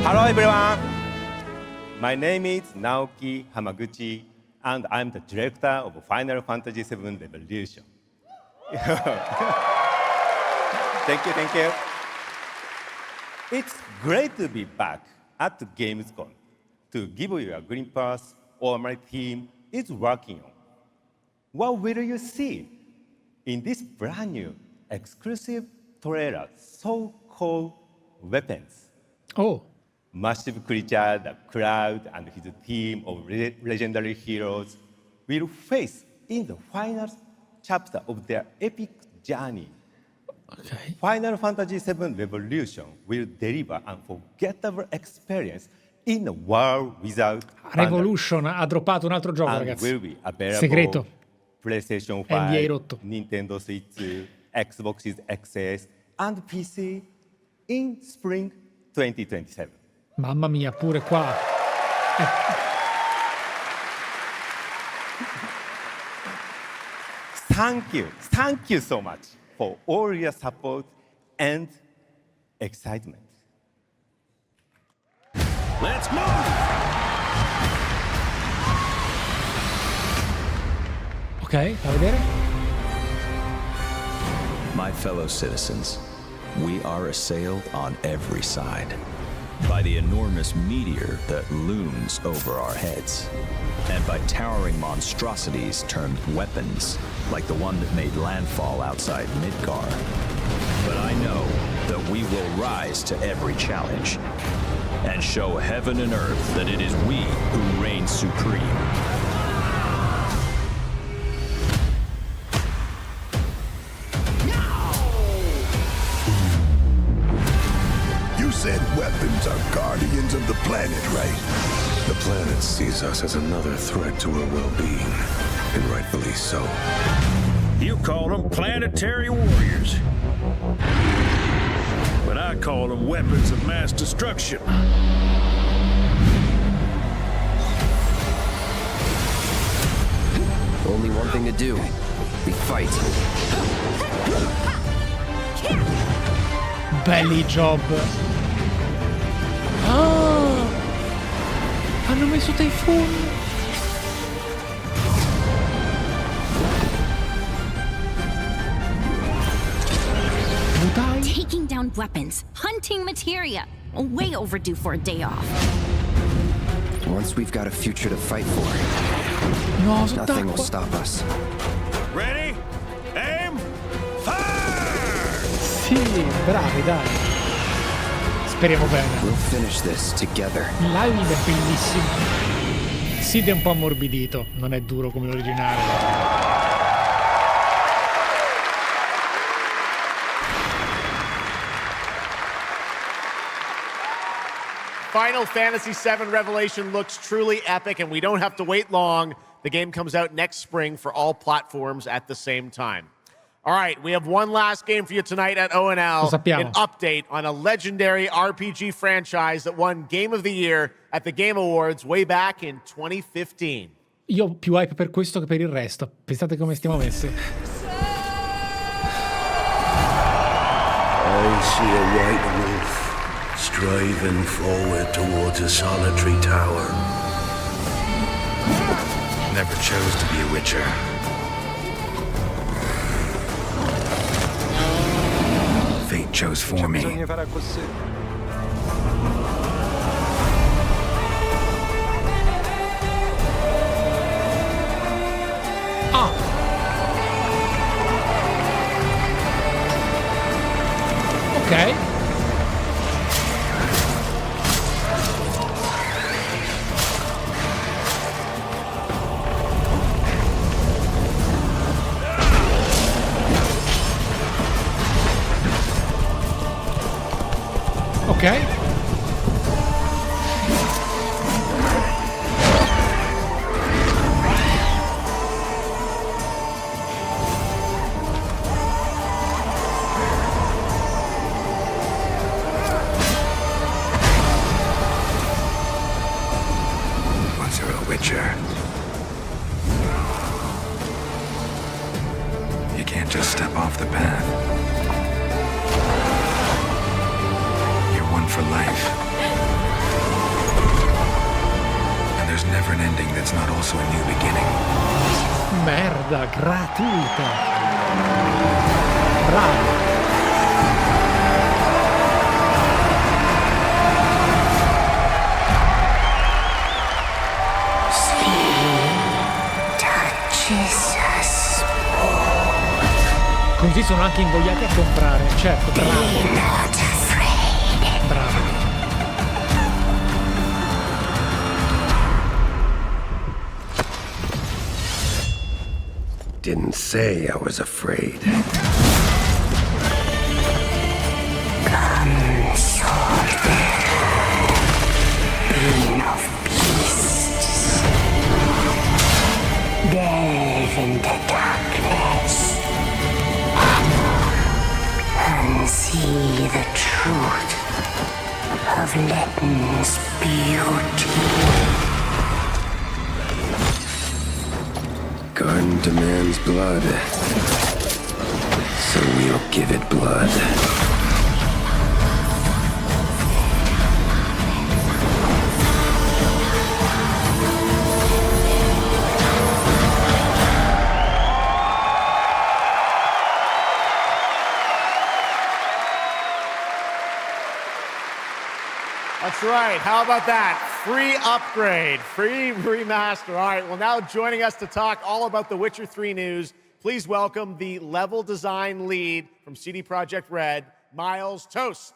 Hello everyone, my name is Naoki Hamaguchi and I'm the director of Final Fantasy VII Revolution. Thank you. It's great to be back at Gamescom to give you a glimpse of what my team is working on. What will you see in this brand new exclusive trailer so-called Weapons? Oh. Massive creature, the Cloud, and his team of legendary heroes will face in the final chapter of their epic journey. Okay. Final Fantasy VII Revolution will deliver unforgettable experience in a world without Revolution ha droppato un altro gioco, ragazzi. Will be available segreto. PlayStation 5, NDA rotto. Nintendo Switch, Xbox XS, and PC in spring 2027. Mamma mia, pure qua. Thank you so much for all your support and excitement. Let's move! Ok, fa vedere. My fellow citizens, we are assailed on every side. by the enormous meteor that looms over our heads, and by towering monstrosities termed weapons, like the one that made landfall outside Midgar. But I know that we will rise to every challenge and show heaven and earth that it is we who reign supreme. You said weapons are guardians of the planet, right? The planet sees us as another threat to our well-being, and rightfully so. You call them planetary warriors. But I call them weapons of mass destruction. Only one thing to do. We fight. Belli job. Ah! Hanno messo Typhoon. Taking down weapons, hunting materia. Way overdue for a day off. Once we've got a future to fight for, nothing will stop us. Ready? Aim! Fire! Sì, bravi, dai. Speriamo bene. We'll finish this together. Live è bellissimo. Sid è un po' ammorbidito, non è duro come l'originale. Final Fantasy VII Revelation looks truly epic, and we don't have to wait long. The game comes out next spring for all platforms at the same time. All right, we have one last game for you tonight at ONL. An update on a legendary RPG franchise that won Game of the Year at the Game Awards way back in 2015. Io ho più hype per questo che per il resto. Pensate come stiamo messi. I see a white wolf striving forward towards a solitary tower. Never chose to be a witcher. Fate chose for me. Ah! Ok. Ok. Once you're a witcher, you can't just step off the path. For life. And there's never an ending that's not also a new beginning. Merda, gratuita. Bravo. Così sono anche invogliati a comprare. Certo, bravo. Bravo. Didn't say I was afraid. Come, soldier, being of beasts. Delve into darkness and see the truth of Letton's beauty. Garden demands blood, so we'll give it blood. right. How about that? Free upgrade, free remaster. All right, well, now joining us to talk all about the Witcher 3 news, please welcome the level design lead from CD Projekt Red, Miles Toast.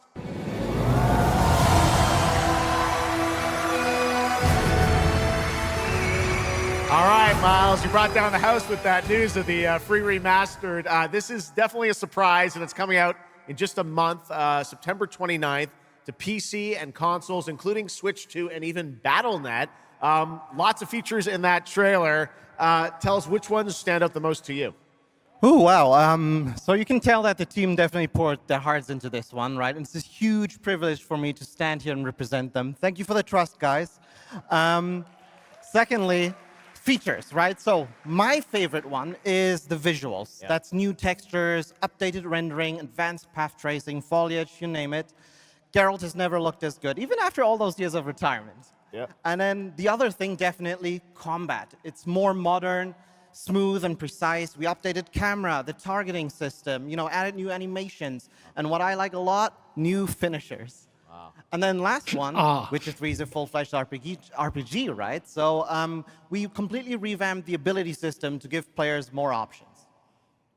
All right, Miles, you brought down the house with that news of the free remastered. This is definitely a surprise, and it's coming out in just a month, September 29th, to PC and consoles, including Switch 2 and even Battle.net. Lots of features in that trailer. Tell us which ones stand out the most to you. Oh, wow. So you can tell that the team definitely poured their hearts into this one, right? And it's a huge privilege for me to stand here and represent them. Thank you for the trust, guys. Secondly, features, right? So my favorite one is the visuals. Yeah. That's new textures, updated rendering, advanced path tracing, foliage, you name it. Geralt has never looked as good, even after all those years of retirement. Yeah. And then the other thing, definitely combat. It's more modern, smooth and precise. We updated camera, the targeting system, added new animations. And what I like a lot, new finishers. Wow. And then last one, Witcher 3 is a full-fledged RPG, right? So we completely revamped the ability system to give players more options.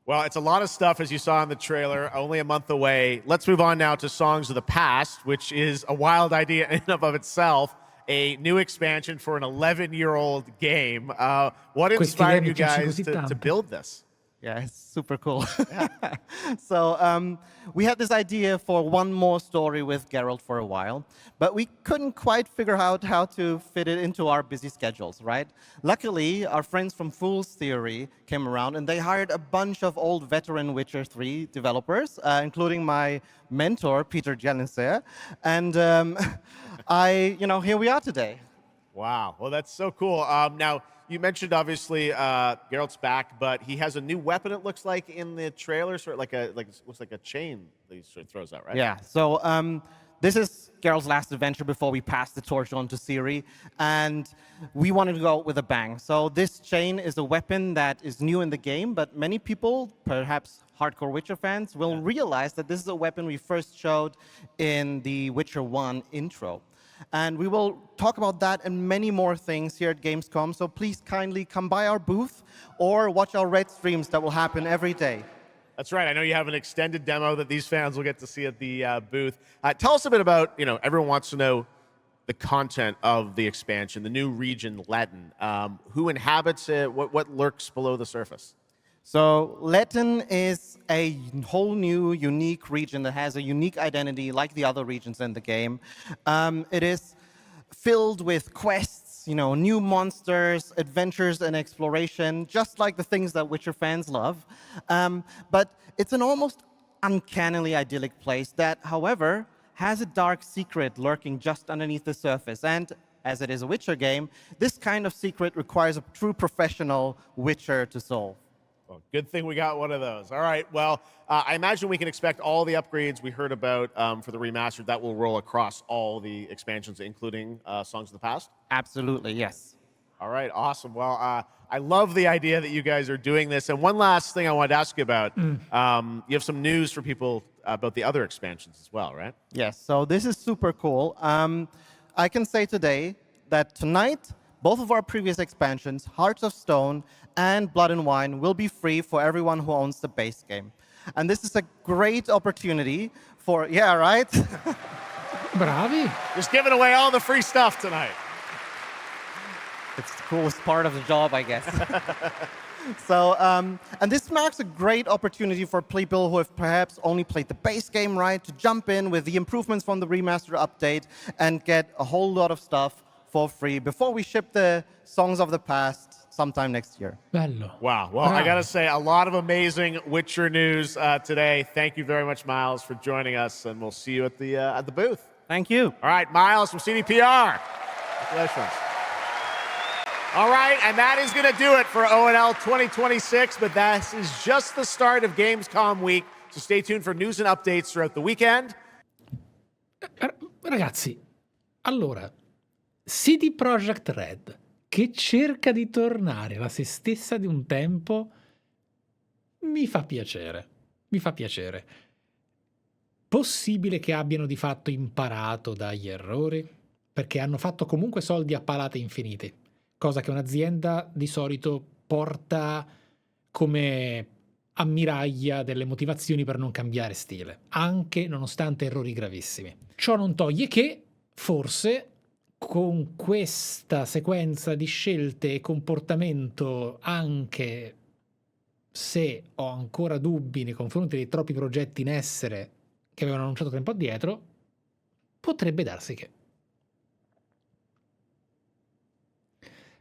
Well, it's a lot of stuff, as you saw in the trailer, only a month away. Let's move on now to Songs of the Past, which is a wild idea in and of itself. A new expansion for an 11-year-old game. What inspired you guys to build this? Yeah, it's super cool. So we had this idea for one more story with Geralt for a while, but we couldn't quite figure out how to fit it into our busy schedules, right? Luckily, our friends from Fool's Theory came around, and they hired a bunch of old veteran Witcher 3 developers, including my mentor, Peter Janisser. And here we are today. Wow. Well, that's so cool. Now, you mentioned, obviously, Geralt's back, but he has a new weapon, it looks like, in the trailer, sort of looks like a chain that he sort of throws out, right? Yeah. So this is Geralt's last adventure before we pass the torch on to Ciri, and we wanted to go out with a bang. So this chain is a weapon that is new in the game, but many people, perhaps hardcore Witcher fans, will realize that this is a weapon we first showed in the Witcher 1 intro. And we will talk about that and many more things here at Gamescom, so please kindly come by our booth or watch our Red streams that will happen every day. That's right. I know you have an extended demo that these fans will get to see at the booth. Tell us a bit about, everyone wants to know the content of the expansion, the new region, Letten. Who inhabits it? What lurks below the surface? So Letten is a whole new, unique region that has a unique identity like the other regions in the game. It is filled with quests, new monsters, adventures, and exploration, just like the things that Witcher fans love. But it's an almost uncannily idyllic place that, however, has a dark secret lurking just underneath the surface. And as it is a Witcher game, this kind of secret requires a true professional Witcher to solve. Well, good thing we got one of those. All right, well, I imagine we can expect all the upgrades we heard about for the remastered. That will roll across all the expansions, including Songs of the Past? Absolutely, yes. All right, awesome. Well, I love the idea that you guys are doing this. And one last thing I wanted to ask you about. You have some news for people about the other expansions as well, right? Yes, so this is super cool. I can say today that tonight, both of our previous expansions, Hearts of Stone and Blood and Wine, will be free for everyone who owns the base game. And this is a great opportunity for, yeah, right? Bravi. Just giving away all the free stuff tonight. It's the coolest part of the job, I guess. So, and this marks a great opportunity for people who have perhaps only played the base game, right, to jump in with the improvements from the remaster update and get a whole lot of stuff for free before we ship the Songs of the Past sometime next year. Bello. Wow. Well, I got to say, a lot of amazing Witcher news today. Thank you very much, Miles, for joining us, and we'll see you at the booth. Thank you. All right, Miles from CDPR. Congratulations. All right, and that is going to do it for ONL 2026, but this is just the start of Gamescom week, so stay tuned for news and updates throughout the weekend. Ragazzi, allora, CD Projekt Red, che cerca di tornare alla se stessa di un tempo, mi fa piacere. Mi fa piacere. Possibile che abbiano di fatto imparato dagli errori? perché hanno fatto comunque soldi a palate infinite, cosa che un'azienda di solito porta come ammiraglia delle motivazioni per non cambiare stile, anche nonostante errori gravissimi. Ciò non toglie che, forse, con questa sequenza di scelte e comportamento, anche se ho ancora dubbi nei confronti dei troppi progetti in essere che avevano annunciato tempo addietro, potrebbe darsi che.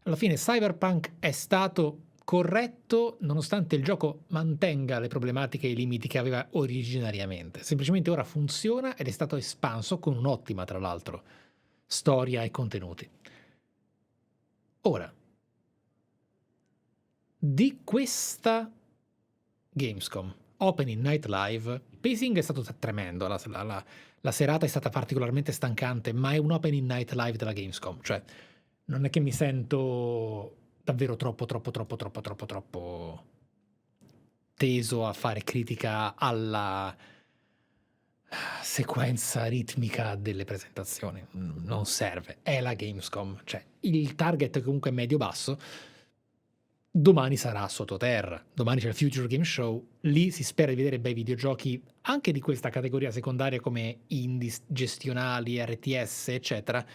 Alla fine Cyberpunk è stato corretto nonostante il gioco mantenga le problematiche e i limiti che aveva originariamente. Semplicemente ora funziona ed è stato espanso con un'ottima, tra l'altro, storia e contenuti. Ora, di questa Gamescom, Opening Night Live, il pacing è stato tremendo, la serata è stata particolarmente stancante, ma è un Opening Night Live della Gamescom, cioè non è che mi sento davvero troppo teso a fare critica alla sequenza ritmica delle presentazioni. Non serve, è la Gamescom, cioè il target è comunque medio-basso. Domani sarà sottoterra, domani c'è il Future Game Show, lì si spera di vedere bei videogiochi anche di questa categoria secondaria come indie, gestionali, RTS, eccetera,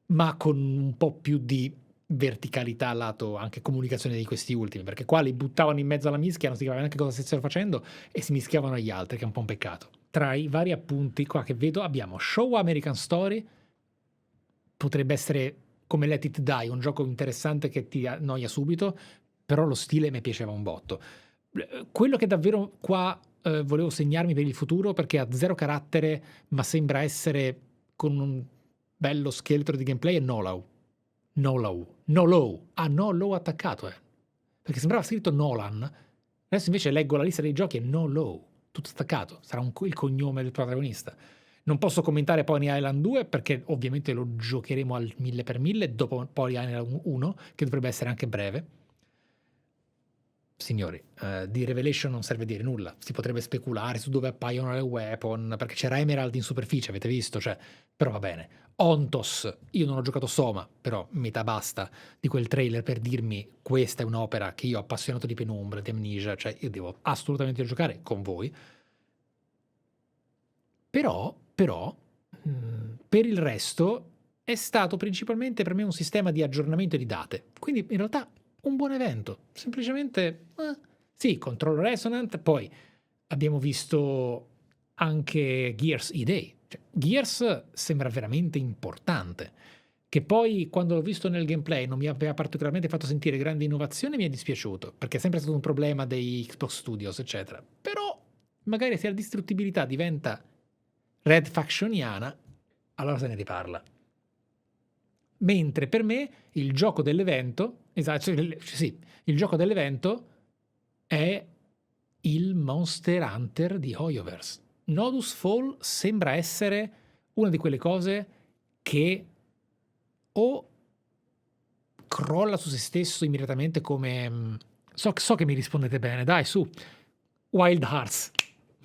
ma con un po' più di verticalità lato anche comunicazione di questi ultimi, perché qua li buttavano in mezzo alla mischia, non si capiva neanche cosa stessero facendo e si mischiavano agli altri, che è un po' un peccato. Tra i vari appunti qua che vedo abbiamo Show American Story, potrebbe essere come Let It Die, un gioco interessante che ti annoia subito, però lo stile mi piaceva un botto. Quello che davvero qua volevo segnarmi per il futuro, perché ha zero carattere ma sembra essere con un bello scheletro di gameplay, è Nolo attaccato, perché sembrava scritto Nolan, adesso invece leggo la lista dei giochi e Nolo, tutto staccato, sarà il cognome del protagonista. Non posso commentare Pony Island 2 perché ovviamente lo giocheremo al 1000x1000 dopo Pony Island 1, che dovrebbe essere anche breve. Signori, di Revelation non serve dire nulla, si potrebbe speculare su dove appaiono le weapon, perché c'era Emerald in superficie, avete visto, cioè, però va bene. Ontos, io non ho giocato Soma, però metà basta di quel trailer per dirmi questa è un'opera che io appassionato di Penumbra, di Amnesia, cioè io devo assolutamente giocare con voi. Però, per il resto è stato principalmente per me un sistema di aggiornamento di date, quindi in realtà un buon evento, semplicemente sì, Control Resonant, poi abbiamo visto anche Gears E-Day, cioè, Gears sembra veramente importante, che poi quando l'ho visto nel gameplay non mi aveva particolarmente fatto sentire grande innovazione, mi è dispiaciuto, perché è sempre stato un problema dei Xbox Studios, eccetera, però magari se la distruttibilità diventa Red Factioniana, allora se ne riparla. Mentre per me il gioco dell'evento, esatto, sì, il gioco dell'evento è il Monster Hunter di Hoyoverse. Nodus Fall sembra essere una di quelle cose che o crolla su se stesso immediatamente come... So che mi rispondete bene, dai, su. Wild Hearts.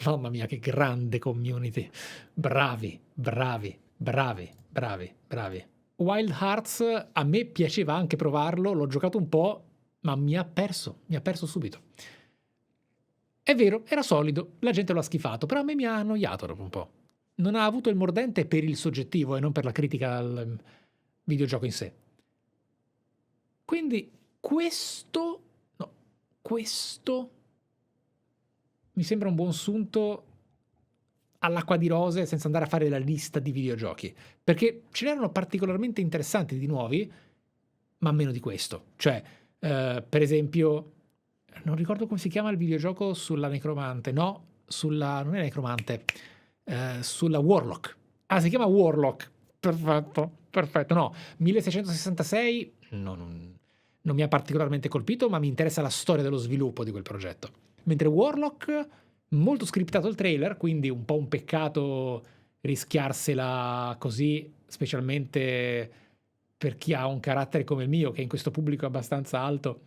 Mamma mia, che grande community. Bravi. Wild Hearts a me piaceva anche provarlo, l'ho giocato un po', ma mi ha perso subito. È vero, era solido, la gente lo ha schifato, però a me mi ha annoiato dopo un po'. Non ha avuto il mordente per il soggettivo e non per la critica al videogioco in sé. Quindi questo mi sembra un buon sunto all'acqua di rose senza andare a fare la lista di videogiochi, perché ce n'erano particolarmente interessanti di nuovi, ma meno di questo. Cioè, per esempio, non ricordo come si chiama il videogioco sulla necromante, non è necromante, sulla Warlock. Ah, si chiama Warlock. Perfetto, no. 1666 non mi ha particolarmente colpito, ma mi interessa la storia dello sviluppo di quel progetto. Mentre Warlock, molto scriptato il trailer, quindi un po' un peccato rischiarsela così, specialmente per chi ha un carattere come il mio, che in questo pubblico è abbastanza alto,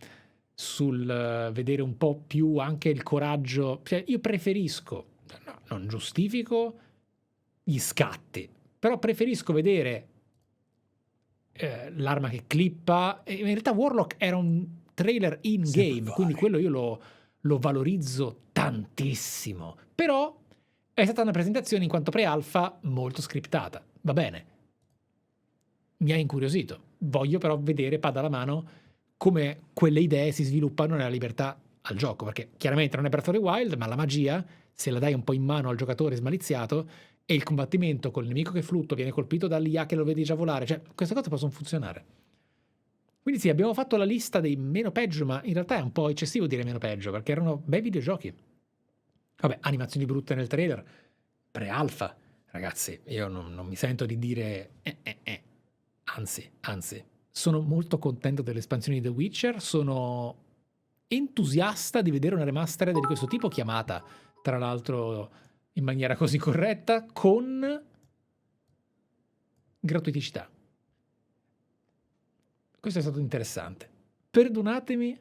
sul vedere un po' più anche il coraggio. Cioè, io preferisco, no, non giustifico gli scatti, però preferisco vedere l'arma che clippa. E in realtà Warlock era un trailer in-game, quindi quello io lo valorizzo tantissimo. Però è stata una presentazione in quanto pre-alpha molto scriptata. Va bene. Mi ha incuriosito. Voglio però vedere, pada alla mano, come quelle idee si sviluppano nella libertà al gioco, perché chiaramente non è Breath of the Wild, ma la magia, se la dai un po' in mano al giocatore smaliziato, e il combattimento col nemico che fluttua viene colpito dall'IA che lo vedi già volare, cioè queste cose possono funzionare. Quindi sì, abbiamo fatto la lista dei meno peggio, ma in realtà è un po' eccessivo dire meno peggio, perché erano bei videogiochi. Vabbè, animazioni brutte nel trailer, pre-alpha, ragazzi, io non mi sento di dire Anzi, sono molto contento delle espansioni di The Witcher, sono entusiasta di vedere una remastered di questo tipo, chiamata, tra l'altro, in maniera così corretta, con gratuiticità. Questo è stato interessante. Perdonatemi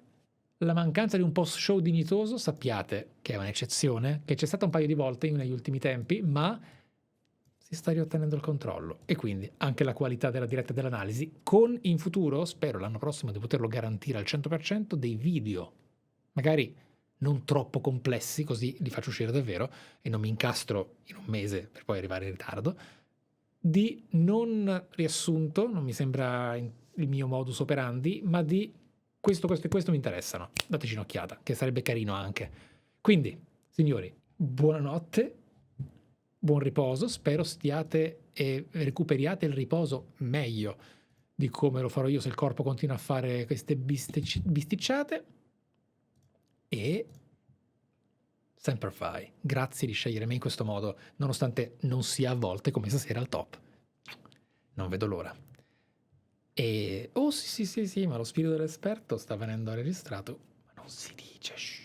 la mancanza di un post-show dignitoso, sappiate che è un'eccezione, che c'è stata un paio di volte negli ultimi tempi, ma si sta riottenendo il controllo e quindi anche la qualità della diretta e dell'analisi, con in futuro, spero l'anno prossimo di poterlo garantire al 100%, dei video, magari non troppo complessi, così li faccio uscire davvero e non mi incastro in un mese per poi arrivare in ritardo, di non riassunto, non mi sembra il mio modus operandi, ma di questo e questo mi interessano. Dateci un'occhiata, che sarebbe carino anche. Quindi, signori, buonanotte, buon riposo, spero stiate e recuperiate il riposo meglio di come lo farò io se il corpo continua a fare queste bisticciate. E Semper Fi, grazie di scegliere me in questo modo, nonostante non sia a volte come stasera al top. Non vedo l'ora. E sì, ma lo spirito dell'esperto sta venendo registrato, ma non si dice. Shh.